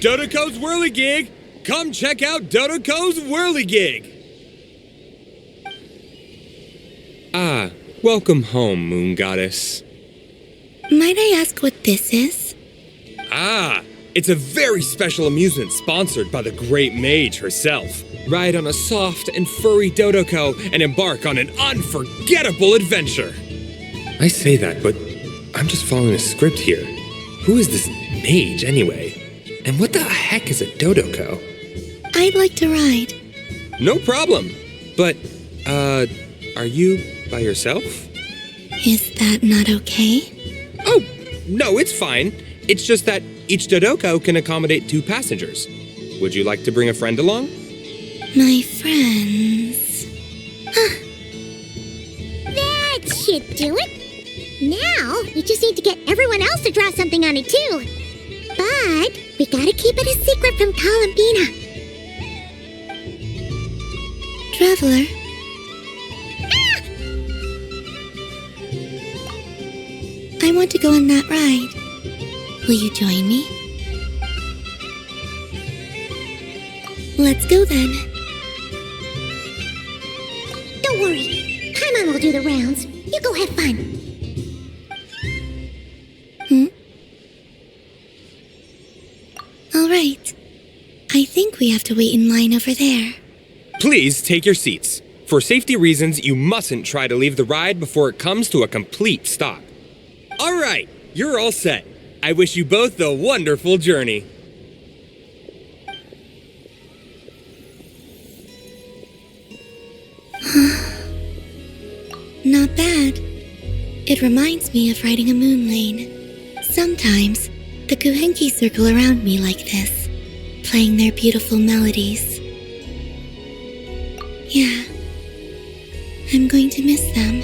Dodoko's Whirligig! Come check out Dodoko's Whirligig! Welcome home, Moon Goddess. Might I ask what this is? It's a very special amusement sponsored by the great mage herself. Ride on a soft and furry Dodoko and embark on an unforgettable adventure. I say that, but I'm just following a script here. Who is this mage, anyway? And what the heck is a Dodoko? I'd like to ride. No problem. But, are you by yourself? Is that not okay? Oh, no, it's fine. It's just that each Dodoko can accommodate 2 passengers. Would you like to bring a friend along? My friends. That should do it. Now, we just need to get everyone else to draw something on it too. But we gotta keep it a secret from Columbina. Traveler. I want to go on that ride. Will you join me? Let's go then. Don't worry. Paimon will do the rounds. You go have fun. All right. I think we have to wait in line over there. Please take your seats. For safety reasons, you mustn't try to leave the ride before it comes to a complete stop. All right, you're all set. I wish you both a wonderful journey. Not bad. It reminds me of riding a moon lane. Sometimes, the Kuhenki circle around me like this, playing their beautiful melodies. Yeah, I'm going to miss them.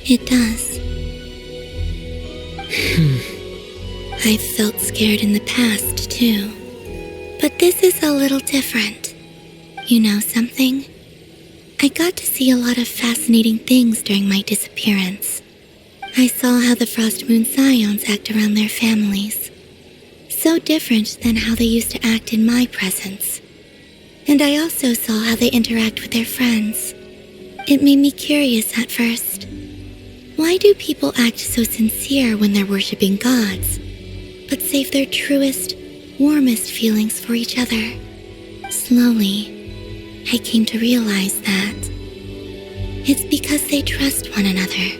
It does. I've felt scared in the past, too. But this is a little different. You know something? I got to see a lot of fascinating things during my disappearance. I saw how the Frost Moon Scions act around their families. So different than how they used to act in my presence. And I also saw how they interact with their friends. It made me curious at first. Why do people act so sincere when they're worshipping gods, but save their truest, warmest feelings for each other? Slowly, I came to realize that it's because they trust one another.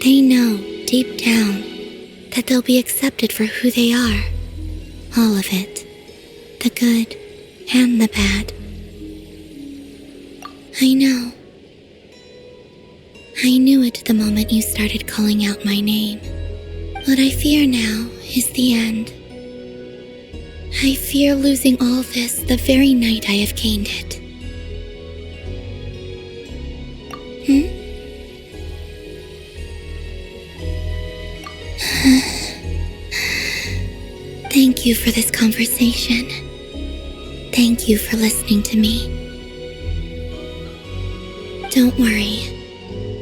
They know, deep down, that they'll be accepted for who they are. All of it. The good and the bad. I know. I knew it the moment you started calling out my name. What I fear now is the end. I fear losing all this the very night I have gained it. Thank you for this conversation. Thank you for listening to me. Don't worry.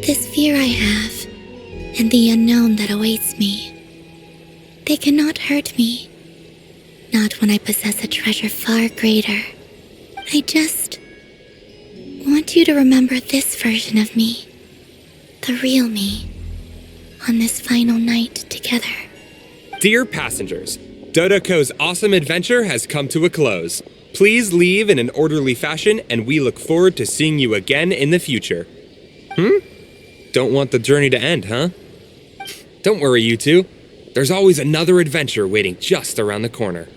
This fear I have, and the unknown that awaits me, they cannot hurt me. Not when I possess a treasure far greater. I just want you to remember this version of me, the real me, on this final night together. Dear passengers, Dodoko's awesome adventure has come to a close. Please leave in an orderly fashion, and we look forward to seeing you again in the future. Don't want the journey to end, huh? Don't worry, you two. There's always another adventure waiting just around the corner.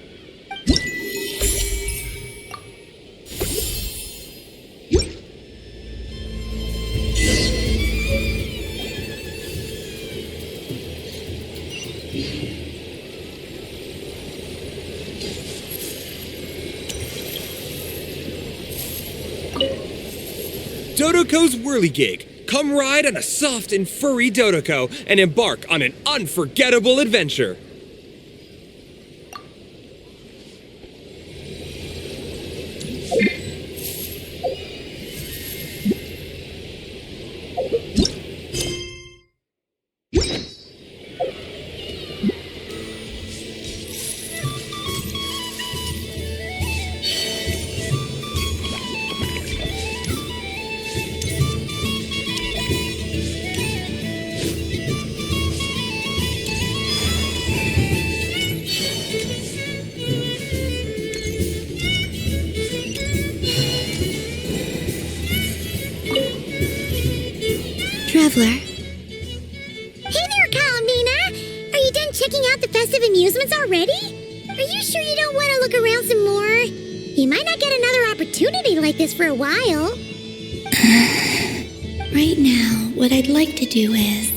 Dodoko's Whirligig. Come ride on a soft and furry Dodoko and embark on an unforgettable adventure. Traveler. Hey there, Kalamina! Are you done checking out the festive amusements already? Are you sure you don't want to look around some more? You might not get another opportunity like this for a while. Right now, what I'd like to do is...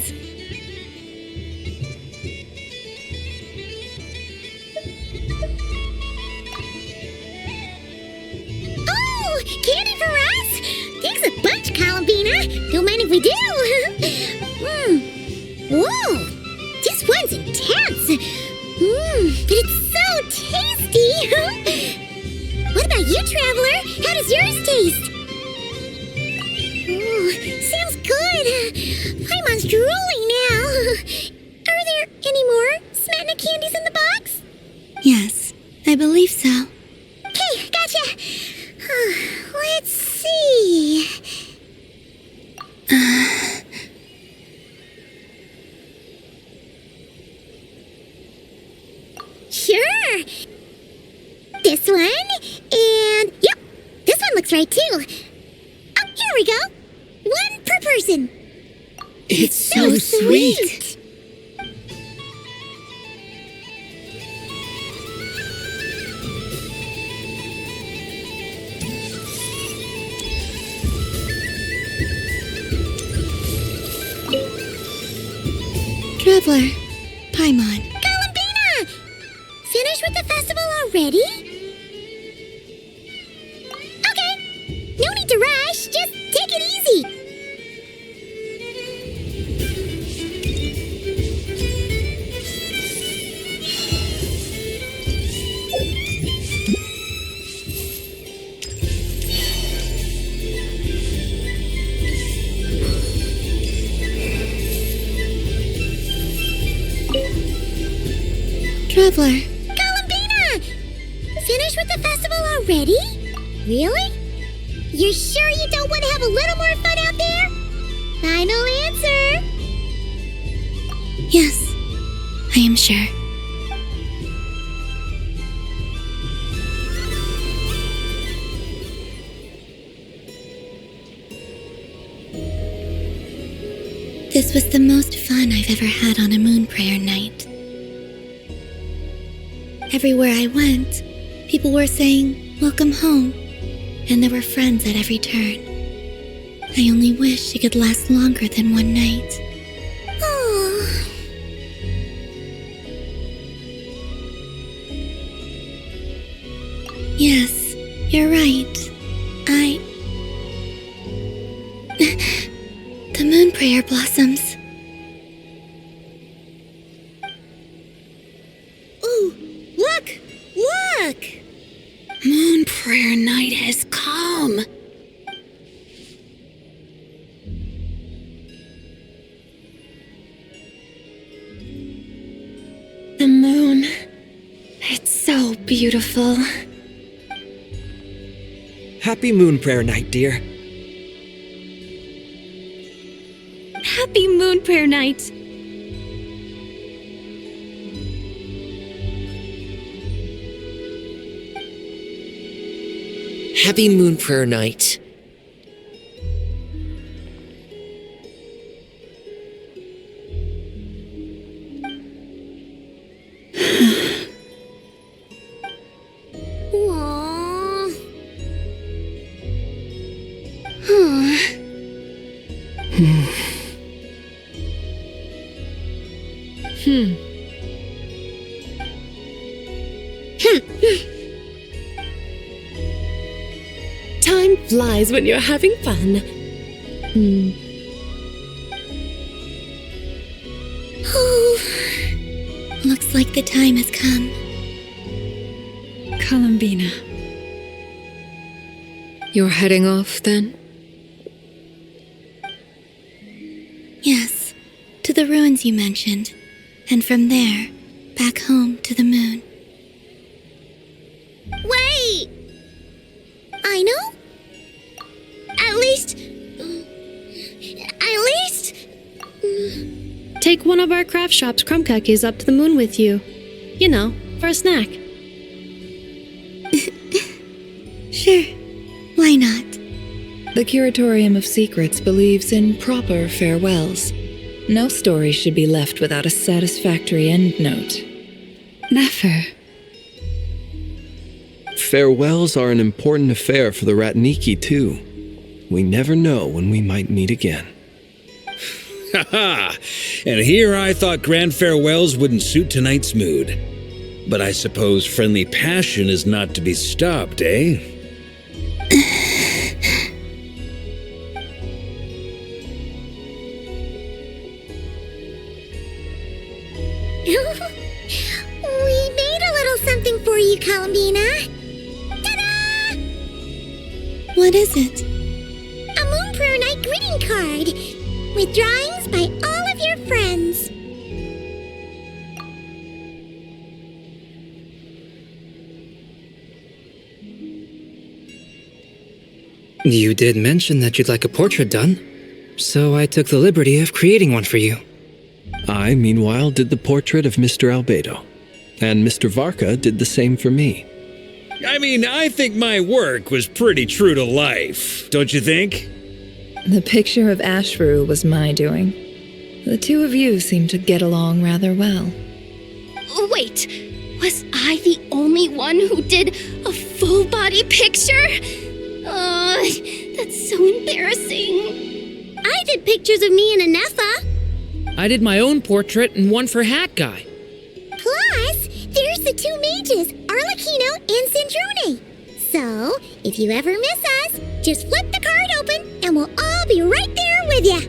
Oh! Candy for us? Thanks a bunch, Kalamina. Don't mind if we do. Whoa! This one's intense. But it's so tasty. What about you, Traveler? How does yours taste? candies in the box? Yes, I believe so. Okay, gotcha. Let's see. Sure. This one, and yep, this one looks right too. Oh, here we go. One per person. It's so sweet. Traveler, Paimon. Columbina! Finished with the festival already? Okay, no need to rush, just take it easy. Traveler. Columbina! Finished with the festival already? Really? You're sure you don't want to have a little more fun out there? Final answer! Yes, I am sure. This was the most fun I've ever had on a moon prayer night. Everywhere I went, people were saying, "Welcome home," and there were friends at every turn. I only wish it could last longer than one night. Oh. Yes, you're right. The moon prayer blossoms. Ooh, look! Look! Moon prayer night has come. The moon. It's so beautiful. Happy Moon Prayer Night, dear. Happy Moon Prayer Night! Happy Moon Prayer Night. Aww. Huh. Time flies when you're having fun. Oh, looks like the time has come. Columbina. You're heading off then? Yes, to the ruins you mentioned, and from there, back home to the moon. Wait! I know? At least... Take one of our craft shop's crumb cookies up to the moon with you. You know, for a snack. Sure, why not? The Curatorium of Secrets believes in proper farewells. No story should be left without a satisfactory endnote. Never. Farewells are an important affair for the Ratniki, too. We never know when we might meet again. Ha! And here I thought grand farewells wouldn't suit tonight's mood. But I suppose friendly passion is not to be stopped, eh? We made a little something for you, Columbina. Ta-da! What is it? A Moon Prayer Night greeting card with drawings by all of your friends. You did mention that you'd like a portrait done, so I took the liberty of creating one for you. I, meanwhile, did the portrait of Mr. Albedo, and Mr. Varka did the same for me. I mean, I think my work was pretty true to life, don't you think? The picture of Ashru was my doing. The two of you seem to get along rather well. Wait, was I the only one who did a full body picture? That's so embarrassing. I did pictures of me and Anefa. I did my own portrait and one for Hat Guy. Plus, there's the two mages, Arlecchino and Sandrone. So, if you ever miss us, just flip the card open and we'll all be right there with you.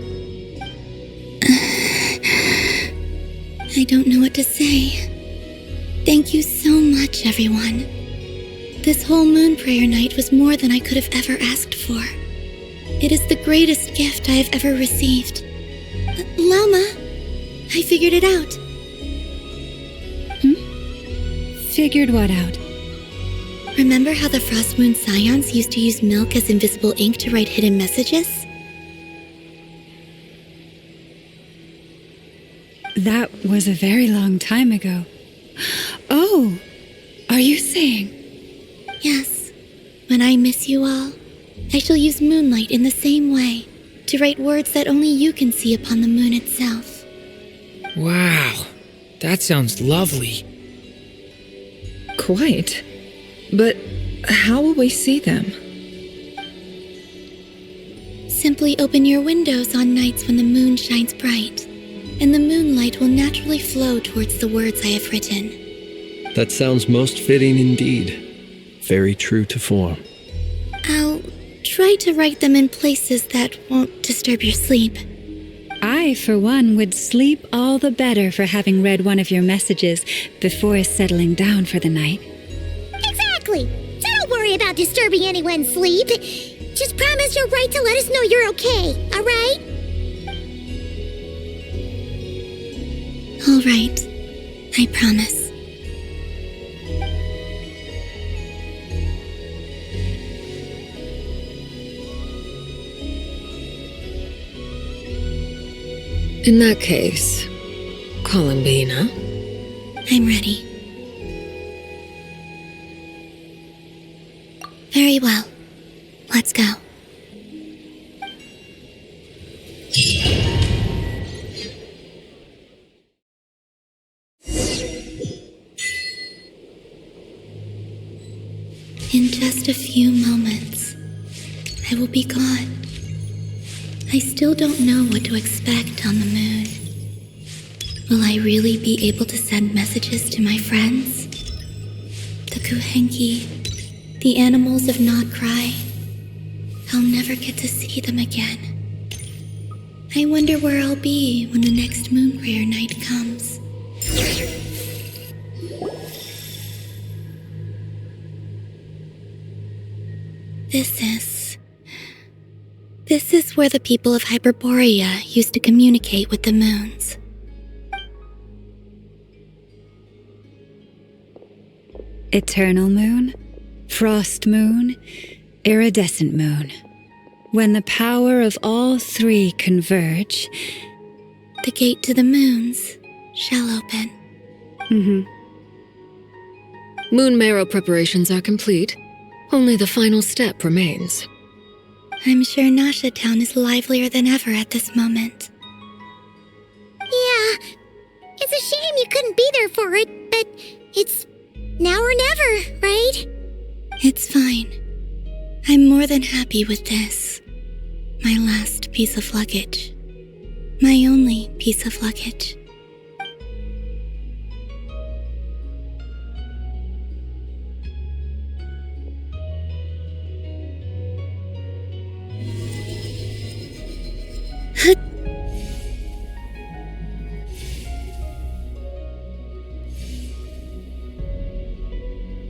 I don't know what to say. Thank you so much, everyone. This whole moon prayer night was more than I could have ever asked for. It is the greatest gift I have ever received. Lauma, I figured it out. Figured what out? Remember how the Frost Moon Scions used to use milk as invisible ink to write hidden messages? That was a very long time ago. Oh, are you saying? Yes. When I miss you all, I shall use moonlight in the same way to write words that only you can see upon the moon itself. Wow, that sounds lovely. Quite. But how will we see them? Simply open your windows on nights when the moon shines bright, and the moonlight will naturally flow towards the words I have written. That sounds most fitting indeed. Very true to form. I'll try to write them in places that won't disturb your sleep. I, for one, would sleep all the better for having read one of your messages before settling down for the night. Exactly. So don't worry about disturbing anyone's sleep. Just promise you'll write to let us know you're okay, all right? All right. I promise. In that case, Columbina? I'm ready. Very well. Let's go. In just a few moments, I will be gone. I still don't know what to expect on the moon. Will I really be able to send messages to my friends? The Kuhenki, the animals of Not Cry. I'll never get to see them again. I wonder where I'll be when the next moon prayer night comes. This is where the people of Hyperborea used to communicate with the moons. Eternal moon, frost moon, iridescent moon. When the power of all three converge, the gate to the moons shall open. Moon marrow preparations are complete. Only the final step remains. I'm sure Nasha Town is livelier than ever at this moment. Yeah, it's a shame you couldn't be there for it, but it's now or never, right? It's fine. I'm more than happy with this. My last piece of luggage. My only piece of luggage.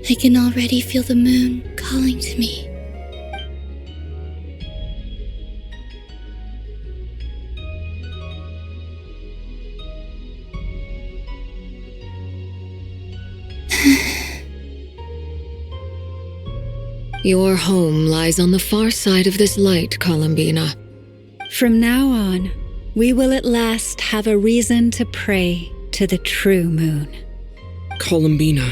I can already feel the moon calling to me. Your home lies on the far side of this light, Columbina. From now on, we will at last have a reason to pray to the true moon. Columbina.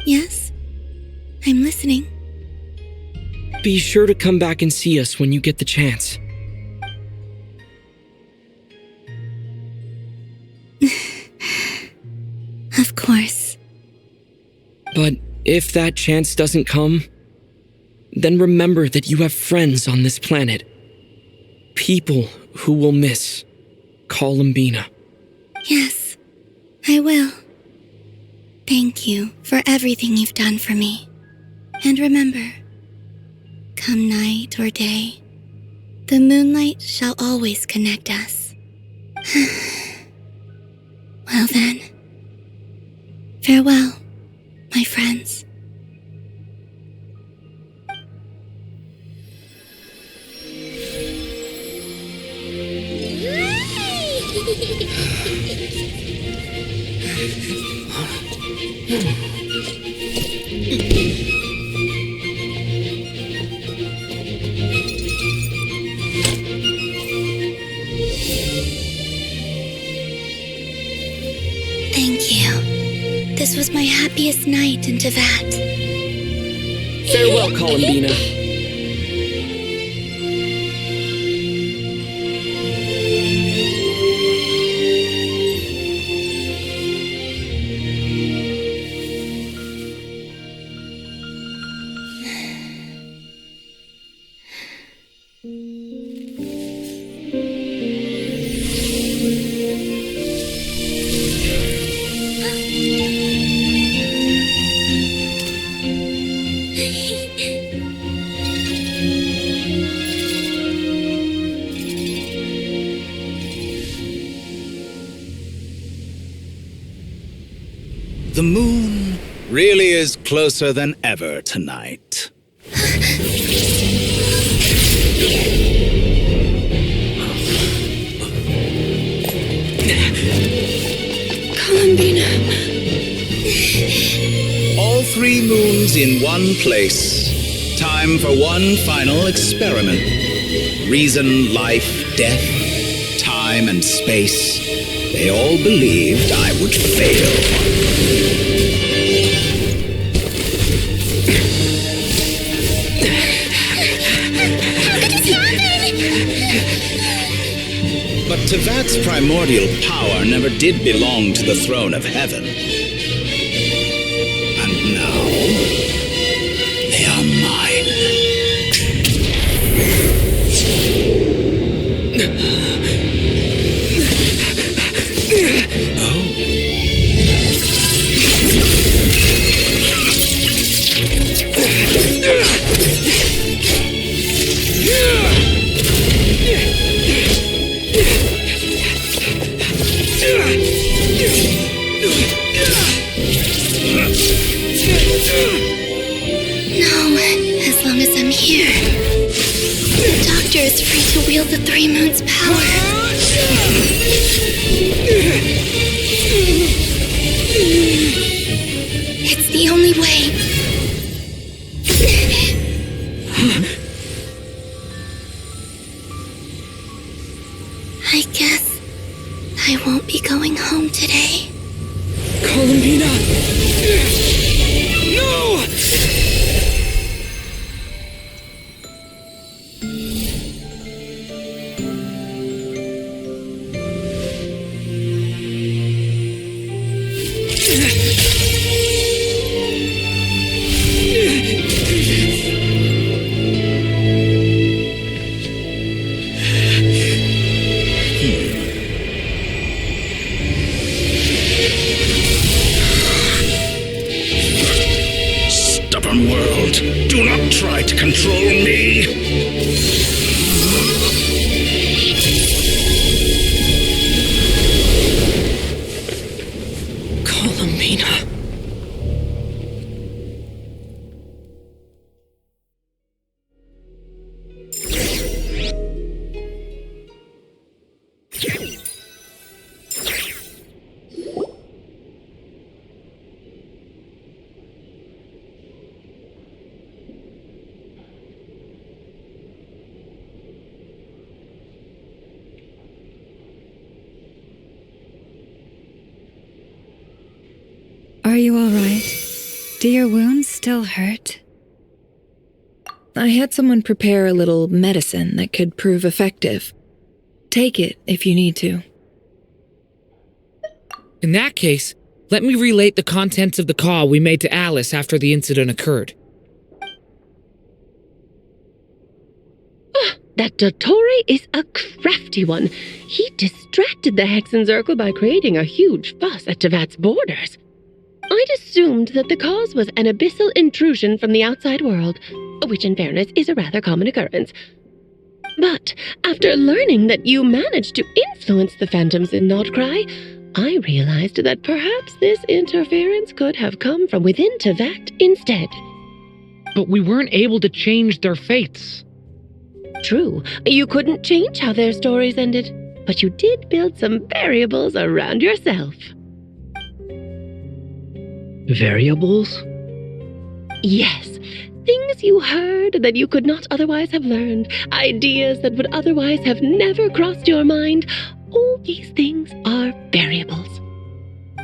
Yes? I'm listening. Be sure to come back and see us when you get the chance. Of course. But if that chance doesn't come, then remember that you have friends on this planet. People who will miss Columbina. Yes, I will. Thank you for everything you've done for me. And remember, come night or day, the moonlight shall always connect us. Well then, farewell, my friends. Thank you. This was my happiest night in Tevat. Farewell, Columbina. The moon really is closer than ever tonight. Columbina. All 3 moons in one place. Time for one final experiment. Reason, life, death, time, and space. They all believed I would fail. But Tevat's primordial power never did belong to the throne of heaven. And now, they are mine. No, as long as I'm here. The Doctor is free to wield the 3 moons' power. It's the only way. I guess I won't be going home today. Columbina! No! Stubborn world, do not try to control me. Columbina. Are you all right? Do your wounds still hurt? I had someone prepare a little medicine that could prove effective. Take it if you need to. In that case, let me relate the contents of the call we made to Alice after the incident occurred. That Dottore is a crafty one. He distracted the Hexenzirkel by creating a huge fuss at Tevat's borders. I'd assumed that the cause was an abyssal intrusion from the outside world, which in fairness is a rather common occurrence. But after learning that you managed to influence the phantoms in Nordcry, I realized that perhaps this interference could have come from within Tevat instead. But we weren't able to change their fates. True, you couldn't change how their stories ended, but you did build some variables around yourself. Variables? Yes, things you heard that you could not otherwise have learned, ideas that would otherwise have never crossed your mind. All these things are variables.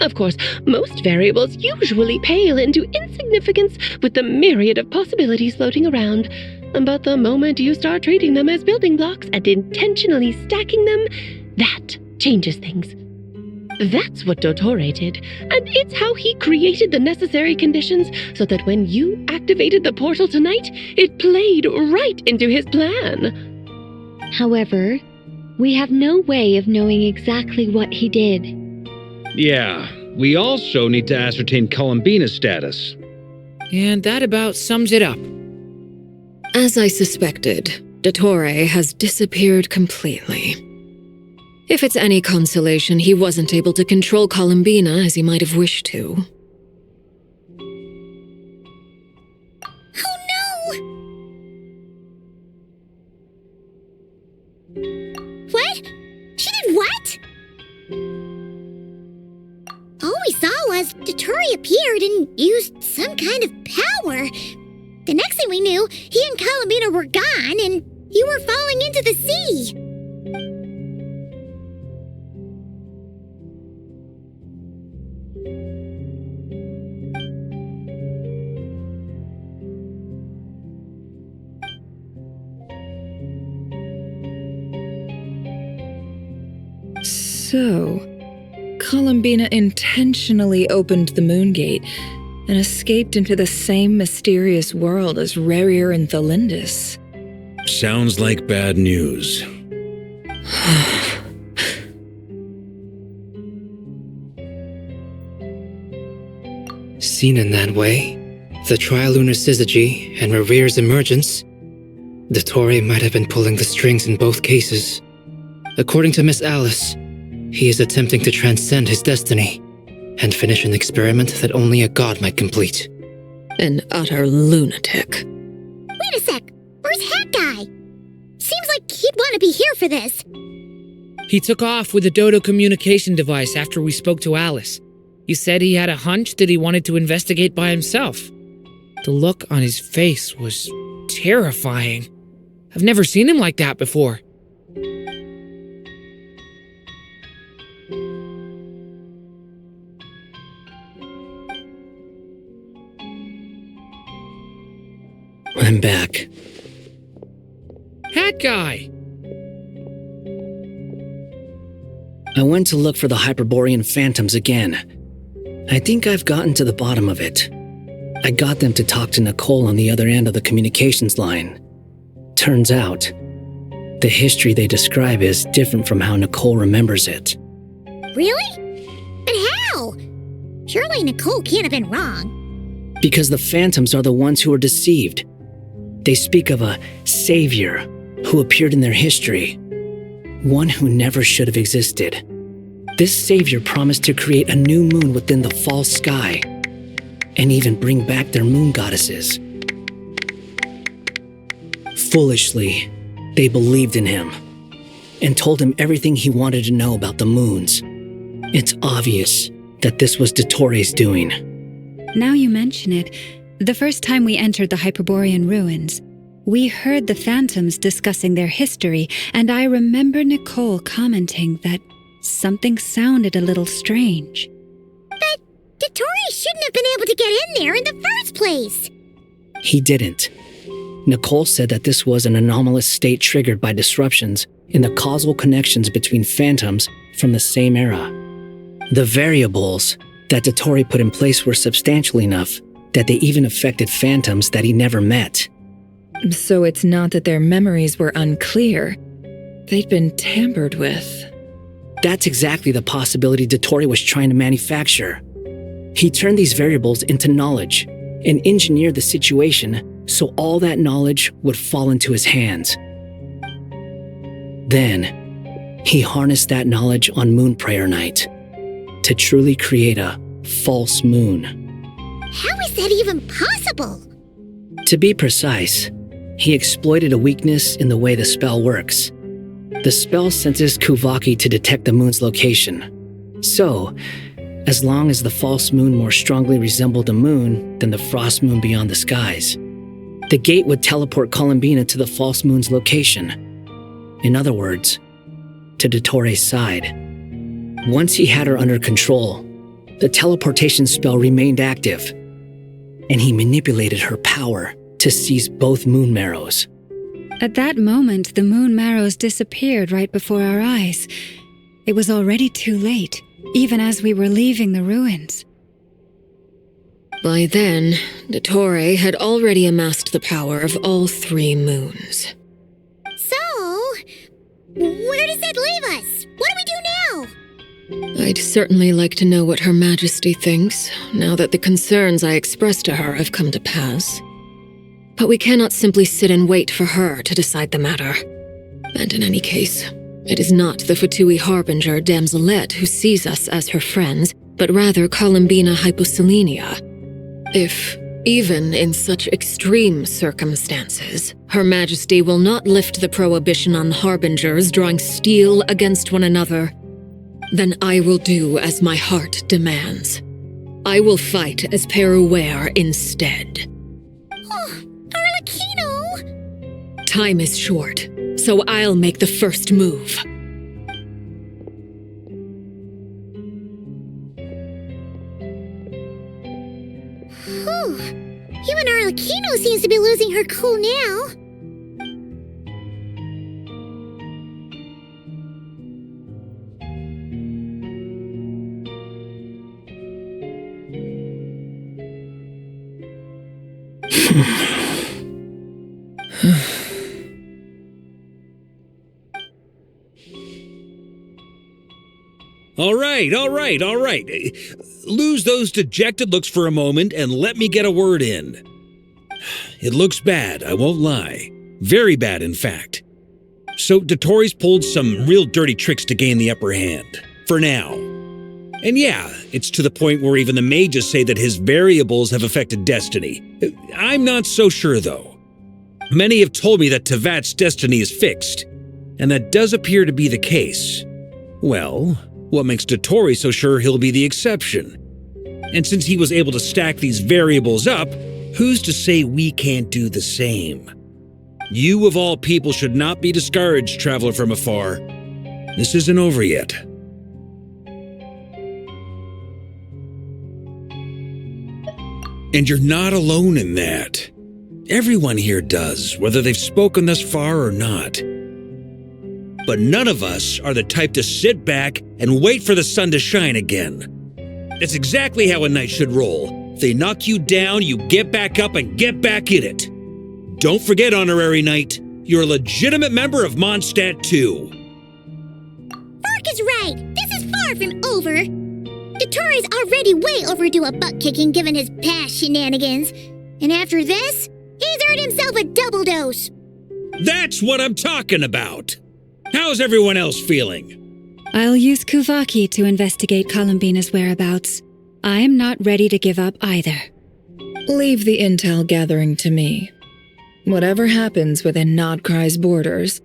Of course, most variables usually pale into insignificance with the myriad of possibilities floating around. But the moment you start treating them as building blocks and intentionally stacking them, that changes things. That's what Dottore did, and it's how he created the necessary conditions so that when you activated the portal tonight, it played right into his plan. However, we have no way of knowing exactly what he did. Yeah, we also need to ascertain Columbina's status. And that about sums it up. As I suspected, Dottore has disappeared completely. If it's any consolation, he wasn't able to control Columbina as he might have wished to. Oh no! What? She did what? All we saw was Dottore appeared and used some kind of power. The next thing we knew, he and Columbina were gone and you were falling into the sea. So, Columbina intentionally opened the moon gate and escaped into the same mysterious world as Rerir and Thalindis. Sounds like bad news. Seen in that way, the trilunar syzygy and Rerir's emergence, Dottore might have been pulling the strings in both cases. According to Miss Alice, he is attempting to transcend his destiny and finish an experiment that only a god might complete. An utter lunatic. Wait a sec, where's Hat Guy? Seems like he'd want to be here for this. He took off with the Dodo communication device after we spoke to Alice. He said he had a hunch that he wanted to investigate by himself. The look on his face was terrifying. I've never seen him like that before. I'm back. Hat Guy! I went to look for the Hyperborean phantoms again. I think I've gotten to the bottom of it. I got them to talk to Nicole on the other end of the communications line. Turns out, the history they describe is different from how Nicole remembers it. Really? But how? Surely Nicole can't have been wrong. Because the phantoms are the ones who are deceived. They speak of a savior who appeared in their history, one who never should have existed. This savior promised to create a new moon within the false sky, and even bring back their moon goddesses. Foolishly, they believed in him, and told him everything he wanted to know about the moons. It's obvious that this was Dottore's doing. Now you mention it, the first time we entered the Hyperborean ruins, we heard the phantoms discussing their history, and I remember Nicole commenting that something sounded a little strange. But Dottore shouldn't have been able to get in there in the first place. He didn't. Nicole said that this was an anomalous state triggered by disruptions in the causal connections between phantoms from the same era. The variables that Dottore put in place were substantial enough that they even affected phantoms that he never met. So it's not that their memories were unclear. They'd been tampered with. That's exactly the possibility Dottore was trying to manufacture. He turned these variables into knowledge and engineered the situation so all that knowledge would fall into his hands. Then, he harnessed that knowledge on Moon Prayer Night to truly create a false moon. How is that even possible? To be precise, he exploited a weakness in the way the spell works. The spell senses Kuvaki to detect the moon's location. So, as long as the false moon more strongly resembled a moon than the frost moon beyond the skies, the gate would teleport Columbina to the false moon's location. In other words, to Dottore's side. Once he had her under control, the teleportation spell remained active, and he manipulated her power to seize both moon marrows. At that moment, the moon marrows disappeared right before our eyes. It was already too late, even as we were leaving the ruins. By then, Dottore had already amassed the power of all 3 moons. So, where does that leave us? What do we do now? I'd certainly like to know what Her Majesty thinks, now that the concerns I expressed to her have come to pass. But we cannot simply sit and wait for her to decide the matter. And in any case, it is not the Fatui Harbinger Damselette who sees us as her friends, but rather Columbina Hyposelenia. If, even in such extreme circumstances, Her Majesty will not lift the prohibition on Harbingers drawing steel against one another, then I will do as my heart demands. I will fight as Peruware instead. Oh, Arlecchino! Time is short, so I'll make the first move. Whew. Even Arlecchino seems to be losing her cool now. All right. Lose those dejected looks for a moment and let me get a word in. It looks bad, I won't lie. Very bad, in fact. So Dottore's pulled some real dirty tricks to gain the upper hand. For now. And yeah, it's to the point where even the mages say that his variables have affected destiny. I'm not so sure, though. Many have told me that Tevat's destiny is fixed, and that does appear to be the case. Well, what makes Dottore so sure he'll be the exception? And since he was able to stack these variables up, who's to say we can't do the same? You of all people should not be discouraged, traveler from afar. This isn't over yet. And you're not alone in that. Everyone here does, whether they've spoken thus far or not. But none of us are the type to sit back and wait for the sun to shine again. That's exactly how a knight should roll. If they knock you down, you get back up and get back in it. Don't forget, Honorary Knight, you're a legitimate member of Mondstadt too. Fork is right. This is far from over. Dottore's already way overdue a butt-kicking given his past shenanigans. And after this, he's earned himself a double dose. That's what I'm talking about. How's everyone else feeling? I'll use Kuvaki to investigate Columbina's whereabouts. I am not ready to give up either. Leave the intel gathering to me. Whatever happens within Nodcry's borders,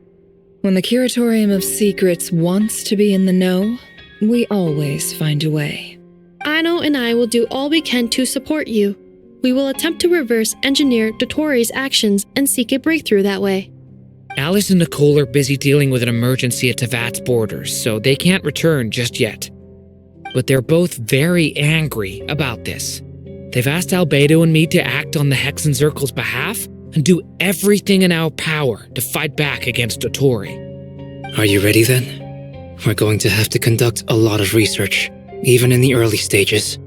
when the Curatorium of Secrets wants to be in the know, we always find a way. Aino and I will do all we can to support you. We will attempt to reverse engineer Dottore's actions and seek a breakthrough that way. Alice and Nicole are busy dealing with an emergency at Tevat's borders, so they can't return just yet. but they're both very angry about this. They've asked Albedo and me to act on the Hexen Circle's behalf and do everything in our power to fight back against Dotori. Are you ready then? We're going to have to conduct a lot of research, even in the early stages.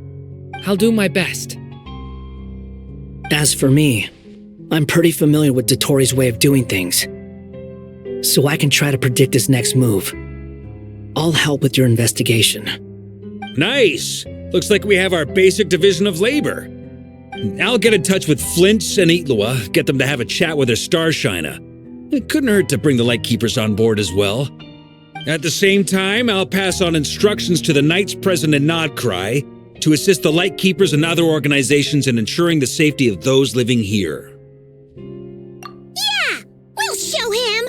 I'll do my best. As for me, I'm pretty familiar with Dotori's way of doing things, so I can try to predict his next move. I'll help with your investigation. Nice! Looks like we have our basic division of labor. I'll get in touch with Flint and Itlua, get them to have a chat with their Starshiner. It couldn't hurt to bring the Lightkeepers on board as well. At the same time, I'll pass on instructions to the Knights present in Nodcry to assist the Lightkeepers and other organizations in ensuring the safety of those living here. Yeah! We'll show him!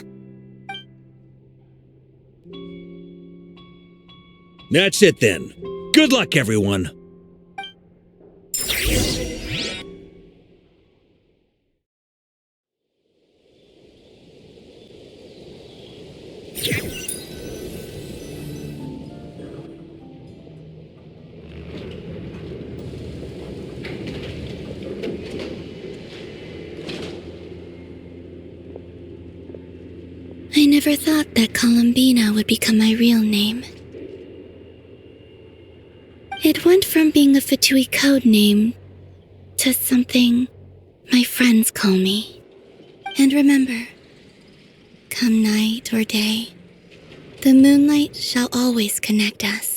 That's it then. Good luck, everyone. I never thought that Columbina would become my real name. It went from being a Fatui code name to something my friends call me. And remember, come night or day, the moonlight shall always connect us.